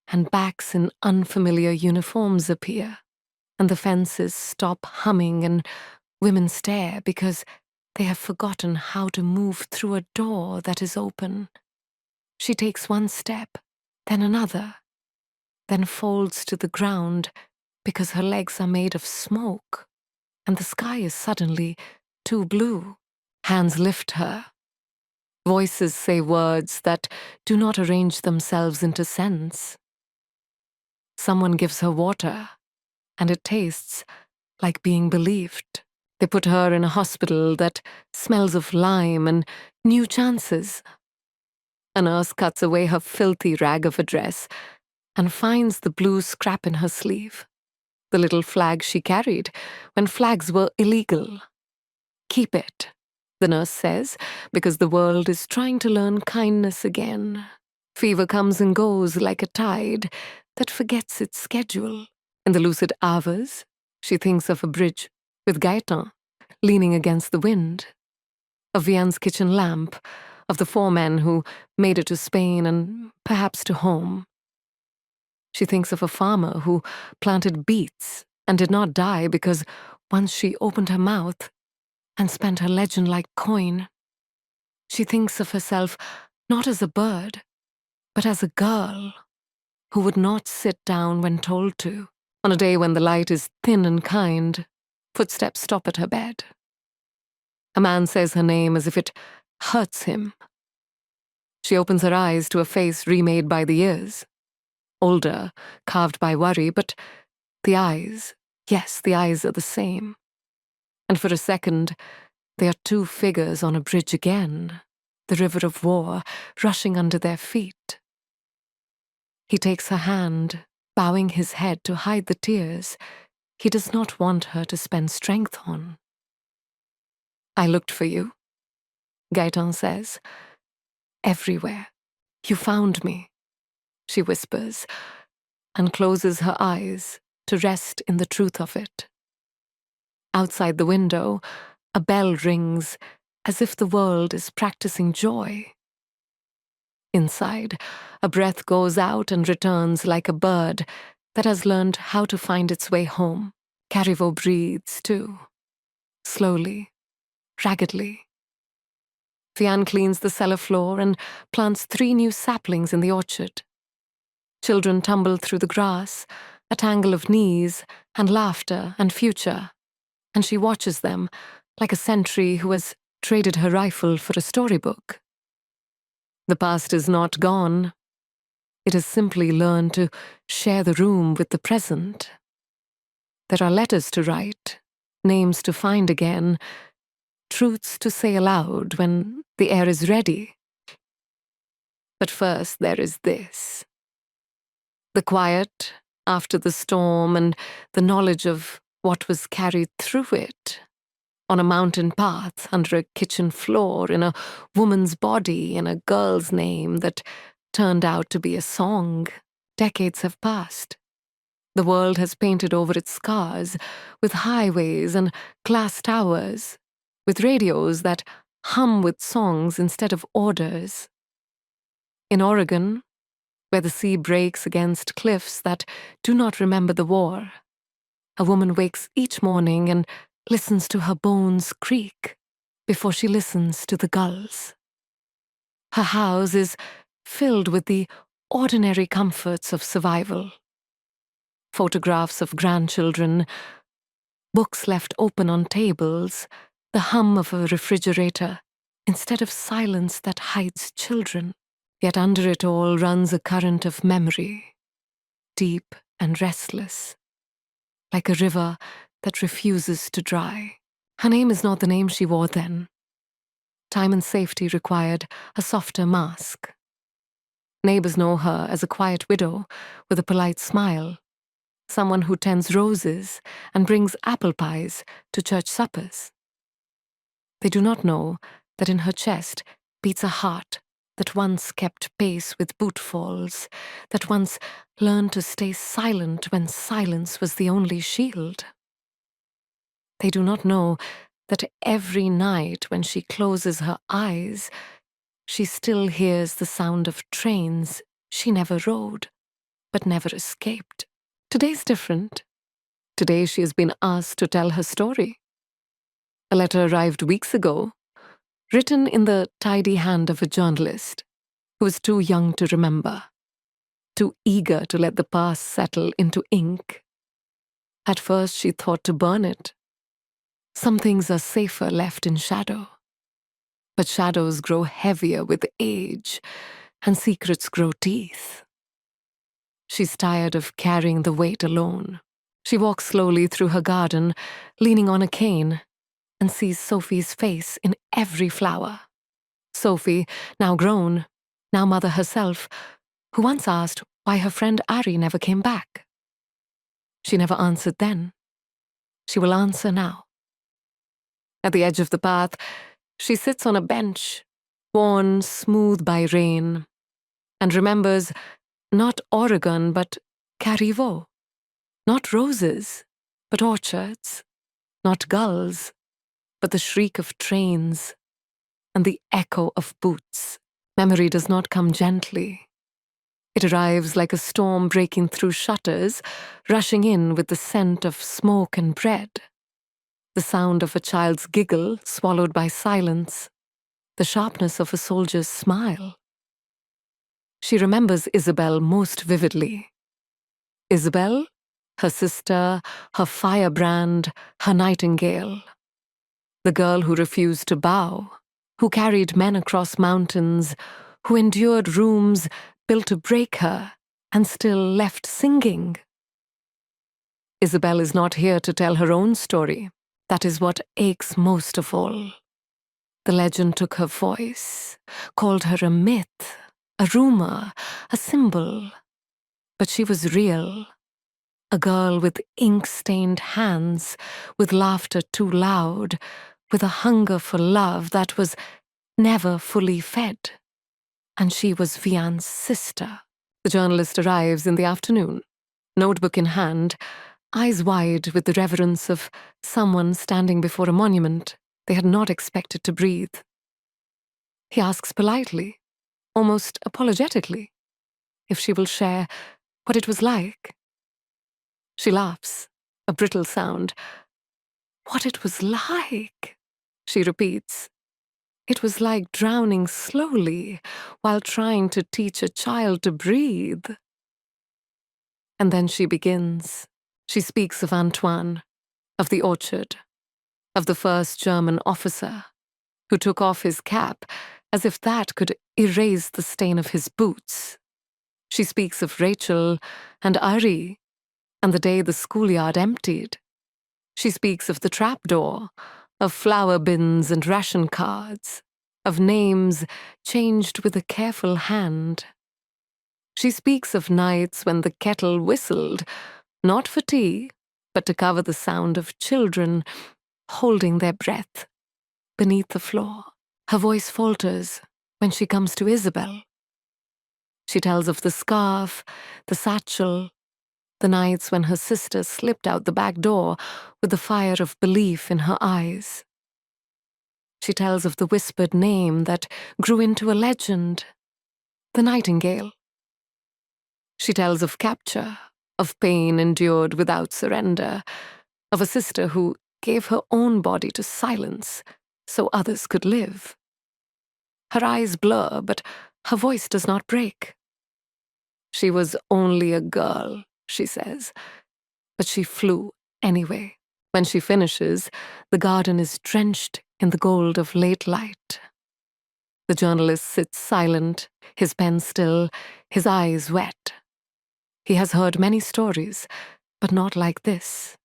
and backs in unfamiliar uniforms appear, and the fences stop humming and women stare because they have forgotten how to move through a door that is open. She takes one step, then another, then folds to the ground because her legs are made of smoke, and the sky is suddenly too blue. Hands lift her. Voices say words that do not arrange themselves into sense. Someone gives her water, and it tastes like being believed. They put her in a hospital that smells of lime and new chances. A nurse cuts away her filthy rag of a dress and finds the blue scrap in her sleeve, the little flag she carried when flags were illegal. Keep it, the nurse says, because the world is trying to learn kindness again. Fever comes and goes like a tide that forgets its schedule. In the lucid hours, she thinks of a bridge with Gaëtan leaning against the wind, of Vianne's kitchen lamp, of the 4 men who made it to Spain and perhaps to home. She thinks of a farmer who planted beets and did not die because once she opened her mouth and spent her legend-like coin. She thinks of herself not as a bird, but as a girl who would not sit down when told to. On a day when the light is thin and kind, footsteps stop at her bed. A man says her name as if it hurts him. She opens her eyes to a face remade by the years. Older, carved by worry, but the eyes, yes, the eyes are the same. And for a second, they are 2 figures on a bridge again, the river of war rushing under their feet. He takes her hand, bowing his head to hide the tears he does not want her to spend strength on. I looked for you, Gaëtan says. Everywhere. You found me, she whispers, and closes her eyes to rest in the truth of it. Outside the window, a bell rings as if the world is practicing joy. Inside, a breath goes out and returns like a bird that has learned how to find its way home. Carriveau breathes, too. Slowly, raggedly. Vianne cleans the cellar floor and plants 3 new saplings in the orchard. Children tumble through the grass, a tangle of knees and laughter and future, and she watches them like a sentry who has traded her rifle for a storybook. The past is not gone. It has simply learned to share the room with the present. There are letters to write, names to find again, truths to say aloud when the air is ready. But first there is this. The quiet after the storm and the knowledge of what was carried through it. On a mountain path, under a kitchen floor, in a woman's body, in a girl's name that turned out to be a song. Decades have passed. The world has painted over its scars, with highways and glass towers, with radios that hum with songs instead of orders. In Oregon, where the sea breaks against cliffs that do not remember the war, a woman wakes each morning and listens to her bones creak before she listens to the gulls. Her house is filled with the ordinary comforts of survival. Photographs of grandchildren, books left open on tables, the hum of a refrigerator, instead of silence that hides children. Yet under it all runs a current of memory, deep and restless, like a river that refuses to dry. Her name is not the name she wore then. Time and safety required a softer mask. Neighbors know her as a quiet widow with a polite smile, someone who tends roses and brings apple pies to church suppers. They do not know that in her chest beats a heart that once kept pace with bootfalls, that once learned to stay silent when silence was the only shield. They do not know that every night when she closes her eyes, she still hears the sound of trains she never rode, but never escaped. Today's different. Today she has been asked to tell her story. A letter arrived weeks ago, written in the tidy hand of a journalist who was too young to remember, too eager to let the past settle into ink. At first she thought to burn it. Some things are safer left in shadow. But shadows grow heavier with age, and secrets grow teeth. She's tired of carrying the weight alone. She walks slowly through her garden, leaning on a cane, and sees Sophie's face in every flower. Sophie, now grown, now mother herself, who once asked why her friend Ari never came back. She never answered then. She will answer now. At the edge of the path, she sits on a bench, worn smooth by rain, and remembers not Oregon, but Carriveau. Not roses, but orchards. Not gulls, but the shriek of trains and the echo of boots. Memory does not come gently. It arrives like a storm breaking through shutters, rushing in with the scent of smoke and bread. The sound of a child's giggle swallowed by silence, the sharpness of a soldier's smile. She remembers Isabelle most vividly. Isabelle, her sister, her firebrand, her nightingale. The girl who refused to bow, who carried men across mountains, who endured rooms built to break her and still left singing. Isabelle is not here to tell her own story. That is what aches most of all. The legend took her voice, called her a myth, a rumor, a symbol. But she was real. A girl with ink-stained hands, with laughter too loud, with a hunger for love that was never fully fed. And she was Vianne's sister. The journalist arrives in the afternoon, notebook in hand, eyes wide with the reverence of someone standing before a monument they had not expected to breathe. He asks politely, almost apologetically, if she will share what it was like. She laughs, a brittle sound. What it was like, she repeats. It was like drowning slowly while trying to teach a child to breathe. And then she begins. She speaks of Antoine, of the orchard, of the first German officer who took off his cap as if that could erase the stain of his boots. She speaks of Rachel and Ari and the day the schoolyard emptied. She speaks of the trapdoor, of flower bins and ration cards, of names changed with a careful hand. She speaks of nights when the kettle whistled, not for tea, but to cover the sound of children holding their breath beneath the floor. Her voice falters when she comes to Isabelle. She tells of the scarf, the satchel, the nights when her sister slipped out the back door with the fire of belief in her eyes. She tells of the whispered name that grew into a legend, the Nightingale. She tells of capture, of pain endured without surrender, of a sister who gave her own body to silence so others could live. Her eyes blur, but her voice does not break. She was only a girl, she says, but she flew anyway. When she finishes, the garden is drenched in the gold of late light. The journalist sits silent, his pen still, his eyes wet. He has heard many stories, but not like this.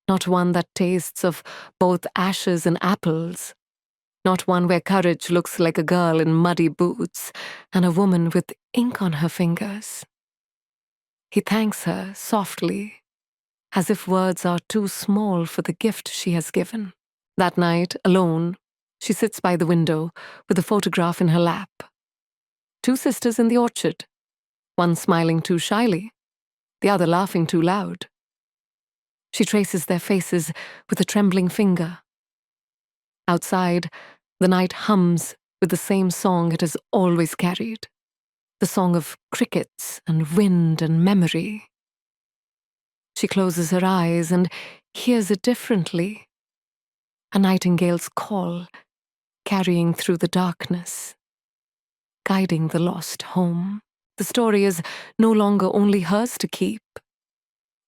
Not one that tastes of both ashes and apples. Not one where courage looks like a girl in muddy boots and a woman with ink on her fingers. He thanks her softly, as if words are too small for the gift she has given. That night, alone, she sits by the window with a photograph in her lap. Two sisters in the orchard, one smiling too shyly, the other laughing too loud. She traces their faces with a trembling finger. Outside, the night hums with the same song it has always carried, the song of crickets and wind and memory. She closes her eyes and hears it differently, a nightingale's call carrying through the darkness, guiding the lost home. The story is no longer only hers to keep.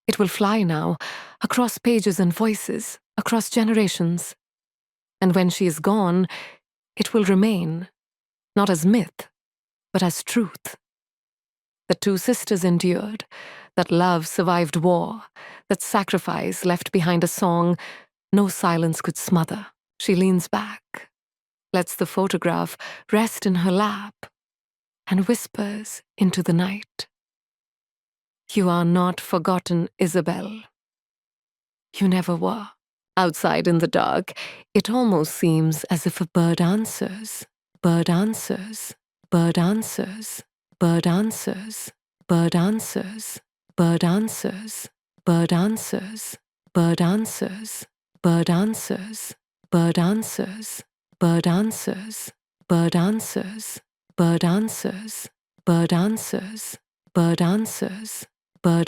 It will fly now, across pages and voices, across generations. And when she is gone, it will remain, not as myth, but as truth. That two sisters endured, that love survived war, that sacrifice left behind a song no silence could smother. She leans back, lets the photograph rest in her lap, and whispers into the night. You are not forgotten, Isabelle. You never were. Outside in the dark, it almost seems as if a bird answers. Bird answers. Bird answers. Bird answers. Bird answers. Bird answers. Bird answers. Bird answers. Bird answers. Bird answers. Bird answers. Bird answers. Bird answers. Bird answers. Bird answers. Bird